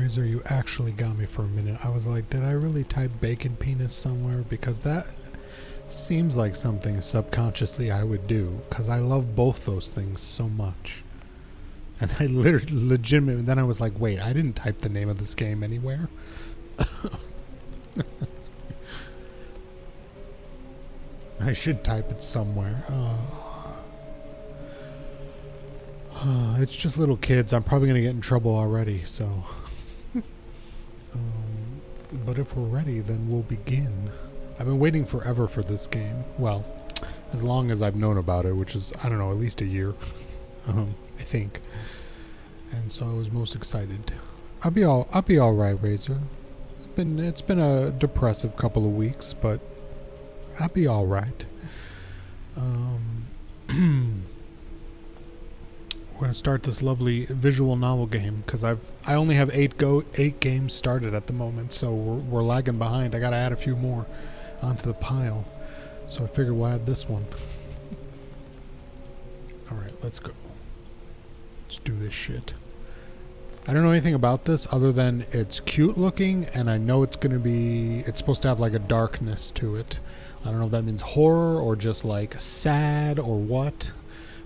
Razor, you actually got me for a minute. I was like, did I really type bacon penis somewhere? Because that seems like something subconsciously I would do. Because I love both those things so much. And I legitimately, then I was like, wait, I didn't type the name of this game anywhere. I should type it somewhere. It's just little kids. I'm probably going to get in trouble already, so. But if we're ready, then we'll begin. I've been waiting forever for this game. Well, as long as I've known about it, which is, I don't know, at least a year. I think. And so I was most excited. I'll be all right, Razor. It's been a depressive couple of weeks, but I'll be all right. We're gonna start this lovely visual novel game because I only have 8 games started at the moment, so we're lagging behind. I gotta add a few more onto the pile, so I figured we'll add this one. All right, let's go. Let's do this shit. I don't know anything about this other than it's cute looking, and I know it's supposed to have like a darkness to it. I don't know if that means horror or just like sad or what,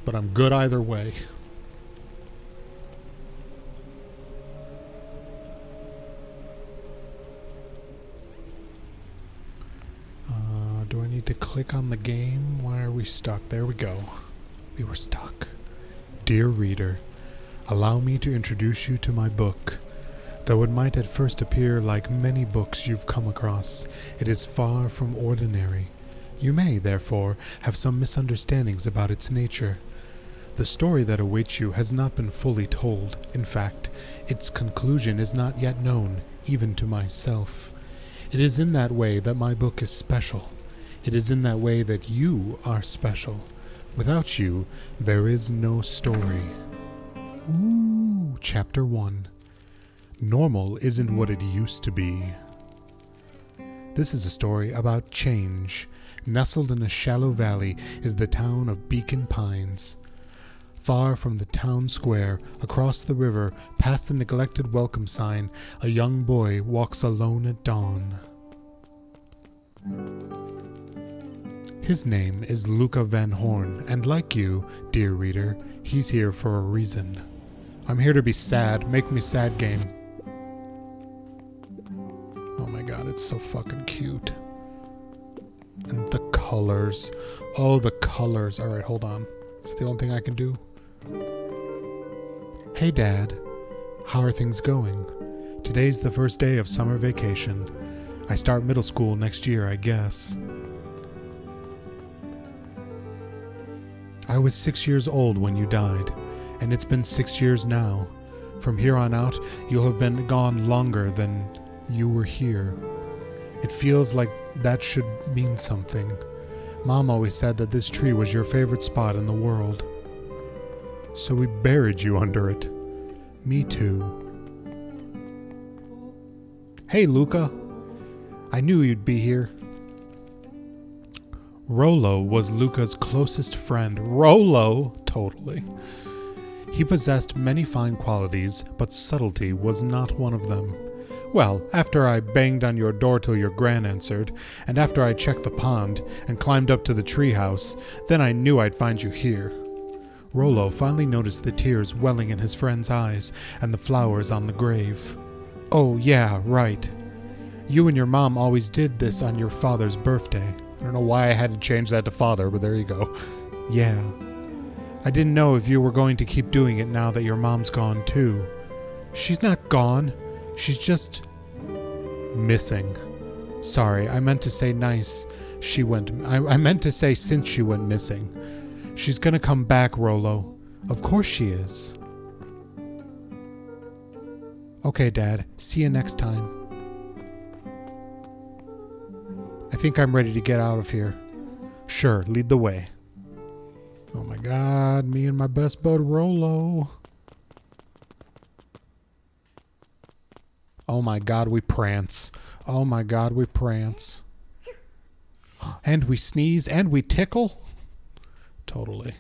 but I'm good either way. Do I need to click on the game? Why are we stuck? There we go. We were stuck. Dear reader, allow me to introduce you to my book. Though it might at first appear like many books you've come across, it is far from ordinary. You may, therefore, have some misunderstandings about its nature. The story that awaits you has not been fully told. In fact, its conclusion is not yet known, even to myself. It is in that way that my book is special. It is in that way that you are special. Without you, there is no story. Ooh, Chapter 1. Normal isn't what it used to be. This is a story about change. Nestled in a shallow valley is the town of Beacon Pines. Far from the town square, across the river, past the neglected welcome sign, a young boy walks alone at dawn. His name is Luca Van Horn, and like you, dear reader, he's here for a reason. I'm here to be sad. Make me sad, game. Oh my god, it's so fucking cute. And the colors. Oh, the colors. Alright, hold on. Is that the only thing I can do? Hey, Dad. How are things going? Today's the first day of summer vacation. I start middle school next year, I guess. I was 6 years old when you died, and it's been 6 years now. From here on out, you'll have been gone longer than you were here. It feels like that should mean something. Mom always said that this tree was your favorite spot in the world. So we buried you under it. Me too. Hey, Luca. I knew you'd be here. Rollo was Luca's closest friend. Rollo? Totally. He possessed many fine qualities, but subtlety was not one of them. Well, after I banged on your door till your gran answered, and after I checked the pond and climbed up to the treehouse, then I knew I'd find you here. Rollo finally noticed the tears welling in his friend's eyes and the flowers on the grave. Oh, yeah, right. You and your mom always did this on your father's birthday. I don't know why I had to change that to father, but there you go. Yeah. I didn't know if you were going to keep doing it now that your mom's gone too. She's not gone. She's just missing. Sorry, I meant to say nice. I meant to say since she went missing. She's gonna come back, Rollo. Of course she is. Okay, Dad. See you next time. I think I'm ready to get out of here. Sure, lead the way. Oh my god, me and my best bud Rollo. Oh my god, we prance. Oh my god, we prance. And we sneeze and we tickle? Totally.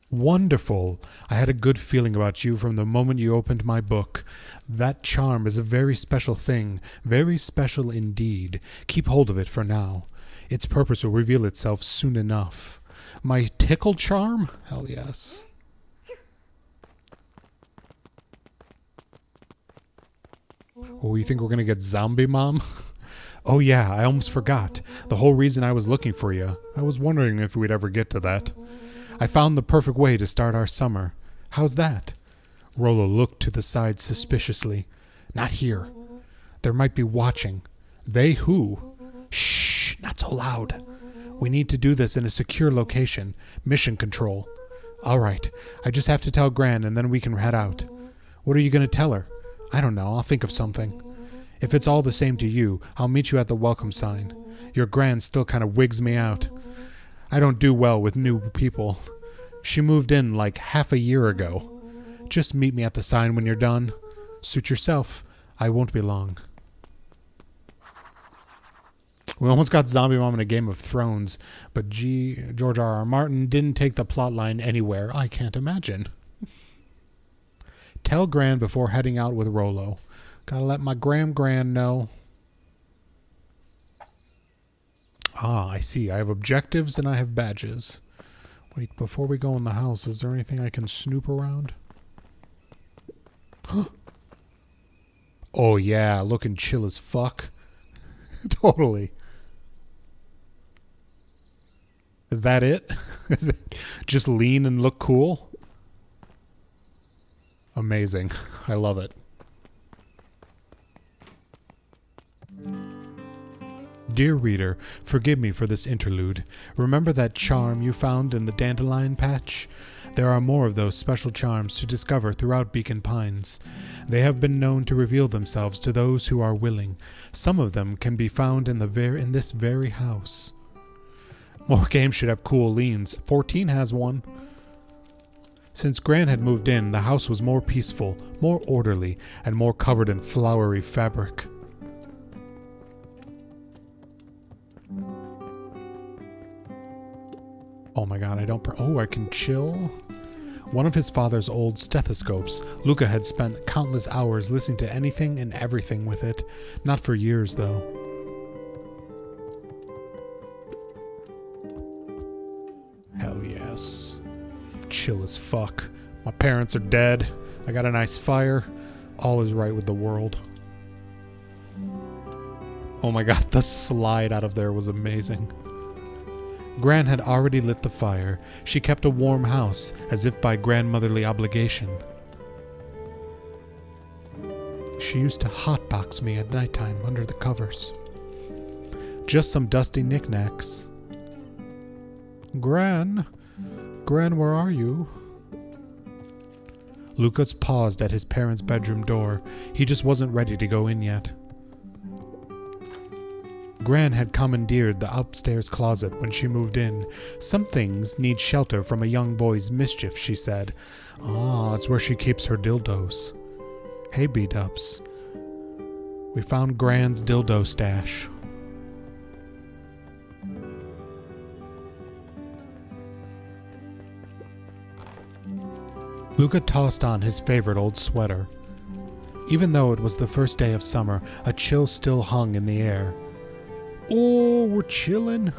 Wonderful. I had a good feeling about you from the moment you opened my book. That charm is a very special thing, very special indeed. Keep hold of it for now. Its purpose will reveal itself soon enough. My tickle charm? Hell yes. Oh, you think we're gonna get zombie mom? Oh yeah, I almost forgot. The whole reason I was looking for you. I was wondering if we'd ever get to that. I found the perfect way to start our summer. How's that? Rollo looked to the side suspiciously. Not here. There might be watching. They who? Shh, not so loud. We need to do this in a secure location. Mission control. All right, I just have to tell Gran and then we can head out. What are you going to tell her? I don't know, I'll think of something. If it's all the same to you, I'll meet you at the welcome sign. Your Gran still kind of wigs me out. I don't do well with new people. She moved in like half a year ago. Just meet me at the sign when you're done. Suit yourself. I won't be long. We almost got Zombie Mom in a Game of Thrones, but George R.R. Martin didn't take the plotline anywhere. I can't imagine. Tell Gran before heading out with Rollo. Gotta let my Gran know. Ah, I see. I have objectives and I have badges. Wait, before we go in the house, is there anything I can snoop around? Oh yeah, looking chill as fuck. Totally. Is that it? Is it just lean and look cool? Amazing. I love it. Dear reader, forgive me for this interlude. Remember that charm you found in the dandelion patch? There are more of those special charms to discover throughout Beacon Pines. They have been known to reveal themselves to those who are willing. Some of them can be found in this very house. More games should have cool leans. 14 has one. Since Gran had moved in, the house was more peaceful, more orderly, and more covered in flowery fabric. Oh my god, I can chill? One of his father's old stethoscopes. Luca had spent countless hours listening to anything and everything with it. Not for years, though. Hell yes. Chill as fuck. My parents are dead. I got a nice fire. All is right with the world. Oh my god, the slide out of there was amazing. Gran had already lit the fire. She kept a warm house, as if by grandmotherly obligation. She used to hotbox me at nighttime under the covers. Just some dusty knickknacks. Gran, where are you? Lucas paused at his parents' bedroom door. He just wasn't ready to go in yet. Gran had commandeered the upstairs closet when she moved in. Some things need shelter from a young boy's mischief, she said. Ah, it's where she keeps her dildos. Hey, B-dubs. We found Gran's dildo stash. Luca tossed on his favorite old sweater. Even though it was the first day of summer, a chill still hung in the air. Oh, we're chilling.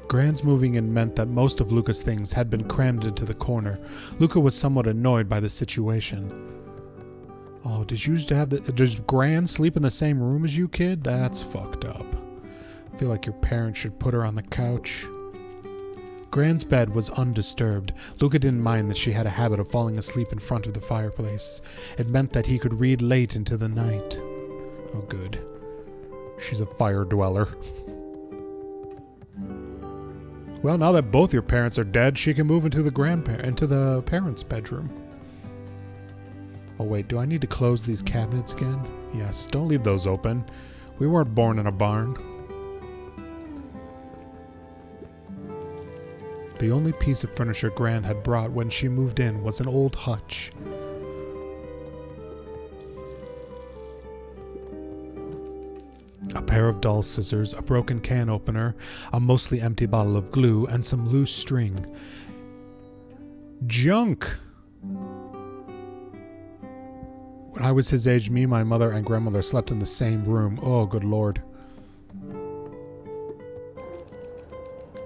Gran's moving in meant that most of Luca's things had been crammed into the corner. Luca was somewhat annoyed by the situation. Oh, does Gran sleep in the same room as you, kid? That's fucked up. I feel like your parents should put her on the couch. Gran's bed was undisturbed. Luca didn't mind that she had a habit of falling asleep in front of the fireplace. It meant that he could read late into the night. Oh, good. She's a fire dweller. Well, now that both your parents are dead, she can move into the parents' bedroom. Oh wait, do I need to close these cabinets again? Yes, don't leave those open. We weren't born in a barn. The only piece of furniture Gran had brought when she moved in was an old hutch. A pair of dull scissors, a broken can opener, a mostly empty bottle of glue, and some loose string. Junk! When I was his age, me, my mother, and grandmother slept in the same room. Oh, good lord.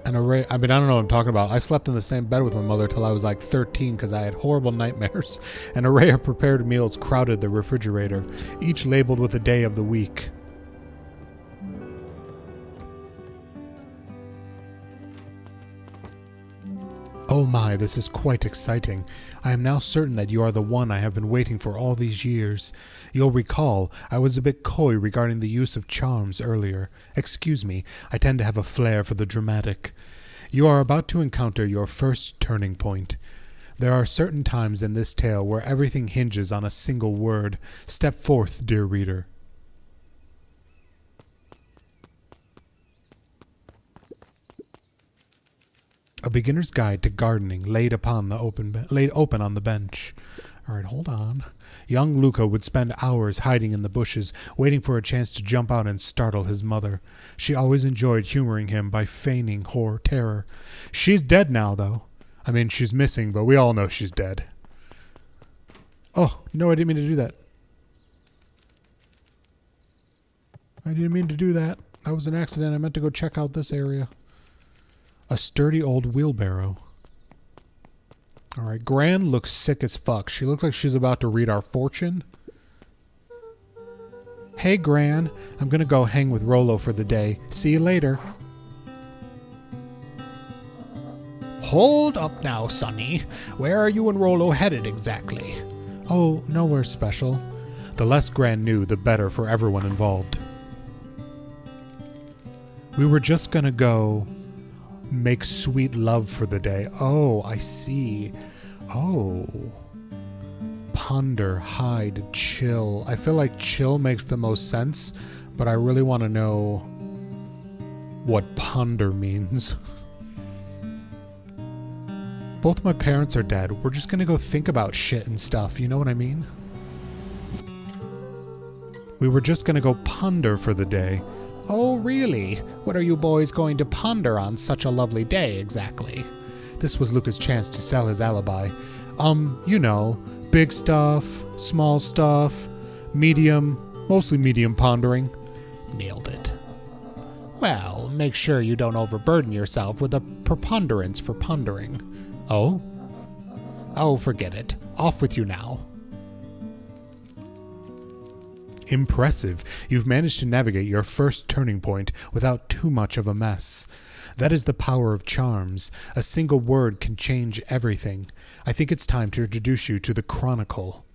An array, I don't know what I'm talking about. I slept in the same bed with my mother till I was like 13 because I had horrible nightmares. An array of prepared meals crowded the refrigerator, each labeled with a day of the week. Oh my, this is quite exciting. I am now certain that you are the one I have been waiting for all these years. You'll recall, I was a bit coy regarding the use of charms earlier. Excuse me, I tend to have a flair for the dramatic. You are about to encounter your first turning point. There are certain times in this tale where everything hinges on a single word. Step forth, dear reader. A beginner's guide to gardening laid open on the bench. All right, hold on. Young Luca would spend hours hiding in the bushes, waiting for a chance to jump out and startle his mother. She always enjoyed humoring him by feigning terror. She's dead now, though. I mean, she's missing, but we all know she's dead. Oh, no, I didn't mean to do that. That was an accident. I meant to go check out this area. A sturdy old wheelbarrow. All right, Gran looks sick as fuck. She looks like she's about to read our fortune. Hey, Gran, I'm gonna go hang with Rollo for the day. See you later. Hold up now, Sonny. Where are you and Rollo headed exactly? Oh, nowhere special. The less Gran knew, the better for everyone involved. We were just gonna go make sweet love for the day. Oh, I see. Oh. Ponder, hide, chill. I feel like chill makes the most sense, but I really want to know what ponder means. Both my parents are dead. We're just gonna go think about shit and stuff, you know what I mean? We were just gonna go ponder for the day. Oh, really? What are you boys going to ponder on such a lovely day, exactly? This was Luca's chance to sell his alibi. You know, big stuff, small stuff, medium, mostly medium pondering. Nailed it. Well, make sure you don't overburden yourself with a preponderance for pondering. Oh? Oh, forget it. Off with you now. Impressive. You've managed to navigate your first turning point without too much of a mess. That is the power of charms. A single word can change everything. I think it's time to introduce you to the Chronicle.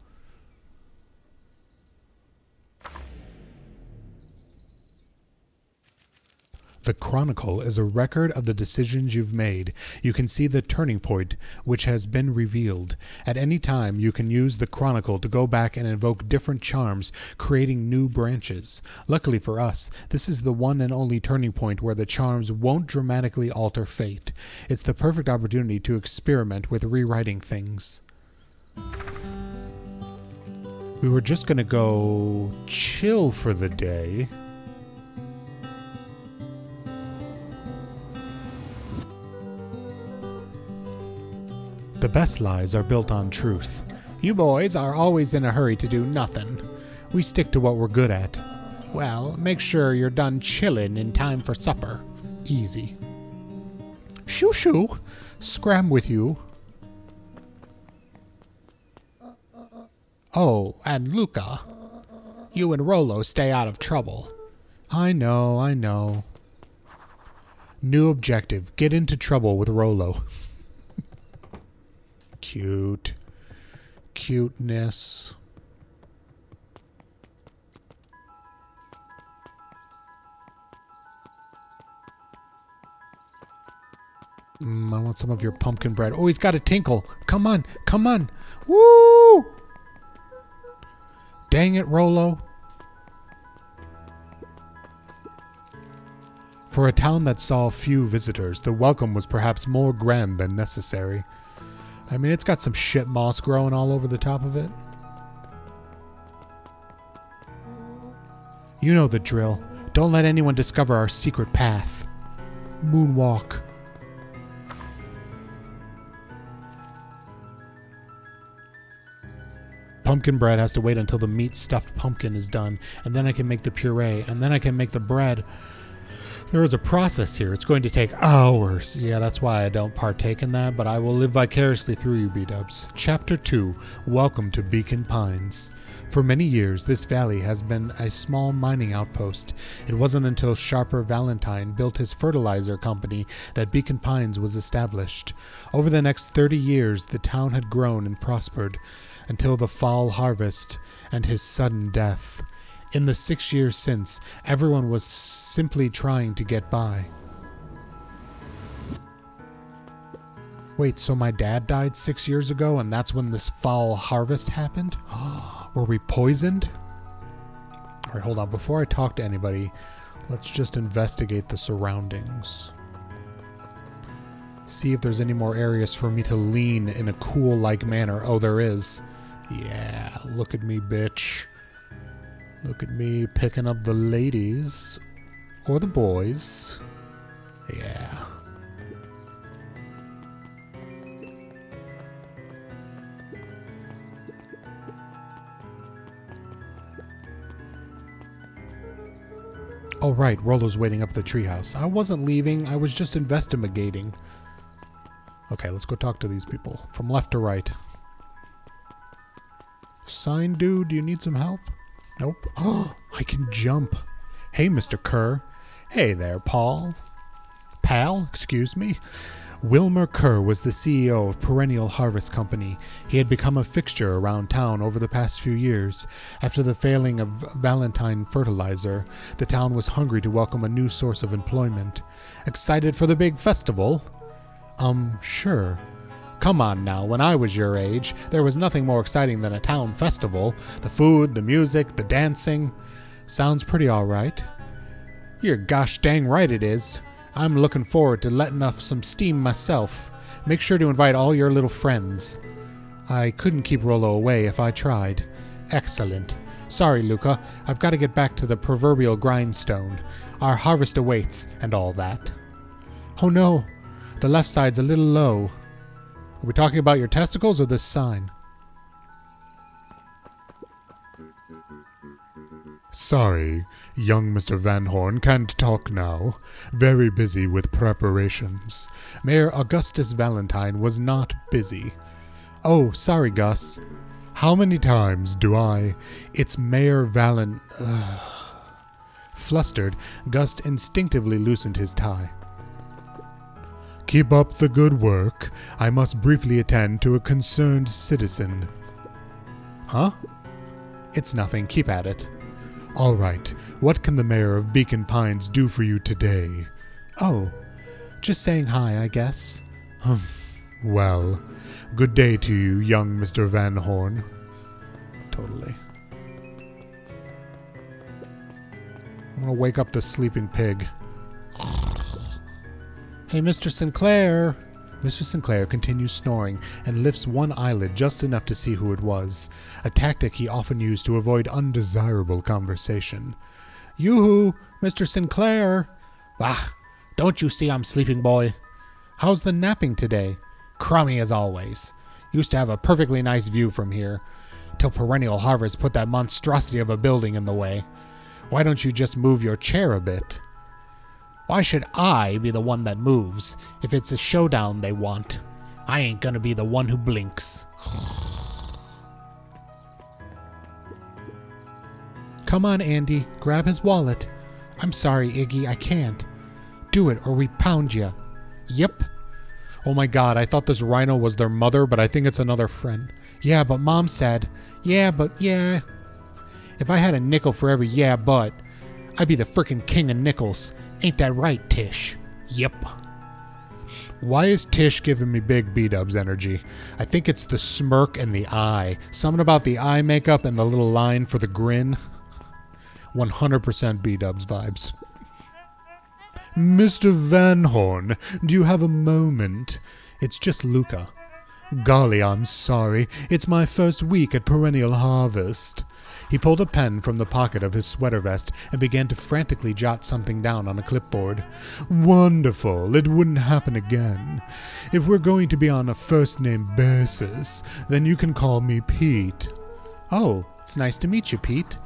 The Chronicle is a record of the decisions you've made. You can see the turning point which has been revealed. At any time, you can use the Chronicle to go back and invoke different charms, creating new branches. Luckily for us, this is the one and only turning point where the charms won't dramatically alter fate. It's the perfect opportunity to experiment with rewriting things. We were just gonna go chill for the day. The best lies are built on truth. You boys are always in a hurry to do nothing. We stick to what we're good at. Well, make sure you're done chillin' in time for supper. Easy. Shoo shoo. Scram with you. Oh, and Luca. You and Rollo stay out of trouble. I know. New objective. Get into trouble with Rollo. Cute. Cuteness. I want some of your pumpkin bread. Oh, he's got a tinkle. Come on. Woo! Dang it, Rollo. For a town that saw few visitors, the welcome was perhaps more grand than necessary. I mean, it's got some shit moss growing all over the top of it. You know the drill. Don't let anyone discover our secret path. Moonwalk. Pumpkin bread has to wait until the meat stuffed pumpkin is done, and then I can make the puree, and then I can make the bread. There is a process here. It's going to take hours. Yeah, that's why I don't partake in that, but I will live vicariously through you, B-dubs. Chapter 2, Welcome to Beacon Pines. For many years, this valley has been a small mining outpost. It wasn't until Sharper Valentine built his fertilizer company that Beacon Pines was established. Over the next 30 years, the town had grown and prospered, until the fall harvest and his sudden death. In the 6 years since, everyone was simply trying to get by. Wait, so my dad died 6 years ago and that's when this fall harvest happened? Were we poisoned? Alright, hold on. Before I talk to anybody, let's just investigate the surroundings. See if there's any more areas for me to lean in a cool-like manner. Oh, there is. Yeah, look at me, bitch. Look at me picking up the ladies. Or the boys. Yeah. Oh, right. Rollo's waiting up at the treehouse. I wasn't leaving. I was just investigating. Okay, let's go talk to these people. From left to right. Sign dude, do you need some help? Nope. Oh, I can jump. Hey, Mr. Kerr. Hey there, Paul. Pal, excuse me. Wilmer Kerr was the CEO of Perennial Harvest Company. He had become a fixture around town over the past few years. After the failing of Valentine Fertilizer, the town was hungry to welcome a new source of employment. Excited for the big festival? Sure. Come on now, when I was your age, there was nothing more exciting than a town festival. The food, the music, the dancing. Sounds pretty alright. You're gosh dang right it is. I'm looking forward to letting off some steam myself. Make sure to invite all your little friends. I couldn't keep Rollo away if I tried. Excellent. Sorry, Luca. I've got to get back to the proverbial grindstone. Our harvest awaits, and all that. Oh no, the left side's a little low. Are we talking about your testicles or this sign? Sorry, young Mr. Van Horn can't talk now. Very busy with preparations. Mayor Augustus Valentine was not busy. Oh, sorry, Gus. How many times do I... It's Mayor Flustered, Gus instinctively loosened his tie. Keep up the good work. I must briefly attend to a concerned citizen. Huh? It's nothing. Keep at it. All right. What can the mayor of Beacon Pines do for you today? Oh, just saying hi, I guess. Well, good day to you, young Mr. Van Horn. Totally. I'm gonna wake up the sleeping pig. Hey, Mr. Sinclair! Mr. Sinclair continues snoring and lifts one eyelid just enough to see who it was, a tactic he often used to avoid undesirable conversation. Yoo-hoo, Mr. Sinclair! Ah, don't you see I'm sleeping, boy? How's the napping today? Crummy as always. Used to have a perfectly nice view from here, till Perennial Harvest put that monstrosity of a building in the way. Why don't you just move your chair a bit? Why should I be the one that moves if it's a showdown they want? I ain't gonna be the one who blinks. Come on, Andy. Grab his wallet. I'm sorry, Iggy. I can't. Do it or we pound ya. Yep. Oh my god, I thought this rhino was their mother, but I think it's another friend. Yeah, but Mom said. Yeah, but yeah. If I had a nickel for every yeah, but, I'd be the frickin' king of nickels. Ain't that right, Tish? Yep. Why is Tish giving me big B-dubs energy? I think it's the smirk and the eye. Something about the eye makeup and the little line for the grin. 100% B-dubs vibes. Mr. Van Horn, do you have a moment? It's just Luca. Golly, I'm sorry. It's my first week at Perennial Harvest. He pulled a pen from the pocket of his sweater vest and began to frantically jot something down on a clipboard. Wonderful. It wouldn't happen again. If we're going to be on a first-name basis, then you can call me Pete. Oh, it's nice to meet you, Pete.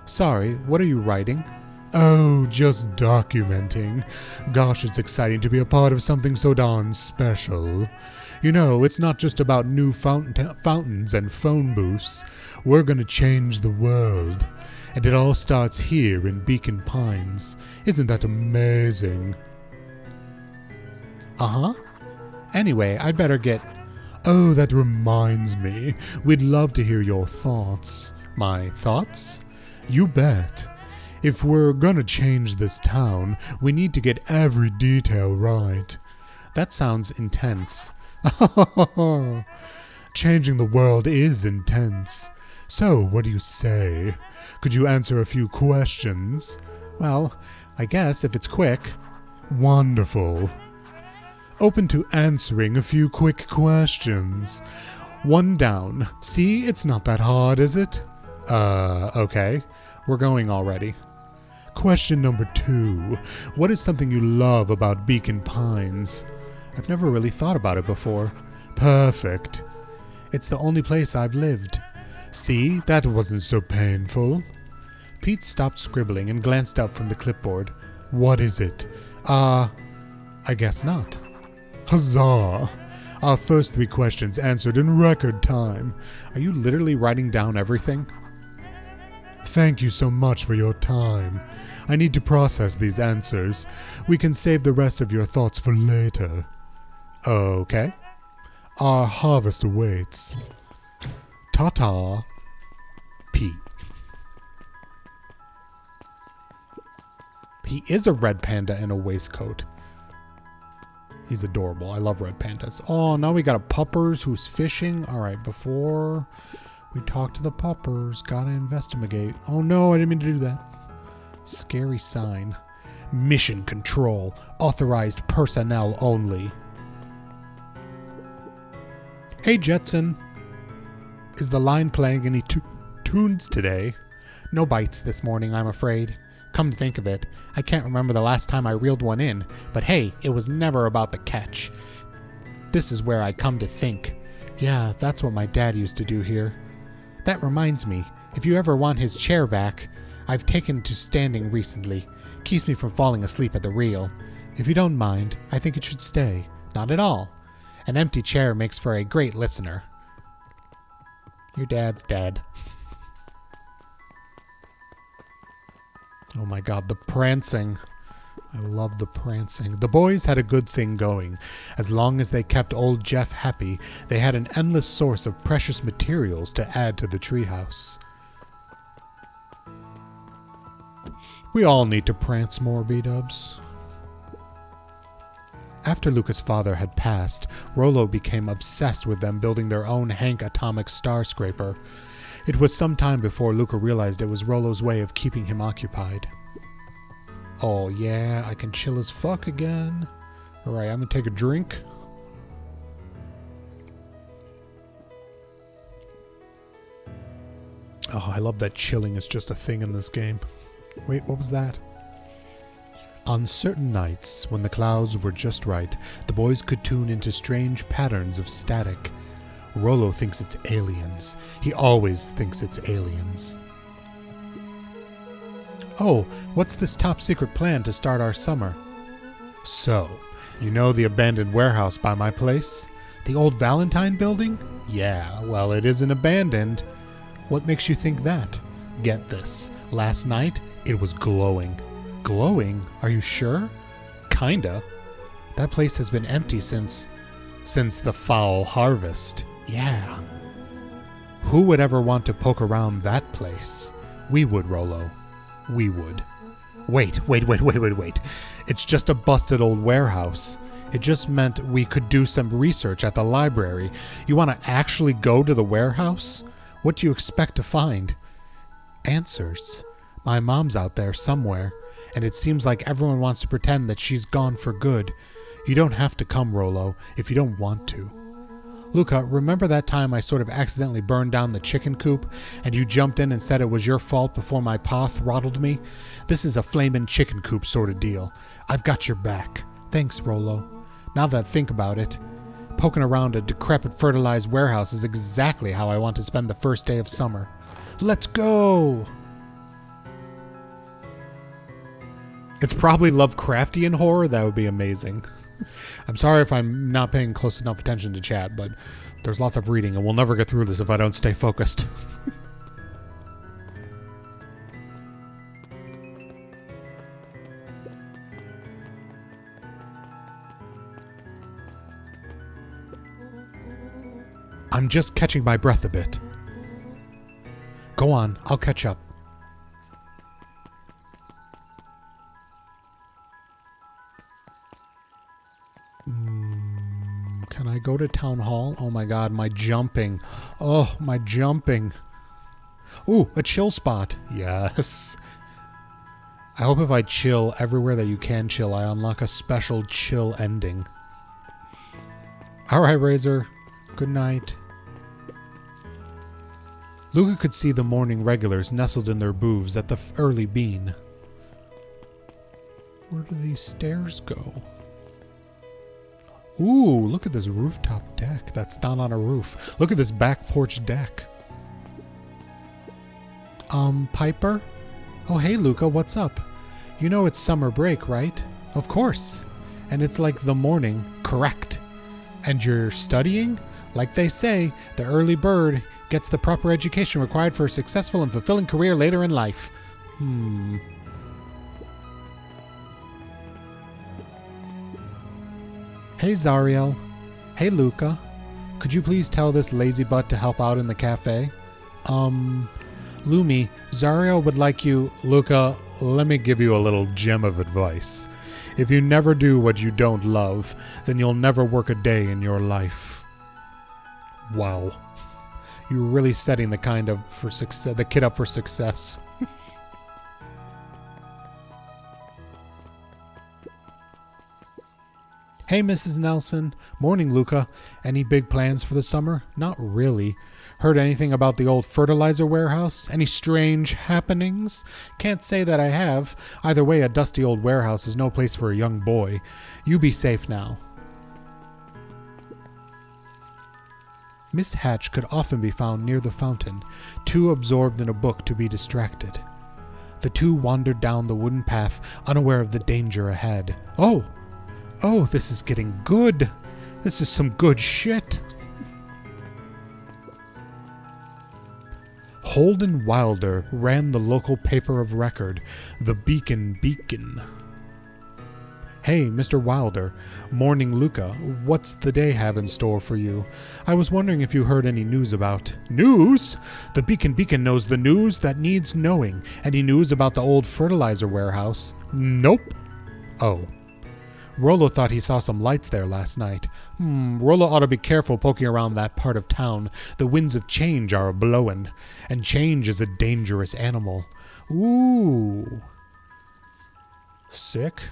Sorry, what are you writing? Oh, just documenting. Gosh, it's exciting to be a part of something so darn special. You know, it's not just about new fountains and phone booths. We're gonna change the world. And it all starts here in Beacon Pines. Isn't that amazing? Uh-huh. Anyway, I'd better get... Oh, that reminds me. We'd love to hear your thoughts. My thoughts? You bet. If we're gonna change this town, we need to get every detail right. That sounds intense. Changing the world is intense. So, what do you say? Could you answer a few questions? Well, I guess if it's quick. Wonderful. Open to answering a few quick questions. One down. See, it's not that hard, is it? Okay. We're going already. Question number 2. What is something you love about Beacon Pines? I've never really thought about it before. Perfect. It's the only place I've lived. See, that wasn't so painful. Pete stopped scribbling and glanced up from the clipboard. What is it? I guess not. Huzzah! Our first 3 questions answered in record time. Are you literally writing down everything? Thank you so much for your time. I need to process these answers. We can save the rest of your thoughts for later. Okay. Our harvest awaits. Ta-ta. Pete. He is a red panda in a waistcoat. He's adorable. I love red pandas. Oh, now we got a puppers who's fishing. All right, before we talk to the puppers, gotta investigate. Oh no, I didn't mean to do that. Scary sign. Mission control. Authorized personnel only. Hey, Jetson. Is the line playing any tunes today? No bites this morning, I'm afraid. Come to think of it, I can't remember the last time I reeled one in, but hey, it was never about the catch. This is where I come to think. Yeah, that's what my dad used to do here. That reminds me, if you ever want his chair back, I've taken to standing recently. Keeps me from falling asleep at the reel. If you don't mind, I think it should stay. Not at all. An empty chair makes for a great listener. Your dad's dead. Oh my god, the prancing. I love the prancing. The boys had a good thing going. As long as they kept old Jeff happy, they had an endless source of precious materials to add to the treehouse. We all need to prance more, B-dubs. After Luca's father had passed, Rollo became obsessed with them building their own Hank atomic star scraper. It was some time before Luca realized it was Rollo's way of keeping him occupied. Oh yeah, I can chill as fuck again. Alright, I'm gonna take a drink. Oh, I love that chilling is just a thing in this game. Wait, what was that? On certain nights, when the clouds were just right, the boys could tune into strange patterns of static. Rollo thinks it's aliens. He always thinks it's aliens. Oh, what's this top secret plan to start our summer? So, you know the abandoned warehouse by my place? The old Valentine building? Yeah, well, it isn't abandoned. What makes you think that? Get this. Last night, it was glowing. Glowing? Are you sure? Kinda. That place has been empty since the foul harvest. Yeah. Who would ever want to poke around that place? We would, Rollo. We would. Wait. It's just a busted old warehouse. It just meant we could do some research at the library. You want to actually go to the warehouse? What do you expect to find? Answers. My mom's out there somewhere, and it seems like everyone wants to pretend that she's gone for good. You don't have to come, Rollo, if you don't want to. Luca, remember that time I sort of accidentally burned down the chicken coop and you jumped in and said it was your fault before my pa throttled me? This is a flamin' chicken coop sort of deal. I've got your back. Thanks, Rollo. Now that I think about it, poking around a decrepit fertilized warehouse is exactly how I want to spend the first day of summer. Let's go! It's probably Lovecraftian horror. That would be amazing. I'm sorry if I'm not paying close enough attention to chat, but there's lots of reading, and we'll never get through this if I don't stay focused. I'm just catching my breath a bit. Go on, I'll catch up. Can I go to town hall? Oh my god, my jumping. Oh, my jumping. Ooh, a chill spot. Yes. I hope if I chill everywhere that you can chill, I unlock a special chill ending. Alright, Razor. Good night. Luca could see the morning regulars nestled in their booths at the early bean. Where do these stairs go? Ooh, look at this rooftop deck. That's down on a roof. Look at this back porch deck. Piper? Oh, hey, Luca, what's up? You know it's summer break, right? Of course. And it's like the morning. Correct. And you're studying? Like they say, the early bird gets the proper education required for a successful and fulfilling career later in life. Hey, Zariel. Hey, Luca. Could you please tell this lazy butt to help out in the cafe? Lumi, Zariel would like you... Luca, let me give you a little gem of advice. If you never do what you don't love, then you'll never work a day in your life. Wow. You're really setting the kid up for success. Hey, Mrs. Nelson. Morning, Luca. Any big plans for the summer? Not really. Heard anything about the old fertilizer warehouse? Any strange happenings? Can't say that I have. Either way, a dusty old warehouse is no place for a young boy. You be safe now. Miss Hatch could often be found near the fountain, too absorbed in a book to be distracted. The two wandered down the wooden path, unaware of the danger ahead. Oh, this is getting good. This is some good shit. Holden Wilder ran the local paper of record, the Beacon. Hey, Mr. Wilder. Morning, Luca. What's the day have in store for you? I was wondering if you heard any news about... News? The Beacon knows the news that needs knowing. Any news about the old fertilizer warehouse? Nope. Oh. Rollo thought he saw some lights there last night. Rollo ought to be careful poking around that part of town. The winds of change are a-blowin', and change is a dangerous animal. Ooh. Sick.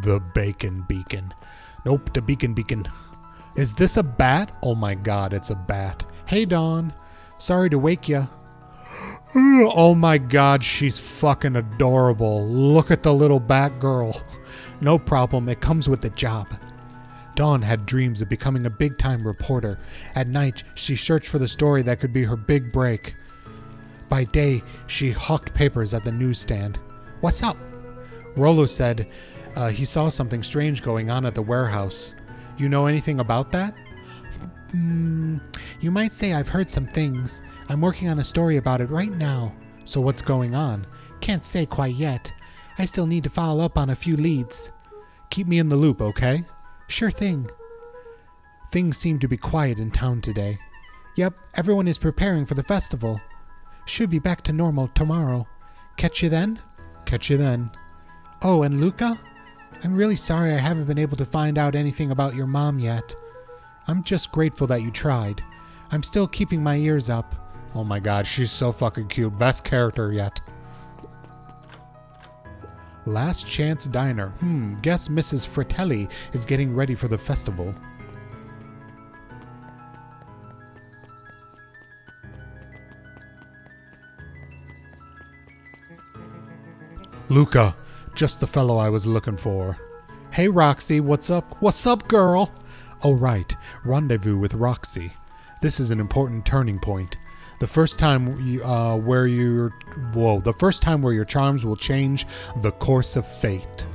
The Bacon Beacon. Nope, the Beacon. Is this a bat? Oh my god, it's a bat. Hey, Dawn. Sorry to wake ya. Oh my god, she's fucking adorable. Look at the little bat girl. No problem, it comes with the job. Dawn had dreams of becoming a big-time reporter. At night, she searched for the story that could be her big break. By day, she hawked papers at the newsstand. What's up? Rollo said he saw something strange going on at the warehouse. You know anything about that? You might say I've heard some things. I'm working on a story about it right now. So what's going on? Can't say quite yet. I still need to follow up on a few leads. Keep me in the loop, okay? Sure thing. Things seem to be quiet in town today. Yep, everyone is preparing for the festival. Should be back to normal tomorrow. Catch you then? Catch you then. Oh, and Luca? I'm really sorry I haven't been able to find out anything about your mom yet. I'm just grateful that you tried. I'm still keeping my ears up. Oh my god, she's so fucking cute. Best character yet. Last Chance Diner. Guess Mrs. Fratelli is getting ready for the festival. Luca, just the fellow I was looking for. Hey, Roxy, what's up? What's up, girl? Oh, right. Rendezvous with Roxy. This is an important turning point. The first time where your charms will change the course of fate.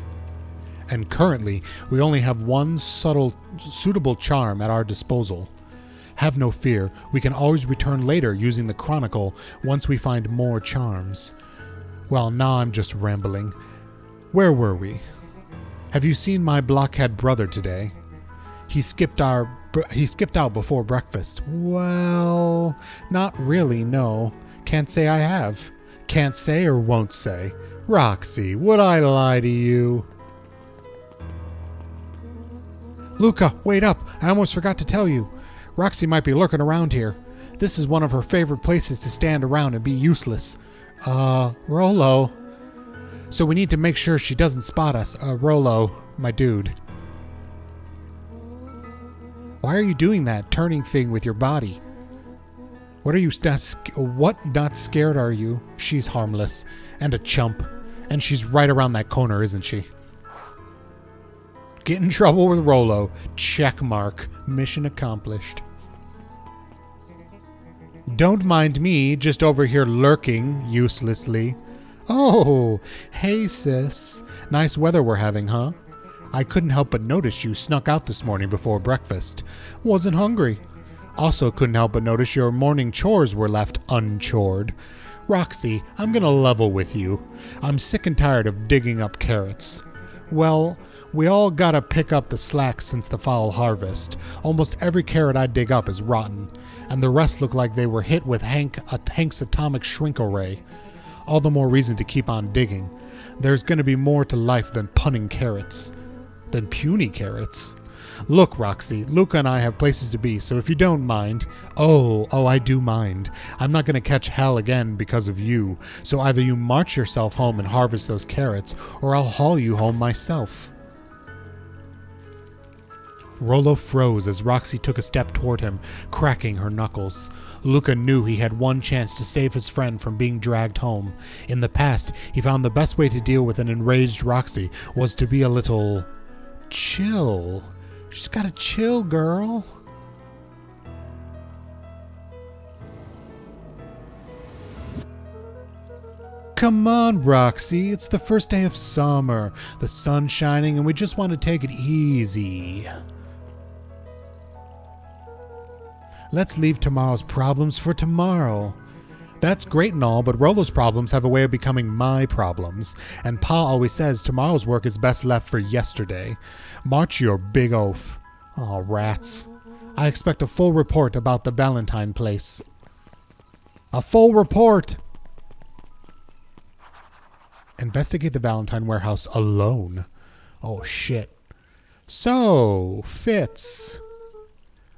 And currently, we only have one suitable charm at our disposal. Have no fear, we can always return later using the Chronicle once we find more charms. Well, now I'm just rambling. Where were we? Have you seen my blockhead brother today? He skipped out before breakfast. Well, not really, no. Can't say I have. Can't say or won't say. Roxy, would I lie to you? Luca, wait up. I almost forgot to tell you. Roxy might be lurking around here. This is one of her favorite places to stand around and be useless. Rolo. So we need to make sure she doesn't spot us. Rolo, my dude. Why are you doing that turning thing with your body? What not scared are you? She's harmless. And a chump. And she's right around that corner, isn't she? Get in trouble with Rolo. Check mark. Mission accomplished. Don't mind me, just over here lurking uselessly. Oh, hey sis. Nice weather we're having, huh? I couldn't help but notice you snuck out this morning before breakfast. Wasn't hungry. Also couldn't help but notice your morning chores were left unchored. Roxy, I'm gonna level with you. I'm sick and tired of digging up carrots. Well, we all gotta pick up the slack since the foul harvest. Almost every carrot I dig up is rotten, and the rest look like they were hit with Hank's atomic shrink array. All the more reason to keep on digging. There's gonna be more to life than puny carrots. Look, Roxy, Luca and I have places to be, so if you don't mind... Oh, I do mind. I'm not going to catch hell again because of you, so either you march yourself home and harvest those carrots, or I'll haul you home myself. Rolo froze as Roxy took a step toward him, cracking her knuckles. Luca knew he had one chance to save his friend from being dragged home. In the past, he found the best way to deal with an enraged Roxy was to be a little... chill. Just gotta chill, girl. Come on, Roxy. It's the first day of summer. The sun's shining and we just want to take it easy. Let's leave tomorrow's problems for tomorrow. That's great and all, but Rolo's problems have a way of becoming my problems. And Pa always says tomorrow's work is best left for yesterday. March your big oaf. Aw, rats. I expect a full report about the Valentine place. A full report! Investigate the Valentine warehouse alone. Oh, shit. So, Fitz.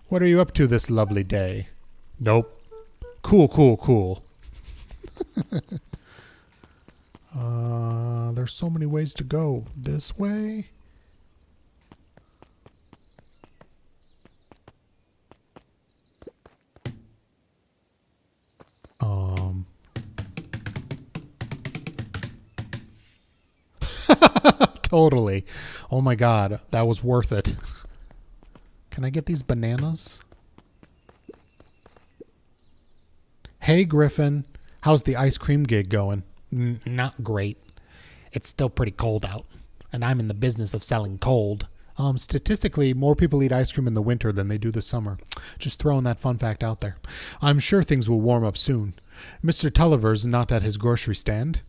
What are you up to this lovely day? Nope. Cool. There's so many ways to go. This way? Totally. Oh my god, that was worth it. Can I get these bananas? Hey, Griffin. How's the ice cream gig going? Not great. It's still pretty cold out, and I'm in the business of selling cold. Statistically, more people eat ice cream in the winter than they do the summer. Just throwing that fun fact out there. I'm sure things will warm up soon. Mr. Tulliver's not at his grocery stand.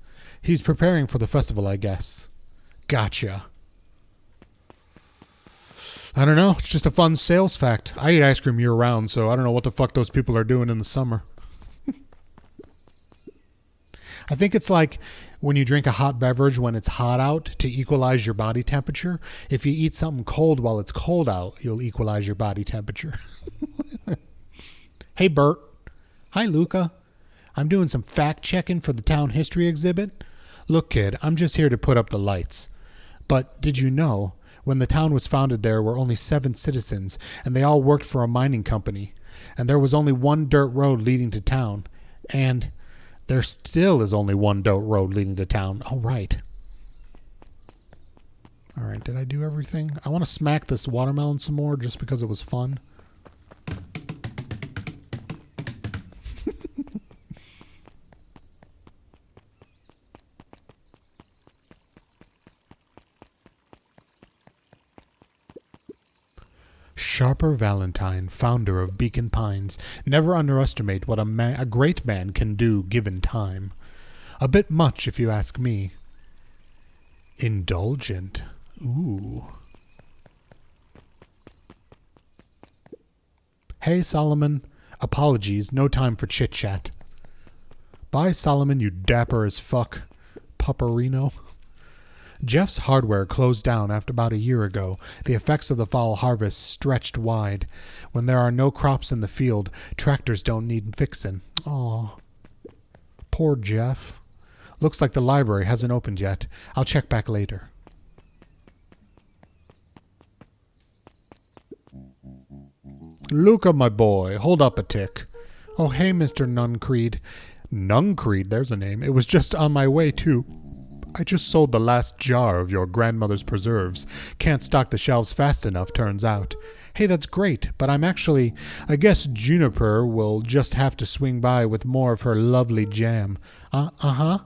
He's preparing for the festival, I guess. Gotcha. I don't know. It's just a fun sales fact. I eat ice cream year-round, so I don't know what the fuck those people are doing in the summer. I think it's like when you drink a hot beverage when it's hot out to equalize your body temperature. If you eat something cold while it's cold out, you'll equalize your body temperature. Hey, Bert. Hi, Luca. I'm doing some fact-checking for the town history exhibit. Look, kid, I'm just here to put up the lights. But did you know, when the town was founded there were only 7 citizens, and they all worked for a mining company. And there was only one dirt road leading to town. And there still is only one dirt road leading to town. Oh, right. All right, did I do everything? I want to smack this watermelon some more just because it was fun. Sharper Valentine, founder of Beacon Pines, never underestimate what a great man can do given time. A bit much, if you ask me. Indulgent. Ooh. Hey, Solomon. Apologies, no time for chit-chat. Bye, Solomon, you dapper as fuck. Pupperino. Jeff's hardware closed down after about a year ago. The effects of the fall harvest stretched wide. When there are no crops in the field, tractors don't need fixin'. Aw. Poor Jeff. Looks like the library hasn't opened yet. I'll check back later. Luca, my boy, hold up a tick. Oh, hey, Mr. Nuncreed. Nuncreed, there's a name. It was just on my way, too. I just sold the last jar of your grandmother's preserves. Can't stock the shelves fast enough, turns out. Hey, that's great, but I guess Juniper will just have to swing by with more of her lovely jam. Uh-huh.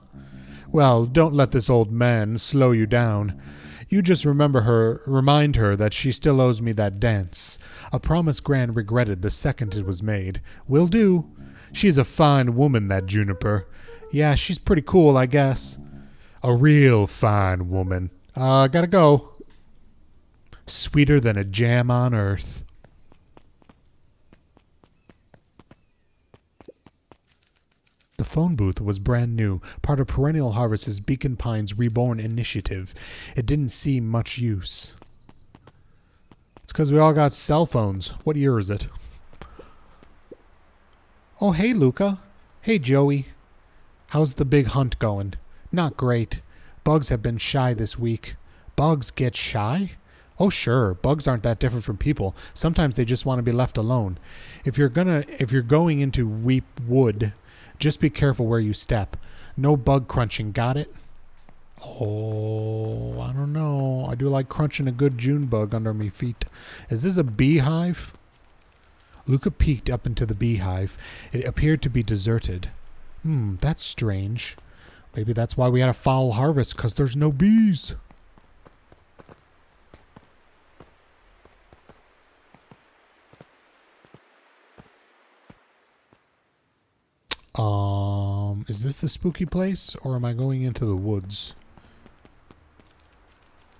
Well, don't let this old man slow you down. You just remind her that she still owes me that dance. A promise Gran regretted the second it was made. Will do. She's a fine woman, that Juniper. Yeah, she's pretty cool, I guess. A real fine woman. Gotta go. Sweeter than a jam on earth. The phone booth was brand new, part of Perennial Harvest's Beacon Pines Reborn initiative. It didn't see much use. It's because we all got cell phones. What year is it? Oh, hey, Luca. Hey, Joey. How's the big hunt going? Not great. Bugs have been shy this week. Bugs get shy? Oh, sure. Bugs aren't that different from people. Sometimes they just want to be left alone. If you're going into Weep Wood, just be careful where you step. No bug crunching, got it? Oh, I don't know. I do like crunching a good June bug under me feet. Is this a beehive? Luca peeked up into the beehive. It appeared to be deserted. That's strange. Maybe that's why we had a foul harvest, 'cause there's no bees. Is this the spooky place, or am I going into the woods?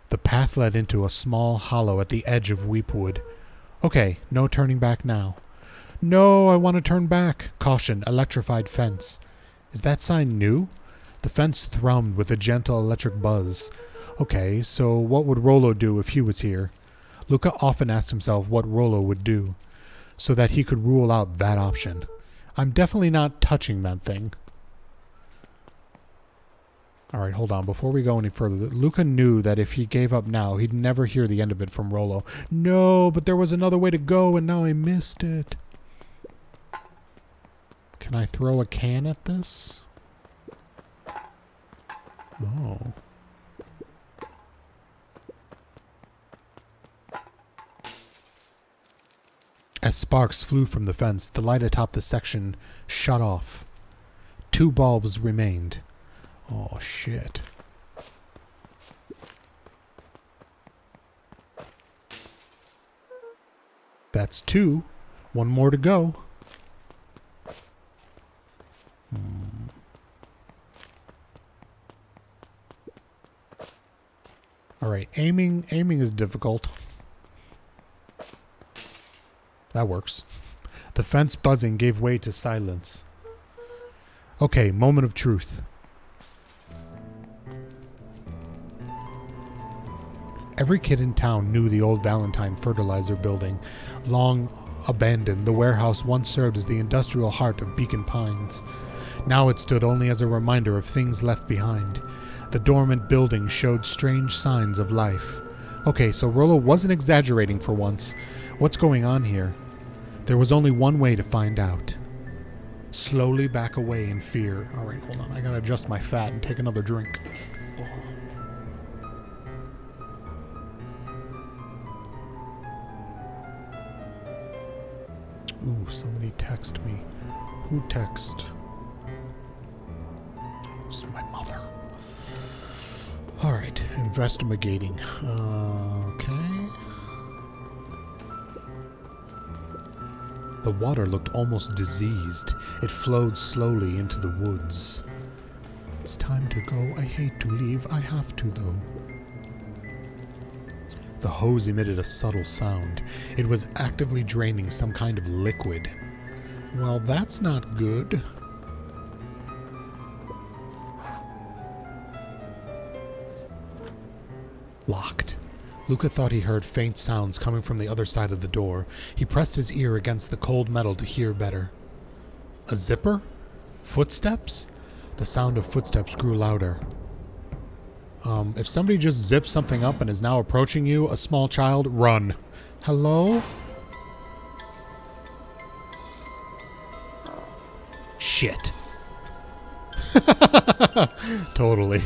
The path led into a small hollow at the edge of Weepwood. Okay, no turning back now. No, I want to turn back. Caution, electrified fence. Is that sign new? The fence thrummed with a gentle electric buzz. Okay, so what would Rollo do if he was here? Luca often asked himself what Rollo would do, so that he could rule out that option. I'm definitely not touching that thing. Alright, hold on. Before we go any further, Luca knew that if he gave up now, he'd never hear the end of it from Rollo. No, but there was another way to go, and now I missed it. Can I throw a can at this? Oh. As sparks flew from the fence, the light atop the section shut off. 2 bulbs remained. Oh, shit. That's 2. 1 more to go. Alright, aiming is difficult. That works. The fence buzzing gave way to silence. Okay, moment of truth. Every kid in town knew the old Valentine fertilizer building. Long abandoned, the warehouse once served as the industrial heart of Beacon Pines. Now it stood only as a reminder of things left behind. The dormant building showed strange signs of life. Okay, so Rollo wasn't exaggerating for once. What's going on here? There was only one way to find out. Slowly back away in fear. Alright, hold on. I gotta adjust my fat and take another drink. Ooh, somebody text me. Who text? It's my mother. Alright, investigating. Okay. The water looked almost diseased. It flowed slowly into the woods. It's time to go. I hate to leave. I have to, though. The hose emitted a subtle sound. It was actively draining some kind of liquid. Well, that's not good. Locked. Luca thought he heard faint sounds coming from the other side of the door. He pressed his ear against the cold metal to hear better. A zipper? Footsteps? The sound of footsteps grew louder. If somebody just zips something up and is now approaching you, a small child, run. Hello? Shit. Totally.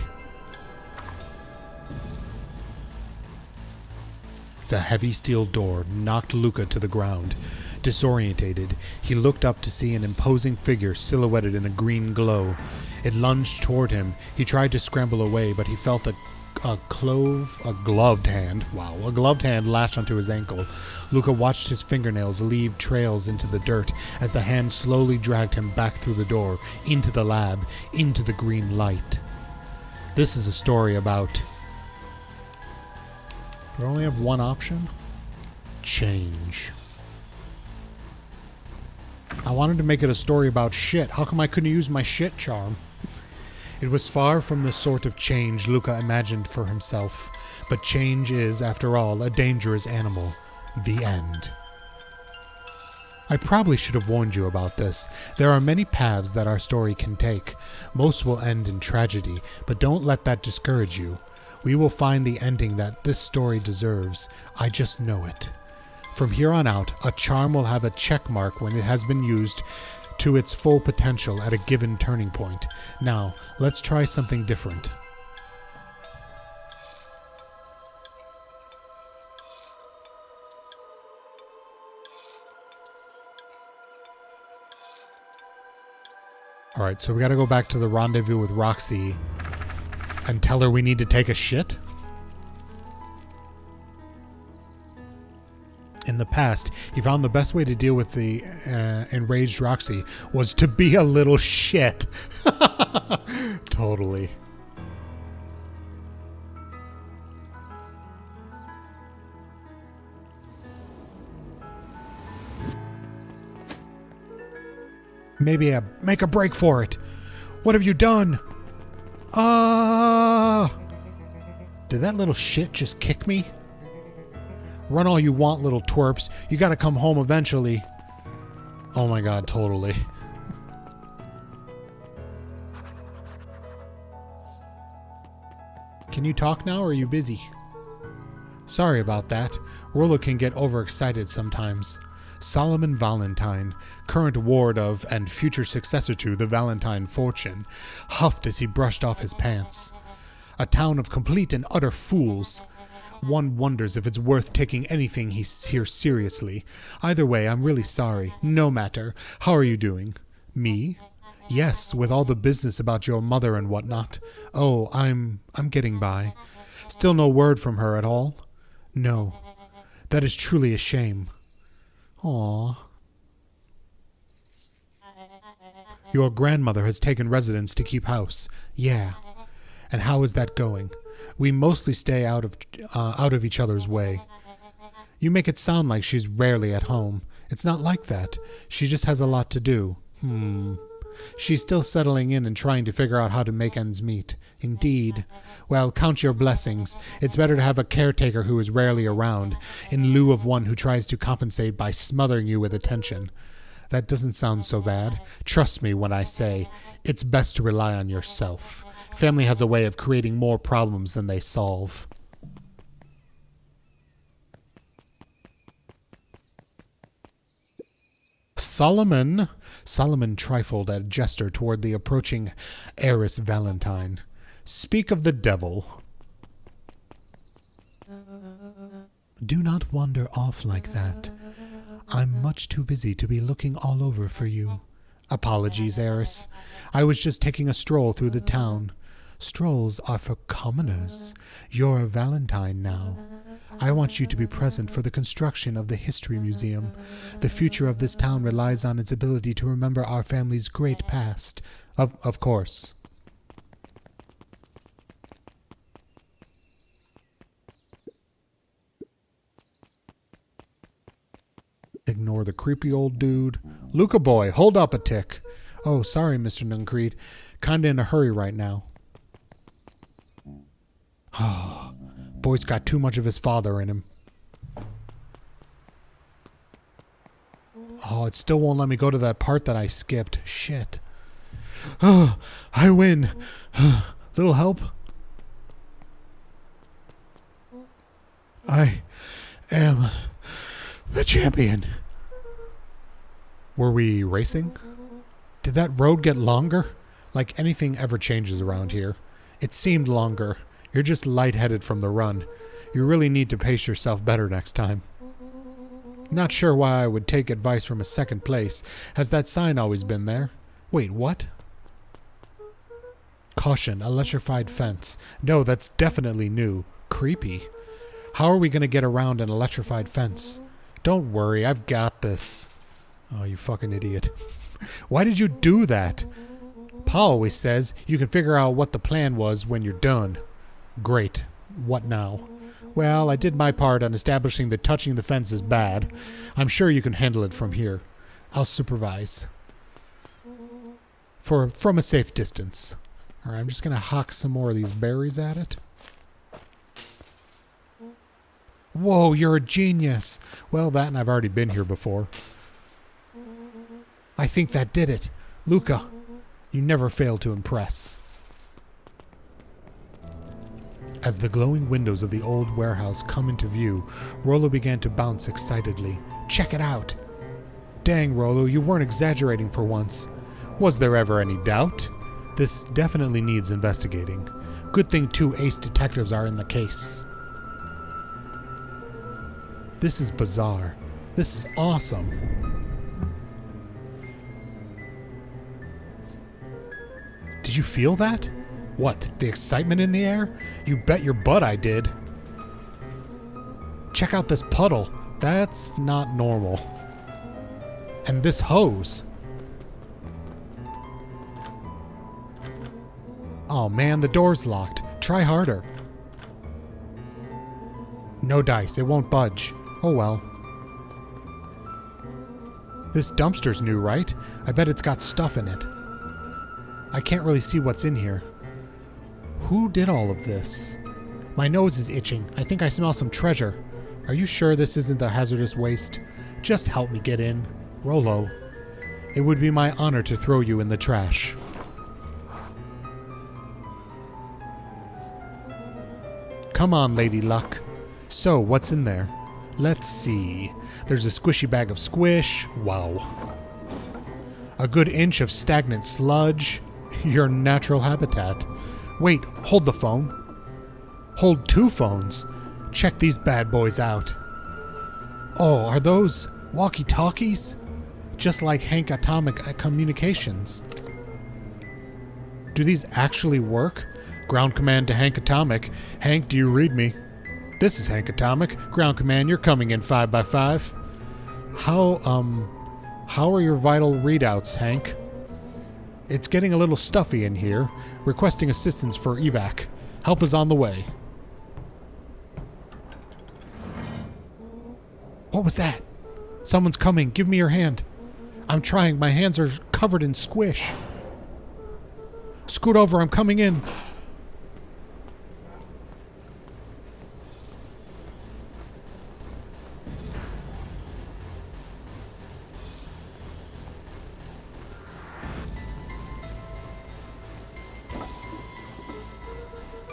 The heavy steel door knocked Luca to the ground. Disorientated, he looked up to see an imposing figure silhouetted in a green glow. It lunged toward him. He tried to scramble away, but he felt a gloved hand latch onto his ankle. Luca watched his fingernails leave trails into the dirt as the hand slowly dragged him back through the door, into the lab, into the green light. This is a story about... Do I only have one option? Change. I wanted to make it a story about shit. How come I couldn't use my shit charm? It was far from the sort of change Luca imagined for himself. But change is, after all, a dangerous animal. The end. I probably should have warned you about this. There are many paths that our story can take. Most will end in tragedy, but don't let that discourage you. We will find the ending that this story deserves. I just know it. From here on out, a charm will have a check mark when it has been used to its full potential at a given turning point. Now, let's try something different. Alright, so we gotta go back to the rendezvous with Roxy and tell her we need to take a shit? In the past, he found the best way to deal with the enraged Roxy was to be a little shit. Totally. Maybe make a break for it. What have you done? Did that little shit just kick me? Run all you want, little twerps. You gotta come home eventually. Oh my god, totally. Can you talk now, or are you busy? Sorry about that. Rollo can get overexcited sometimes. Solomon Valentine, current ward of and future successor to the Valentine fortune, huffed as he brushed off his pants. A town of complete and utter fools. One wonders if it's worth taking anything here seriously. Either way, I'm really sorry. No matter. How are you doing? Me? Yes, with all the business about your mother and whatnot. Oh, I'm getting by. Still no word from her at all? No. That is truly a shame. Aww. Your grandmother has taken residence to keep house. Yeah. And how is that going? We mostly stay out of each other's way. You make it sound like she's rarely at home. It's not like that. She just has a lot to do. She's still settling in and trying to figure out how to make ends meet. Indeed. Well, count your blessings. It's better to have a caretaker who is rarely around, in lieu of one who tries to compensate by smothering you with attention. That doesn't sound so bad. Trust me when I say it's best to rely on yourself. Family has a way of creating more problems than they solve. Solomon trifled a gesture toward the approaching heiress Valentine. Speak of the devil. Do not wander off like that. I'm much too busy to be looking all over for you. Apologies, heiress. I was just taking a stroll through the town. Strolls are for commoners. You're a Valentine now. I want you to be present for the construction of the History Museum. The future of this town relies on its ability to remember our family's great past. Of course. Ignore the creepy old dude. Luca boy, hold up a tick. Oh, sorry, Mr. Nuncreed. Kinda in a hurry right now. Boy's got too much of his father in him. Oh, it still won't let me go to that part that I skipped. Shit. Oh, I win. Little help? I am the champion. Were we racing? Did that road get longer? Like anything ever changes around here. It seemed longer. You're just lightheaded from the run. You really need to pace yourself better next time. Not sure why I would take advice from a second place. Has that sign always been there? Wait, what? Caution, electrified fence. No, that's definitely new. Creepy. How are we going to get around an electrified fence? Don't worry, I've got this. Oh, you fucking idiot. Why did you do that? Pa always says you can figure out what the plan was when you're done. Great. What now? Well, I did my part on establishing that touching the fence is bad. I'm sure you can handle it from here. I'll supervise. From a safe distance. Alright, I'm just going to huck some more of these berries at it. Whoa, you're a genius. Well, that and I've already been here before. I think that did it. Luca, you never fail to impress. As the glowing windows of the old warehouse come into view, Rollo began to bounce excitedly. Check it out! Dang, Rollo, you weren't exaggerating for once. Was there ever any doubt? This definitely needs investigating. Good thing 2 ace detectives are in the case. This is bizarre. This is awesome. Did you feel that? What, the excitement in the air? You bet your butt I did. Check out this puddle. That's not normal. And this hose. Oh man, the door's locked. Try harder. No dice, it won't budge. Oh well. This dumpster's new, right? I bet it's got stuff in it. I can't really see what's in here. Who did all of this? My nose is itching. I think I smell some treasure. Are you sure this isn't the hazardous waste? Just help me get in. Rollo. It would be my honor to throw you in the trash. Come on, Lady Luck. So, what's in there? Let's see. There's a squishy bag of squish. Wow. A good inch of stagnant sludge. Your natural habitat. Wait, hold the phone. Hold 2 phones. Check these bad boys out. Oh, are those walkie-talkies? Just like Hank Atomic Communications. Do these actually work? Ground command to Hank Atomic. Hank, do you read me? This is Hank Atomic. Ground command, you're coming in 5x5. How are your vital readouts, Hank? It's getting a little stuffy in here. Requesting assistance for evac. Help is on the way. What was that? Someone's coming. Give me your hand. I'm trying. My hands are covered in squish. Scoot over. I'm coming in.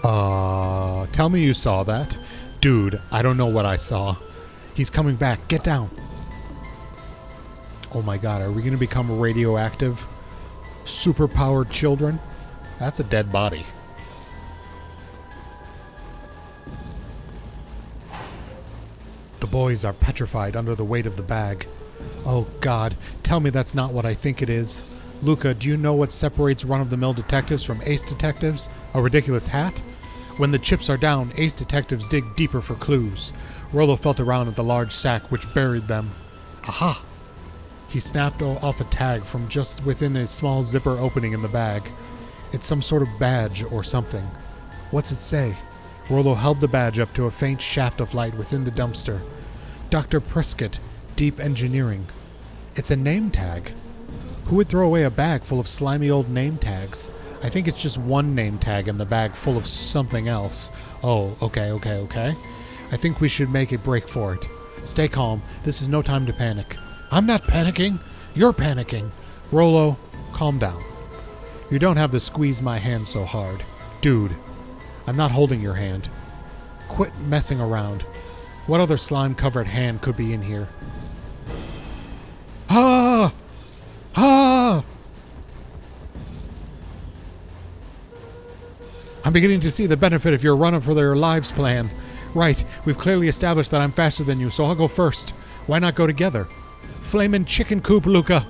Tell me you saw that. Dude, I don't know what I saw. He's coming back. Get down. Oh my god, are we going to become radioactive, superpowered children? That's a dead body. The boys are petrified under the weight of the bag. Oh god, tell me that's not what I think it is. Luca, do you know what separates run-of-the-mill detectives from ace detectives? A ridiculous hat? When the chips are down, ace detectives dig deeper for clues. Rollo felt around at the large sack which buried them. Aha! He snapped off a tag from just within a small zipper opening in the bag. It's some sort of badge or something. What's it say? Rollo held the badge up to a faint shaft of light within the dumpster. Dr. Prescott, Deep Engineering. It's a name tag. Who would throw away a bag full of slimy old name tags? I think it's just one name tag in the bag full of something else. Oh, okay. I think we should make a break for it. Stay calm. This is no time to panic. I'm not panicking. You're panicking. Rollo, calm down. You don't have to squeeze my hand so hard. Dude, I'm not holding your hand. Quit messing around. What other slime-covered hand could be in here? Ah! Ah! I'm beginning to see the benefit of your run-for-their-lives plan. Right, we've clearly established that I'm faster than you, so I'll go first. Why not go together? Flamin' chicken coop, Luca.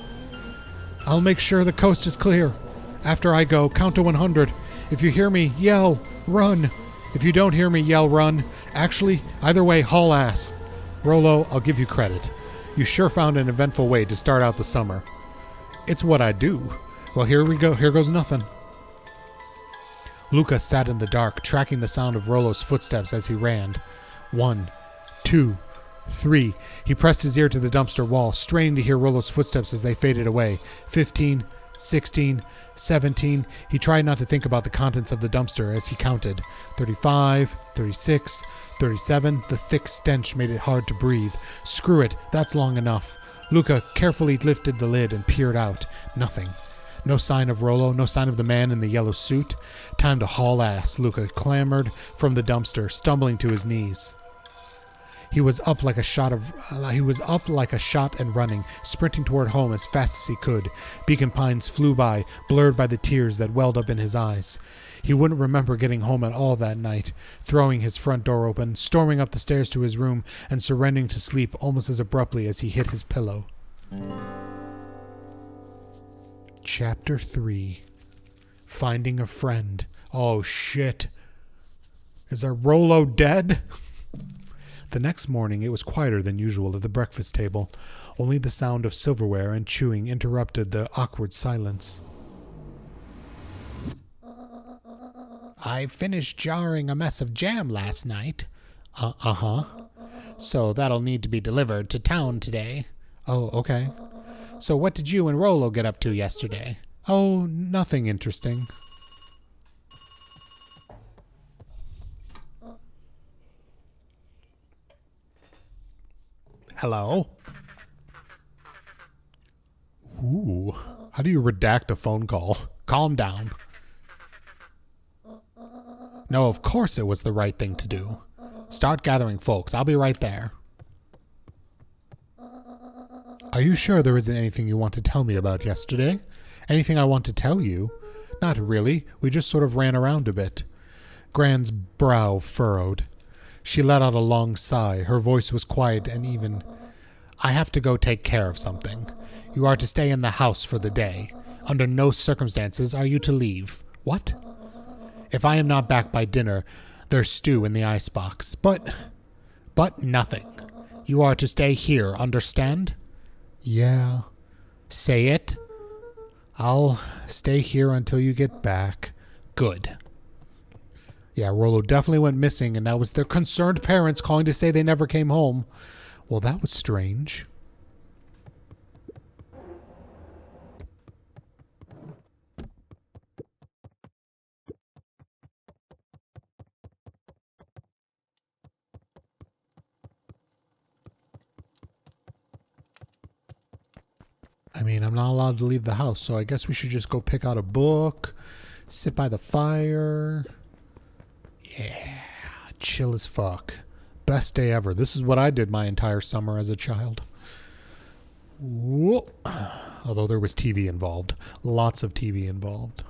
I'll make sure the coast is clear. After I go, count to 100. If you hear me, yell, run. If you don't hear me, yell, run. Actually, either way, haul ass. Rollo, I'll give you credit. You sure found an eventful way to start out the summer. It's what I do. Well, here we go. Here goes nothing. Luca sat in the dark, tracking the sound of Rollo's footsteps as he ran. 1, 2, 3. He pressed his ear to the dumpster wall, straining to hear Rollo's footsteps as they faded away. 15, 16, 17. He tried not to think about the contents of the dumpster as he counted. 35, 36, 37. The thick stench made it hard to breathe. Screw it, that's long enough. Luca carefully lifted the lid and peered out. Nothing. No sign of Rollo, no sign of the man in the yellow suit. Time to haul ass, Luca clambered from the dumpster, stumbling to his knees. He was up like a shot and running, sprinting toward home as fast as he could. Beacon Pines flew by, blurred by the tears that welled up in his eyes. He wouldn't remember getting home at all that night, throwing his front door open, storming up the stairs to his room, and surrendering to sleep almost as abruptly as he hit his pillow. Chapter 3. Finding a Friend. Oh shit. Is our Rollo dead? The next morning it was quieter than usual at the breakfast table. Only the sound of silverware and chewing interrupted the awkward silence. I finished jarring a mess of jam last night. Uh-huh. So that'll need to be delivered to town today. Oh, okay. So what did you and Rollo get up to yesterday? Oh, nothing interesting. Hello? Ooh. How do you redact a phone call? Calm down. No, of course it was the right thing to do. Start gathering folks. I'll be right there. Are you sure there isn't anything you want to tell me about yesterday? Anything I want to tell you? Not really. We just sort of ran around a bit. Gran's brow furrowed. She let out a long sigh. Her voice was quiet and even. I have to go take care of something. You are to stay in the house for the day. Under no circumstances are you to leave. What? If I am not back by dinner, there's stew in the icebox. But nothing. You are to stay here, understand? Yeah. Say it. I'll stay here until you get back. Good. Yeah, Rollo definitely went missing, and that was their concerned parents calling to say they never came home. Well, that was strange. I mean, I'm not allowed to leave the house, so I guess we should just go pick out a book, sit by the fire. Yeah, chill as fuck. Best day ever. This is what I did my entire summer as a child. Whoa. Although there was TV involved. Lots of TV involved.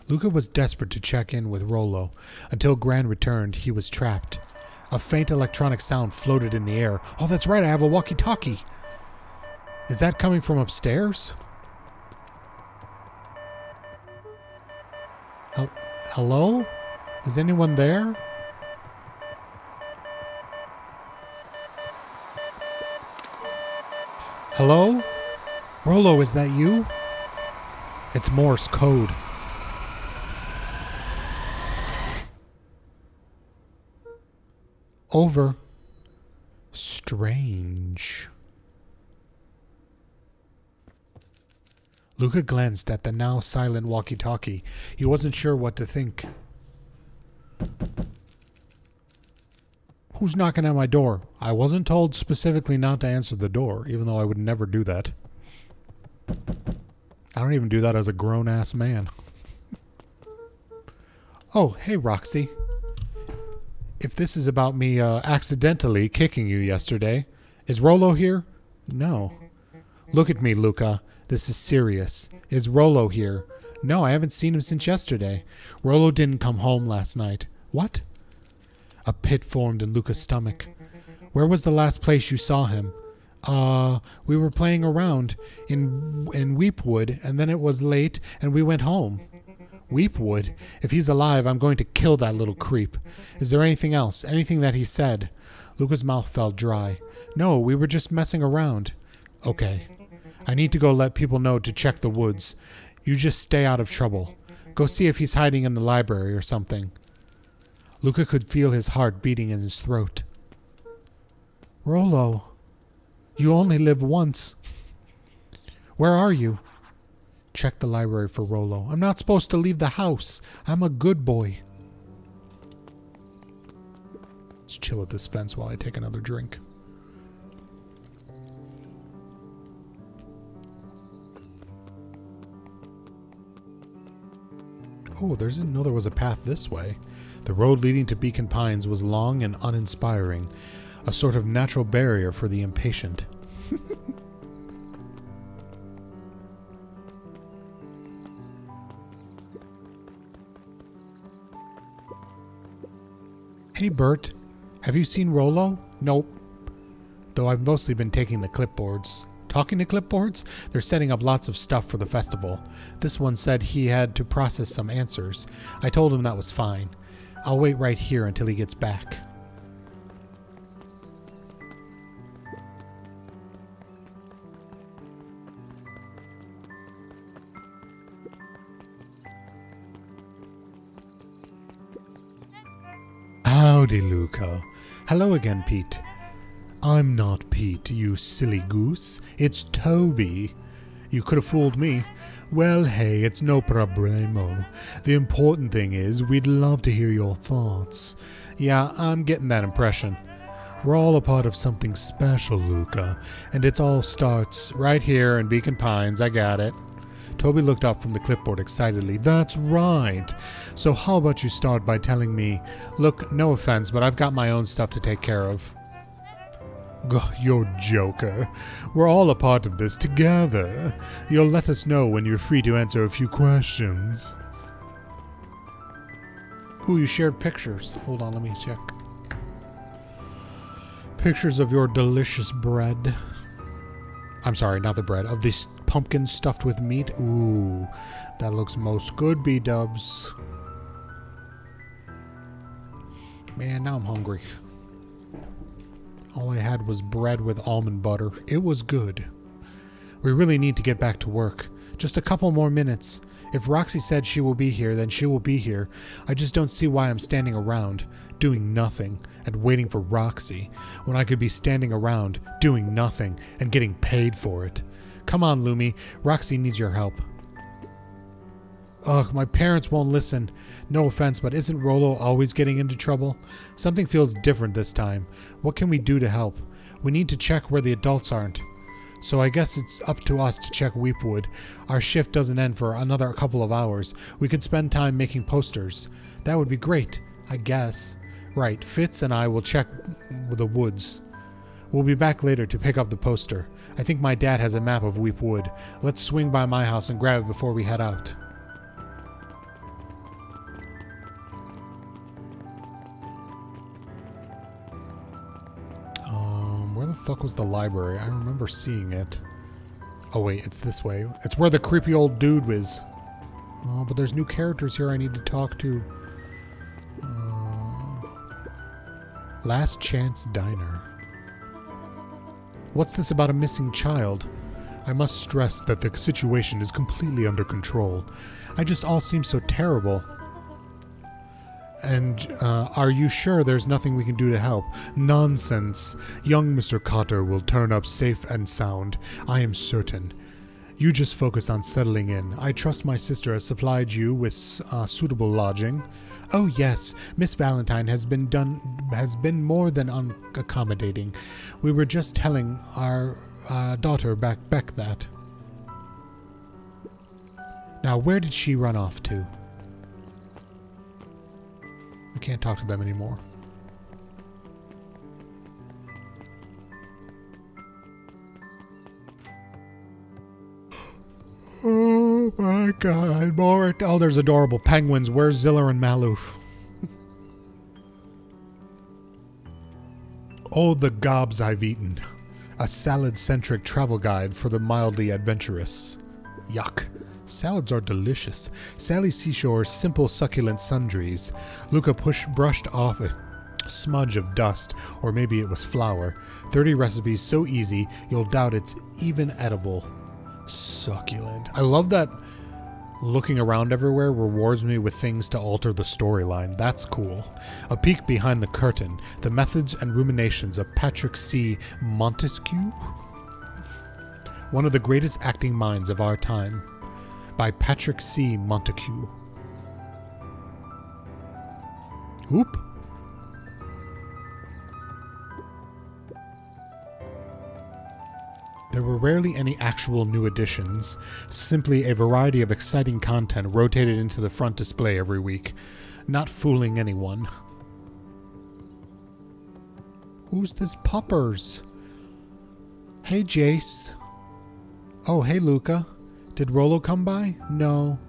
Luca was desperate to check in with Rollo. Until Gran returned, he was trapped. A faint electronic sound floated in the air. Oh, that's right, I have a walkie-talkie. Is that coming from upstairs? Hello? Is anyone there? Hello? Rollo, is that you? It's Morse code. Over. Strange. Luca glanced at the now silent walkie-talkie. He wasn't sure what to think. Who's knocking at my door? I wasn't told specifically not to answer the door, even though I would never do that. I don't even do that as a grown-ass man. Oh, hey, Roxy. If this is about me accidentally kicking you yesterday, is Rollo here? No. Look at me, Luca. This is serious. Is Rollo here? No, I haven't seen him since yesterday. Rollo didn't come home last night. What? A pit formed in Luca's stomach. Where was the last place you saw him? We were playing around in Weepwood, and then it was late, and we went home. Weepwood? If he's alive, I'm going to kill that little creep. Is there anything else? Anything that he said? Luca's mouth felt dry. No, we were just messing around. Okay. I need to go let people know to check the woods. You just stay out of trouble. Go see if he's hiding in the library or something. Luca could feel his heart beating in his throat. Rollo, you only live once. Where are you? Check the library for Rollo. I'm not supposed to leave the house. I'm a good boy. Let's chill at this fence while I take another drink. Oh, didn't know there was a path this way. The road leading to Beacon Pines was long and uninspiring, a sort of natural barrier for the impatient. Hey, Bert. Have you seen Rollo? Nope. Though I've mostly been taking the clipboards. Talking to clipboards? They're setting up lots of stuff for the festival. This one said he had to process some answers. I told him that was fine. I'll wait right here until he gets back. Howdy, Luca. Hello again, Pete. I'm not Pete, you silly goose. It's Toby. You could have fooled me. Well, hey, it's no problemo. The important thing is, we'd love to hear your thoughts. Yeah, I'm getting that impression. We're all a part of something special, Luca, and it all starts right here in Beacon Pines. I got it. Toby looked up from the clipboard excitedly. That's right. So how about you start by telling me, look, no offense, but I've got my own stuff to take care of. You're a joker. We're all a part of this together. You'll let us know when you're free to answer a few questions. Ooh, you shared pictures. Hold on, let me check. Pictures of your delicious bread. I'm sorry, not the bread. Of this pumpkin stuffed with meat. Ooh, that looks most good, B-dubs. Man, now I'm hungry. All I had was bread with almond butter. It was good. We really need to get back to work. Just a couple more minutes. If Roxy said she will be here, then she will be here. I just don't see why I'm standing around, doing nothing, and waiting for Roxy, when I could be standing around, doing nothing, and getting paid for it. Come on, Lumi. Roxy needs your help. Ugh, my parents won't listen. No offense, but isn't Rollo always getting into trouble? Something feels different this time. What can we do to help? We need to check where the adults aren't. So I guess it's up to us to check Weepwood. Our shift doesn't end for another couple of hours. We could spend time making posters. That would be great, I guess. Right, Fitz and I will check the woods. We'll be back later to pick up the poster. I think my dad has a map of Weepwood. Let's swing by my house and grab it before we head out. Where the fuck was the library? I remember seeing it. Oh wait, it's this way. It's where the creepy old dude was. Oh, but there's new characters here I need to talk to. Last Chance Diner. What's this about a missing child? I must stress that the situation is completely under control. I just all seem so terrible. And, are you sure there's nothing we can do to help? Nonsense. Young Mr. Cotter will turn up safe and sound. I am certain. You just focus on settling in. I trust my sister has supplied you with suitable lodging. Oh yes, Miss Valentine has been more than accommodating. We were just telling our daughter Beck that. Now, where did she run off to? I can't talk to them anymore. Oh my god, more. Oh, there's adorable penguins. Where's Zilla and Maloof? Oh, the gobs I've eaten. A salad-centric travel guide for the mildly adventurous. Yuck. Salads are delicious. Sally Seashore's simple succulent sundries. Luca brushed off a smudge of dust, or maybe it was flour. 30 recipes so easy, you'll doubt it's even edible. Succulent. I love that looking around everywhere rewards me with things to alter the storyline. That's cool. A peek behind the curtain. The methods and ruminations of Patrick C. Montesquieu? One of the greatest acting minds of our time. By Patrick C. Montesquieu. Oop. There were rarely any actual new additions, simply a variety of exciting content rotated into the front display every week, not fooling anyone. Who's this puppers? Hey, Jace. Oh, hey, Luca. Did Rollo come by? No.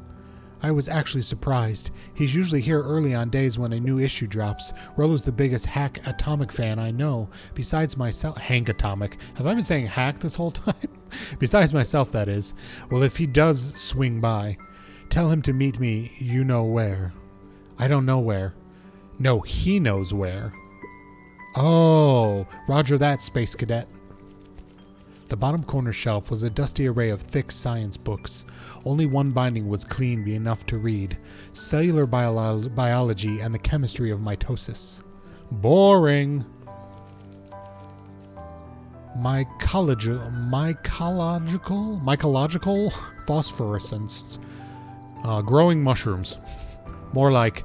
I was actually surprised. He's usually here early on days when a new issue drops. Rollo's the biggest Hack Atomic fan I know. Besides myself... Hank Atomic. Have I been saying hack this whole time? Besides myself, that is. Well, if he does swing by, tell him to meet me you know where. I don't know where. No, he knows where. Oh, roger that, Space Cadet. The bottom corner shelf was a dusty array of thick science books. Only one binding was clean enough to read. Cellular Biology and the Chemistry of Mitosis. Boring. Mycological phosphorescence. Growing mushrooms. More like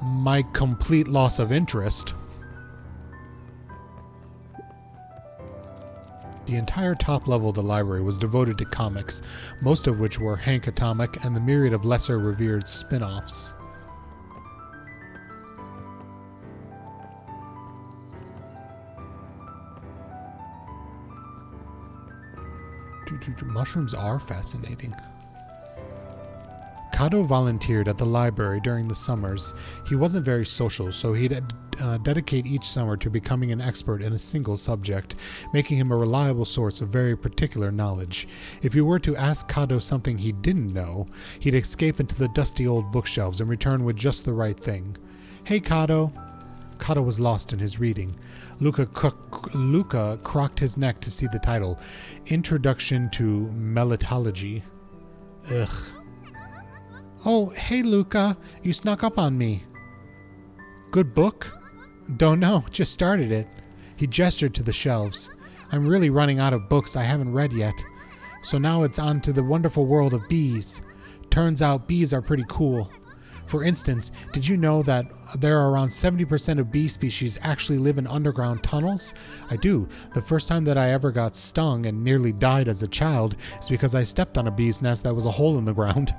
my complete loss of interest. The entire top level of the library was devoted to comics, most of which were Hank Atomic and the myriad of lesser revered spin-offs. Mushrooms are fascinating. Kato volunteered at the library during the summers. He wasn't very social, so he'd dedicate each summer to becoming an expert in a single subject, making him a reliable source of very particular knowledge. If you were to ask Kato something he didn't know, he'd escape into the dusty old bookshelves and return with just the right thing. Hey, Kato. Kato was lost in his reading. Luca crocked his neck to see the title, Introduction to Melitology. Ugh. Oh, hey, Luca. You snuck up on me. Good book? Don't know. Just started it. He gestured to the shelves. I'm really running out of books I haven't read yet. So now it's on to the wonderful world of bees. Turns out bees are pretty cool. For instance, did you know that there are around 70% of bee species actually live in underground tunnels? I do. The first time that I ever got stung and nearly died as a child is because I stepped on a bee's nest that was a hole in the ground.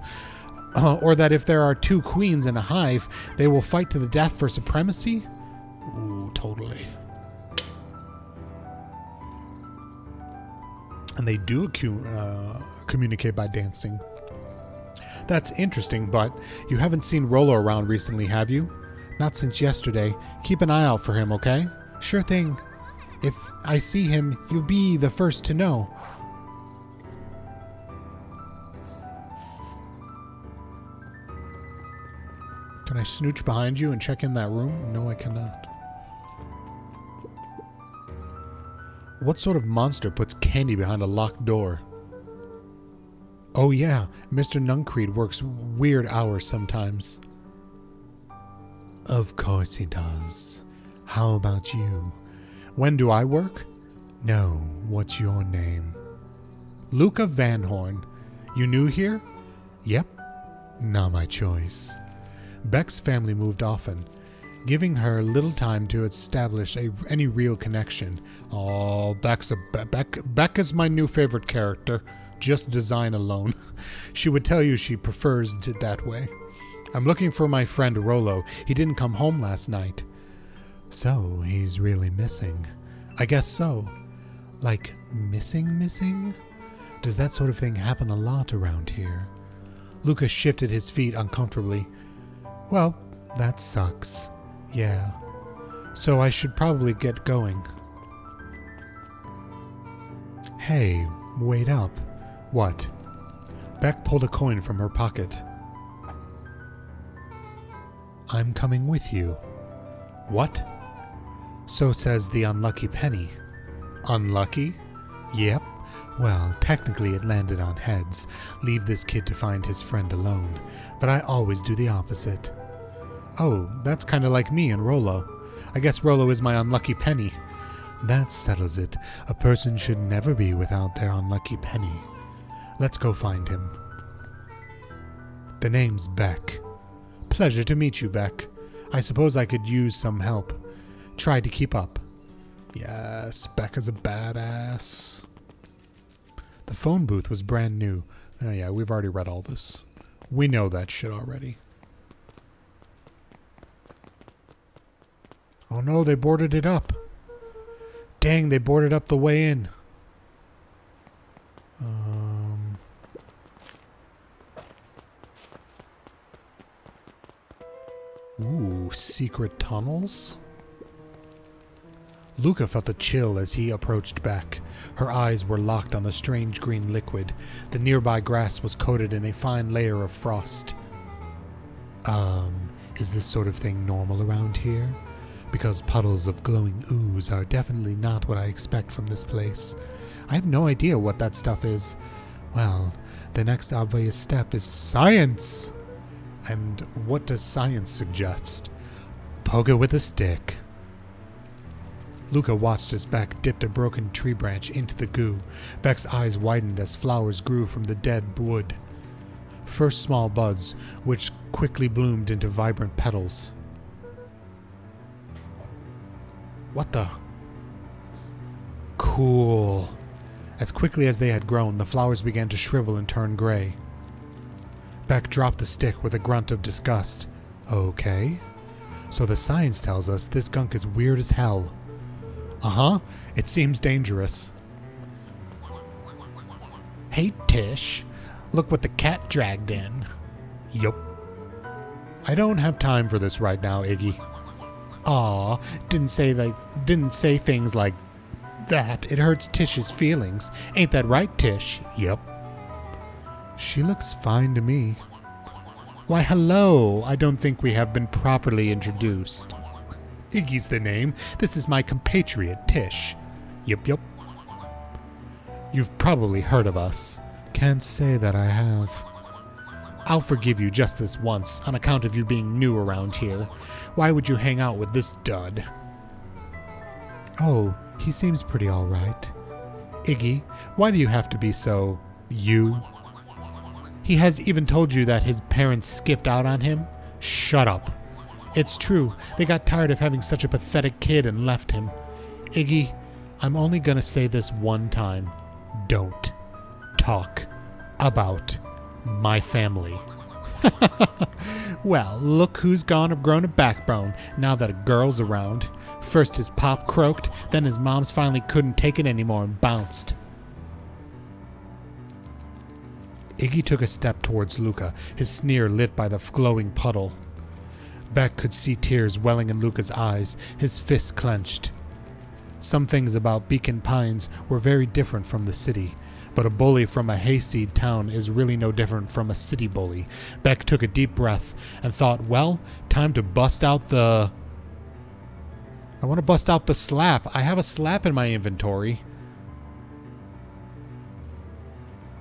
Or that if there are two queens in a hive, they will fight to the death for supremacy? Ooh, totally. And they do communicate by dancing. That's interesting, but you haven't seen Rollo around recently, have you? Not since yesterday. Keep an eye out for him, okay? Sure thing. If I see him, you'll be the first to know. Can I snooch behind you and check in that room? No, I cannot. What sort of monster puts candy behind a locked door? Oh yeah, Mr. Nuncreed works weird hours sometimes. Of course he does. How about you? When do I work? No, what's your name? Luca Van Horn. You new here? Yep. Not my choice. Beck's family moved often, giving her little time to establish any real connection. Oh, Beck is my new favorite character. Just design alone. She would tell you she prefers it that way. I'm looking for my friend Rollo. He didn't come home last night. So, he's really missing. I guess so. Like, missing? Does that sort of thing happen a lot around here? Lucas shifted his feet uncomfortably. Well, that sucks. Yeah. So I should probably get going. Hey, wait up. What? Beck pulled a coin from her pocket. I'm coming with you. What? So says the unlucky penny. Unlucky? Yep. Well, technically it landed on heads. Leave this kid to find his friend alone. But I always do the opposite. Oh, that's kind of like me and Rollo. I guess Rollo is my unlucky penny. That settles it. A person should never be without their unlucky penny. Let's go find him. The name's Beck. Pleasure to meet you, Beck. I suppose I could use some help. Try to keep up. Yes, Beck is a badass. The phone booth was brand new. Oh yeah, we've already read all this. We know that shit already. Oh no, they boarded it up. Dang, they boarded up the way in. Ooh, secret tunnels? Luca felt a chill as he approached Beck. Her eyes were locked on the strange green liquid. The nearby grass was coated in a fine layer of frost. Is this sort of thing normal around here? Because puddles of glowing ooze are definitely not what I expect from this place. I have no idea what that stuff is. Well, the next obvious step is science! And what does science suggest? Poke it with a stick. Luca watched as Beck dipped a broken tree branch into the goo. Beck's eyes widened as flowers grew from the dead wood. First small buds, which quickly bloomed into vibrant petals. What the? Cool. As quickly as they had grown, the flowers began to shrivel and turn gray. Beck dropped the stick with a grunt of disgust. Okay. So the science tells us this gunk is weird as hell. Uh-huh. It seems dangerous. Hey, Tish. Look what the cat dragged in. Yup. I don't have time for this right now, Iggy. Aw, didn't say things like that. It hurts Tish's feelings. Ain't that right, Tish? Yup. She looks fine to me. Why, hello. I don't think we have been properly introduced. Iggy's the name. This is my compatriot, Tish. Yup. You've probably heard of us. Can't say that I have. I'll forgive you just this once, on account of you being new around here. Why would you hang out with this dud? Oh, he seems pretty all right. Iggy, why do you have to be so... you? He has even told you that his parents skipped out on him? Shut up. It's true. They got tired of having such a pathetic kid and left him. Iggy, I'm only gonna say this one time. Don't talk about my family. Well, look who's grown a backbone now that a girl's around. First his pop croaked, then his mom's finally couldn't take it anymore and bounced. Iggy took a step towards Luca, his sneer lit by the glowing puddle. Beck could see tears welling in Luca's eyes, his fists clenched. Some things about Beacon Pines were very different from the city, but a bully from a hayseed town is really no different from a city bully. Beck took a deep breath and thought, well, time to bust out the... I want to bust out the slap. I have a slap in my inventory.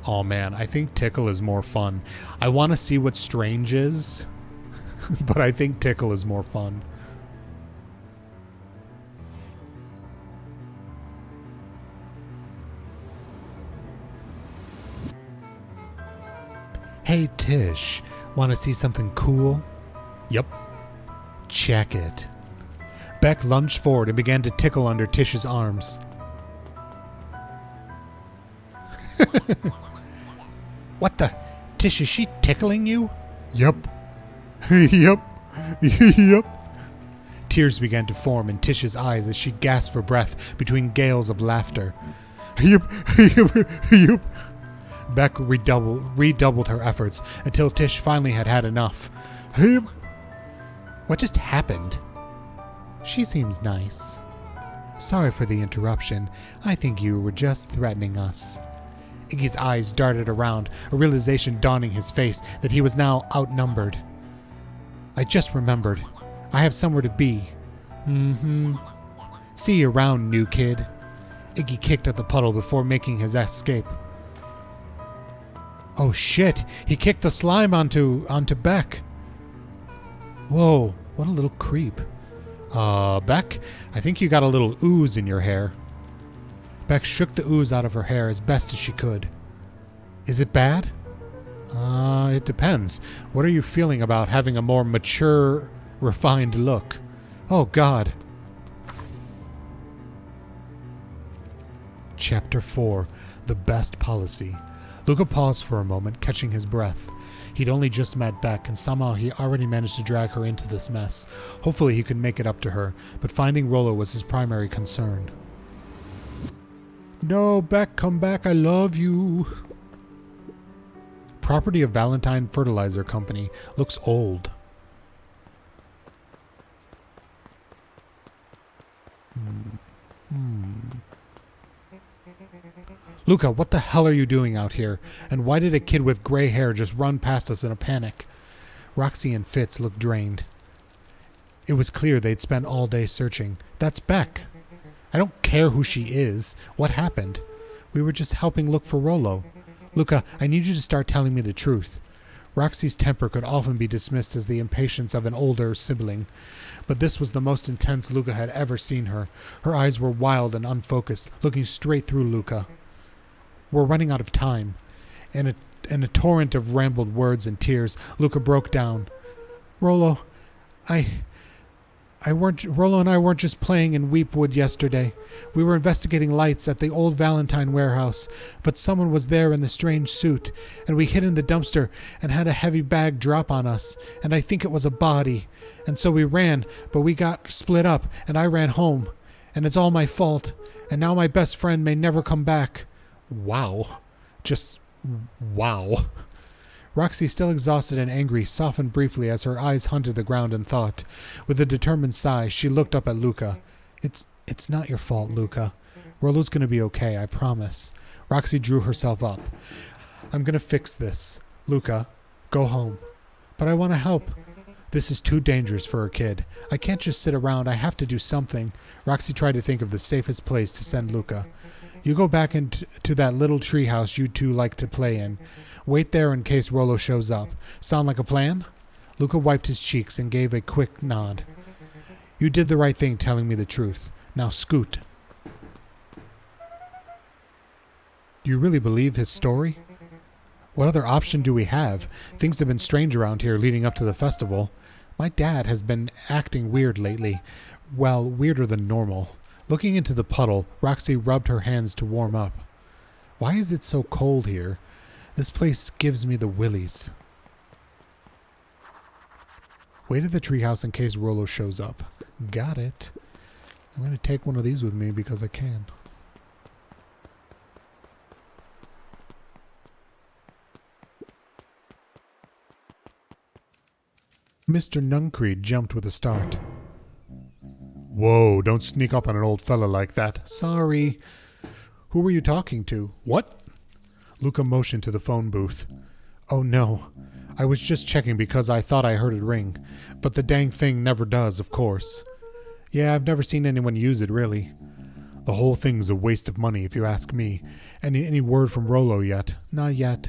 Oh man, I think Tickle is more fun. I want to see what Strange is, but I think Tickle is more fun. Hey Tish, want to see something cool? Yup. Check it. Beck lunged forward and began to tickle under Tish's arms. What the? Tish, is she tickling you? Yup. Yup. Yup. Tears began to form in Tish's eyes as she gasped for breath between gales of laughter. Yup. Yup. Yup. Beck redoubled her efforts until Tish finally had enough. What just happened? She seems nice. Sorry for the interruption. I think you were just threatening us. Iggy's eyes darted around, a realization dawning his face that he was now outnumbered. I just remembered. I have somewhere to be. See you around, new kid. Iggy kicked at the puddle before making his escape. Oh shit, he kicked the slime onto Beck. Whoa, what a little creep. Beck, I think you got a little ooze in your hair. Beck shook the ooze out of her hair as best as she could. Is it bad? It depends. What are you feeling about having a more mature, refined look? Oh, God. Chapter 4, The Best Policy. Luca paused for a moment, catching his breath. He'd only just met Beck, and somehow he already managed to drag her into this mess. Hopefully he could make it up to her, but finding Rollo was his primary concern. No, Beck, come back, I love you. Property of Valentine Fertilizer Company. Looks old. Luca, what the hell are you doing out here? And why did a kid with gray hair just run past us in a panic? Roxy and Fitz looked drained. It was clear they'd spent all day searching. That's Beck. I don't care who she is. What happened? We were just helping look for Rollo. Luca, I need you to start telling me the truth. Roxy's temper could often be dismissed as the impatience of an older sibling, but this was the most intense Luca had ever seen her. Her eyes were wild and unfocused, looking straight through Luca. We're running out of time. In a torrent of rambled words and tears, Luca broke down. Rollo and I weren't just playing in Weepwood yesterday. We were investigating lights at the old Valentine warehouse, but someone was there in the strange suit, and we hid in the dumpster and had a heavy bag drop on us, and I think it was a body. And so we ran, but we got split up, and I ran home. And it's all my fault, and now my best friend may never come back. Wow. Just wow. Roxy, still exhausted and angry, softened briefly as her eyes hunted the ground in thought. With a determined sigh, she looked up at Luca. It's not your fault, Luca. Rollo's gonna be okay, I promise. Roxy drew herself up. I'm gonna fix this. Luca, go home. But I want to help. This is too dangerous for a kid. I can't just sit around. I have to do something. Roxy tried to think of the safest place to send Luca. You go back into that little treehouse you two like to play in. Wait there in case Rollo shows up. Sound like a plan? Luca wiped his cheeks and gave a quick nod. You did the right thing telling me the truth. Now scoot. Do you really believe his story? What other option do we have? Things have been strange around here leading up to the festival. My dad has been acting weird lately. Well, weirder than normal. Looking into the puddle, Roxy rubbed her hands to warm up. Why is it so cold here? This place gives me the willies. Wait at the treehouse in case Rollo shows up. Got it. I'm going to take one of these with me because I can. Mr. Nuncreed jumped with a start. Whoa, don't sneak up on an old fella like that. Sorry. Who were you talking to? What? Luca motioned to the phone booth. Oh no. I was just checking because I thought I heard it ring. But the dang thing never does, of course. Yeah, I've never seen anyone use it, really. The whole thing's a waste of money, if you ask me. Any word from Rollo yet? Not yet.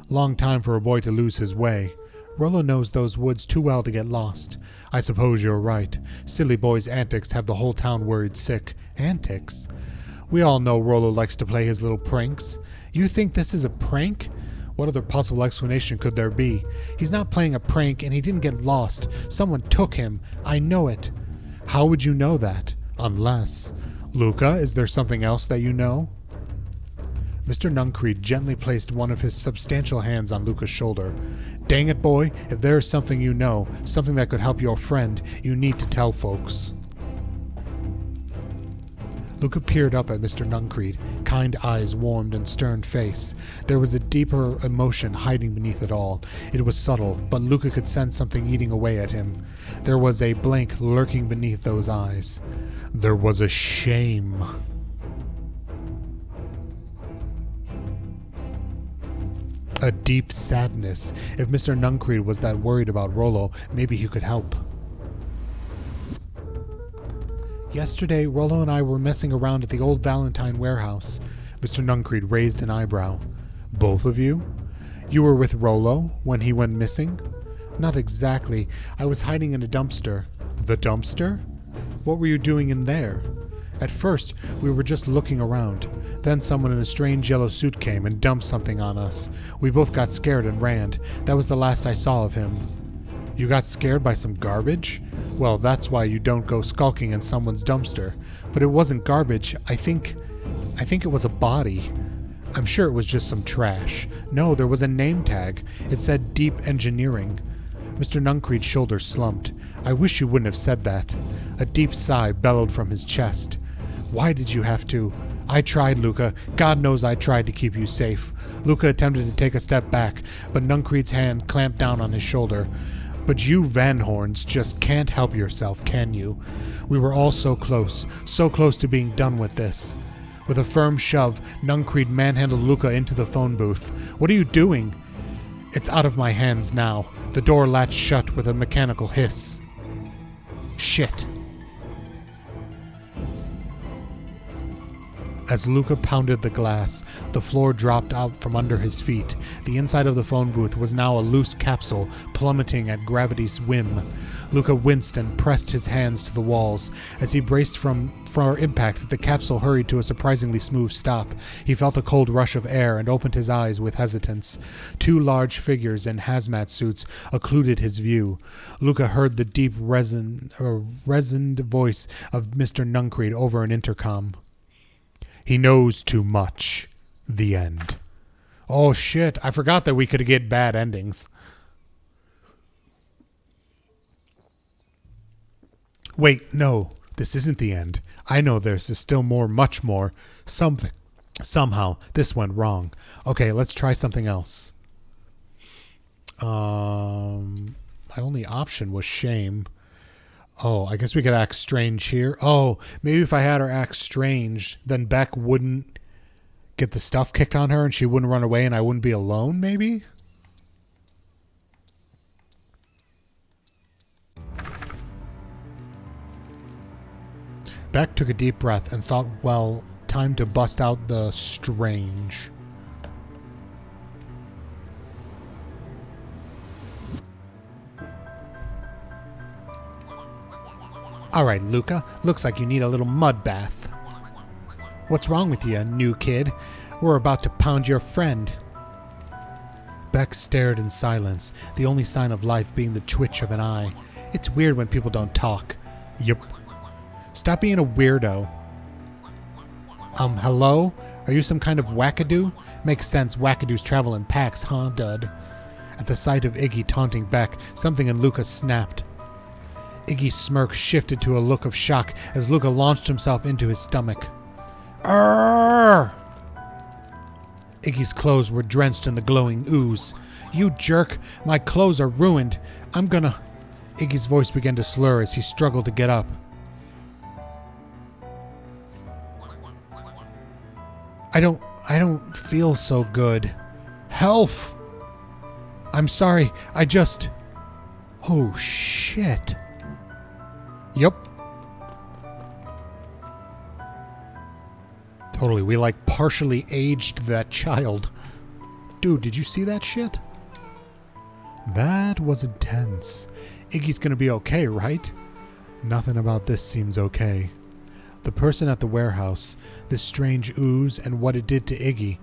Long time for a boy to lose his way. Rollo knows those woods too well to get lost. I suppose you're right. Silly boy's antics have the whole town worried sick. Antics? We all know Rollo likes to play his little pranks. You think this is a prank? What other possible explanation could there be? He's not playing a prank and he didn't get lost. Someone took him. I know it. How would you know that? Unless... Luca, is there something else that you know? Mr. Nuncreed gently placed one of his substantial hands on Luca's shoulder. Dang it, boy, if there is something you know, something that could help your friend, you need to tell folks. Luca peered up at Mr. Nuncreed, kind eyes warmed and stern face. There was a deeper emotion hiding beneath it all. It was subtle, but Luca could sense something eating away at him. There was a blank lurking beneath those eyes. There was a shame. A deep sadness. If Mr. Nuncreed was that worried about Rollo, maybe he could help. Yesterday, Rollo and I were messing around at the old Valentine warehouse. Mr. Nuncreed raised an eyebrow. Both of you? You were with Rollo when he went missing? Not exactly. I was hiding in a dumpster. The dumpster? What were you doing in there? At first, we were just looking around. Then someone in a strange yellow suit came and dumped something on us. We both got scared and ran. That was the last I saw of him. You got scared by some garbage? Well, that's why you don't go skulking in someone's dumpster. But it wasn't garbage. I think it was a body. I'm sure it was just some trash. No, there was a name tag. It said Deep Engineering. Mr. Nuncreed's shoulders slumped. I wish you wouldn't have said that. A deep sigh bellowed from his chest. Why did you have to? I tried, Luca. God knows I tried to keep you safe. Luca attempted to take a step back, but Nuncreed's hand clamped down on his shoulder. But you Van Horns just can't help yourself, can you? We were all so close to being done with this. With a firm shove, Nuncreed manhandled Luca into the phone booth. What are you doing? It's out of my hands now. The door latched shut with a mechanical hiss. Shit. As Luca pounded the glass, the floor dropped out from under his feet. The inside of the phone booth was now a loose capsule, plummeting at gravity's whim. Luca winced and pressed his hands to the walls. As he braced for impact, the capsule hurried to a surprisingly smooth stop. He felt a cold rush of air and opened his eyes with hesitance. Two large figures in hazmat suits occluded his view. Luca heard the deep, resoned voice of Mr. Nuncreed over an intercom. He knows too much. The end. Oh shit, I forgot that we could get bad endings. Wait, no, this isn't the end. I know there's still more, much more. Something. Somehow, this went wrong. Okay, let's try something else. My only option was shame. Oh, I guess we could act strange here. Oh, maybe if I had her act strange, then Beck wouldn't get the stuff kicked on her and she wouldn't run away and I wouldn't be alone, maybe? Beck took a deep breath and thought, well, time to bust out the strange. All right, Luca. Looks like you need a little mud bath. What's wrong with you, new kid? We're about to pound your friend. Beck stared in silence, the only sign of life being the twitch of an eye. It's weird when people don't talk. Yup. Stop being a weirdo. Hello? Are you some kind of wackadoo? Makes sense, wackadoos travel in packs, huh, Dud? At the sight of Iggy taunting Beck, something in Luca snapped. Iggy's smirk shifted to a look of shock as Luca launched himself into his stomach. Arrgh! Iggy's clothes were drenched in the glowing ooze. You jerk! My clothes are ruined! I'm gonna... Iggy's voice began to slur as he struggled to get up. I don't feel so good. Health! I'm sorry, I just... Oh, shit. Yup. Totally, we like partially aged that child. Dude, did you see that shit? That was intense. Iggy's gonna be okay, right? Nothing about this seems okay. The person at the warehouse, this strange ooze and what it did to Iggy.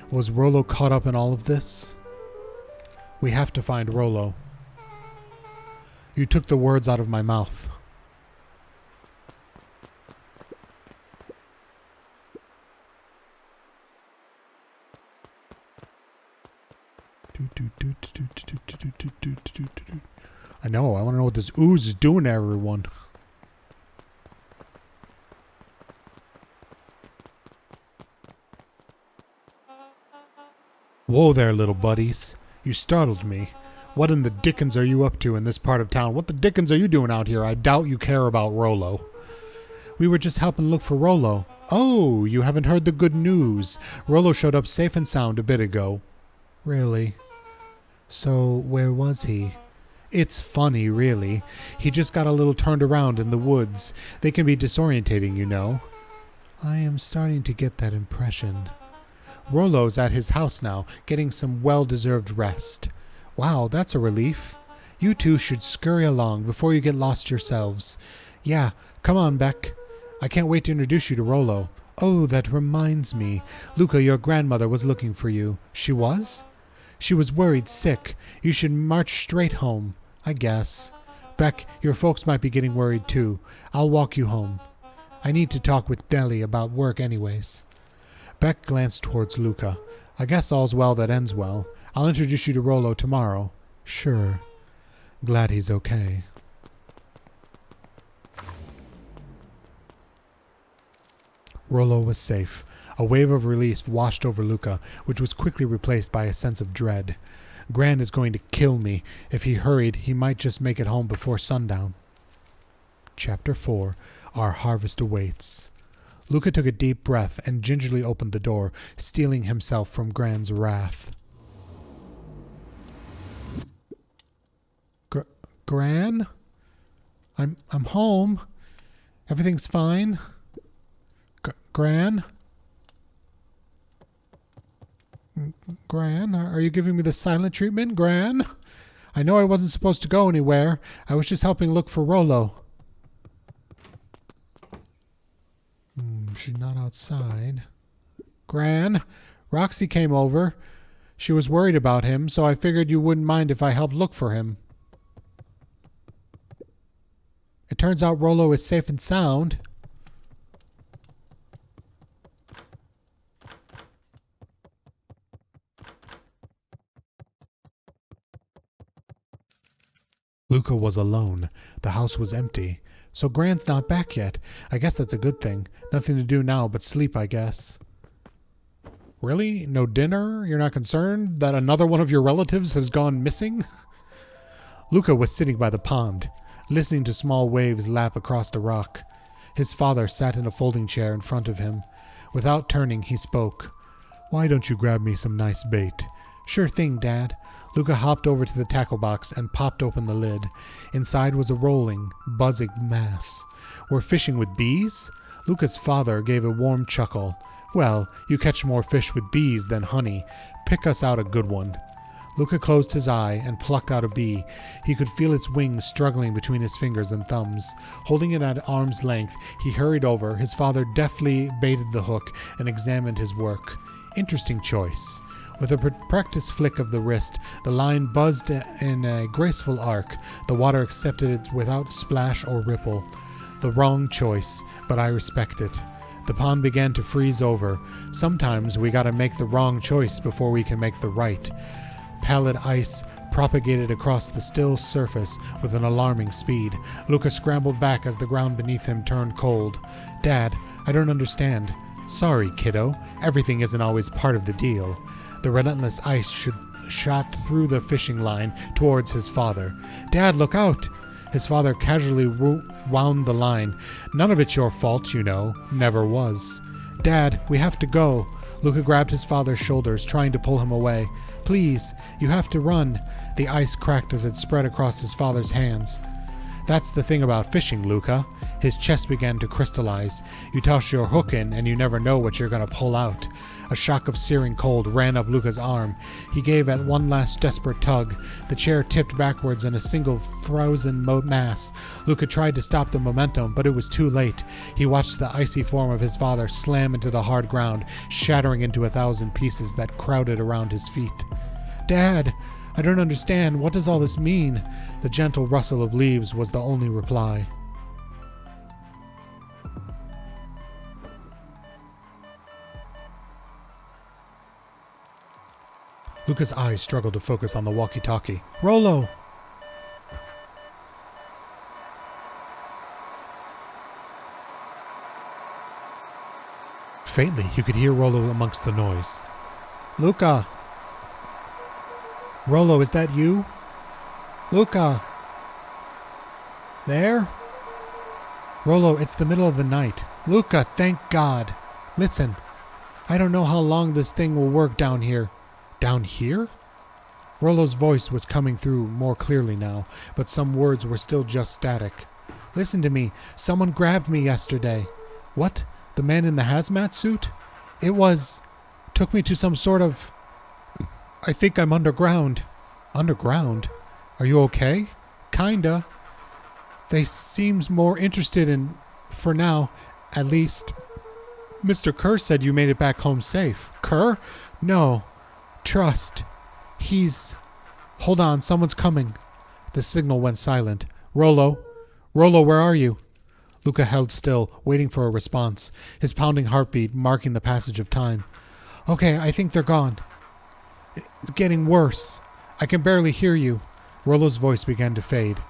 Was Rollo caught up in all of this? We have to find Rollo. You took the words out of my mouth. I know, I want to know what this ooze is doing to everyone. Whoa there, little buddies. You startled me. What in the dickens are you up to in this part of town? What the dickens are you doing out here? I doubt you care about Rollo. We were just helping look for Rollo. Oh, you haven't heard the good news. Rollo showed up safe and sound a bit ago. Really? So, where was he? It's funny, really. He just got a little turned around in the woods. They can be disorientating, you know. I am starting to get that impression. Rollo's at his house now, getting some well-deserved rest. Wow, that's a relief. You two should scurry along before you get lost yourselves. Yeah, come on, Beck. I can't wait to introduce you to Rollo. Oh, that reminds me. Luca, your grandmother was looking for you. She was? She was worried sick. You should march straight home, I guess. Beck, your folks might be getting worried too. I'll walk you home. I need to talk with Nellie about work anyways. Beck glanced towards Luca. I guess all's well that ends well. I'll introduce you to Rollo tomorrow. Sure. Glad he's okay. Rollo was safe. A wave of relief washed over Luca, which was quickly replaced by a sense of dread. Gran is going to kill me. If he hurried, he might just make it home before sundown. Chapter 4. Our harvest awaits. Luca took a deep breath and gingerly opened the door, steeling himself from Gran's wrath. Gran? I'm home. Everything's fine. Gran? Gran, are you giving me the silent treatment, Gran? I know I wasn't supposed to go anywhere. I was just helping look for Rollo. She's not outside. Gran, Roxy came over. She was worried about him, so I figured you wouldn't mind if I helped look for him. It turns out Rollo is safe and sound. Luca was alone. The house was empty. So Gran's not back yet. I guess that's a good thing. Nothing to do now but sleep, I guess. Really? No dinner? You're not concerned that another one of your relatives has gone missing? Luca was sitting by the pond, listening to small waves lap across the rock. His father sat in a folding chair in front of him. Without turning, he spoke. Why don't you grab me some nice bait? Sure thing, Dad. Luca hopped over to the tackle box and popped open the lid. Inside was a rolling, buzzing mass. We're fishing with bees? Luca's father gave a warm chuckle. Well, you catch more fish with bees than honey. Pick us out a good one. Luca closed his eye and plucked out a bee. He could feel its wings struggling between his fingers and thumbs. Holding it at arm's length, he hurried over. His father deftly baited the hook and examined his work. Interesting choice. With a practiced flick of the wrist, the line buzzed in a graceful arc. The water accepted it without splash or ripple. The wrong choice, but I respect it. The pond began to freeze over. Sometimes we gotta make the wrong choice before we can make the right. Pallid ice propagated across the still surface with an alarming speed. Luca scrambled back as the ground beneath him turned cold. Dad, I don't understand. Sorry, kiddo. Everything isn't always part of the deal. The relentless ice shot through the fishing line towards his father. Dad, look out! His father casually wound the line. None of it's your fault, you know. Never was. Dad, we have to go. Luca grabbed his father's shoulders, trying to pull him away. Please, you have to run. The ice cracked as it spread across his father's hands. That's the thing about fishing, Luca. His chest began to crystallize. You toss your hook in and you never know what you're going to pull out. A shock of searing cold ran up Luca's arm. He gave at one last desperate tug. The chair tipped backwards in a single frozen mass. Luca tried to stop the momentum, but it was too late. He watched the icy form of his father slam into the hard ground, shattering into 1,000 pieces that crowded around his feet. Dad! I don't understand. What does all this mean? The gentle rustle of leaves was the only reply. Luca's eyes struggled to focus on the walkie-talkie. Rollo! Faintly, you could hear Rollo amongst the noise. Luca! Rollo, is that you? Luca! There? Rollo, it's the middle of the night. Luca, thank God! Listen, I don't know how long this thing will work down here. Down here? Rollo's voice was coming through more clearly now, but some words were still just static. Listen to me. Someone grabbed me yesterday. What? The man in the hazmat suit? It was... took me to some sort of... I think I'm underground. Underground? Are you okay? Kinda. They seems more interested in... for now, at least. Mr. Kerr said you made it back home safe. Kerr? No. Trust. He's... Hold on, someone's coming. The signal went silent. Rollo? Rollo, where are you? Luca held still, waiting for a response, his pounding heartbeat marking the passage of time. Okay, I think they're gone. It's getting worse. I can barely hear you. Rollo's voice began to fade.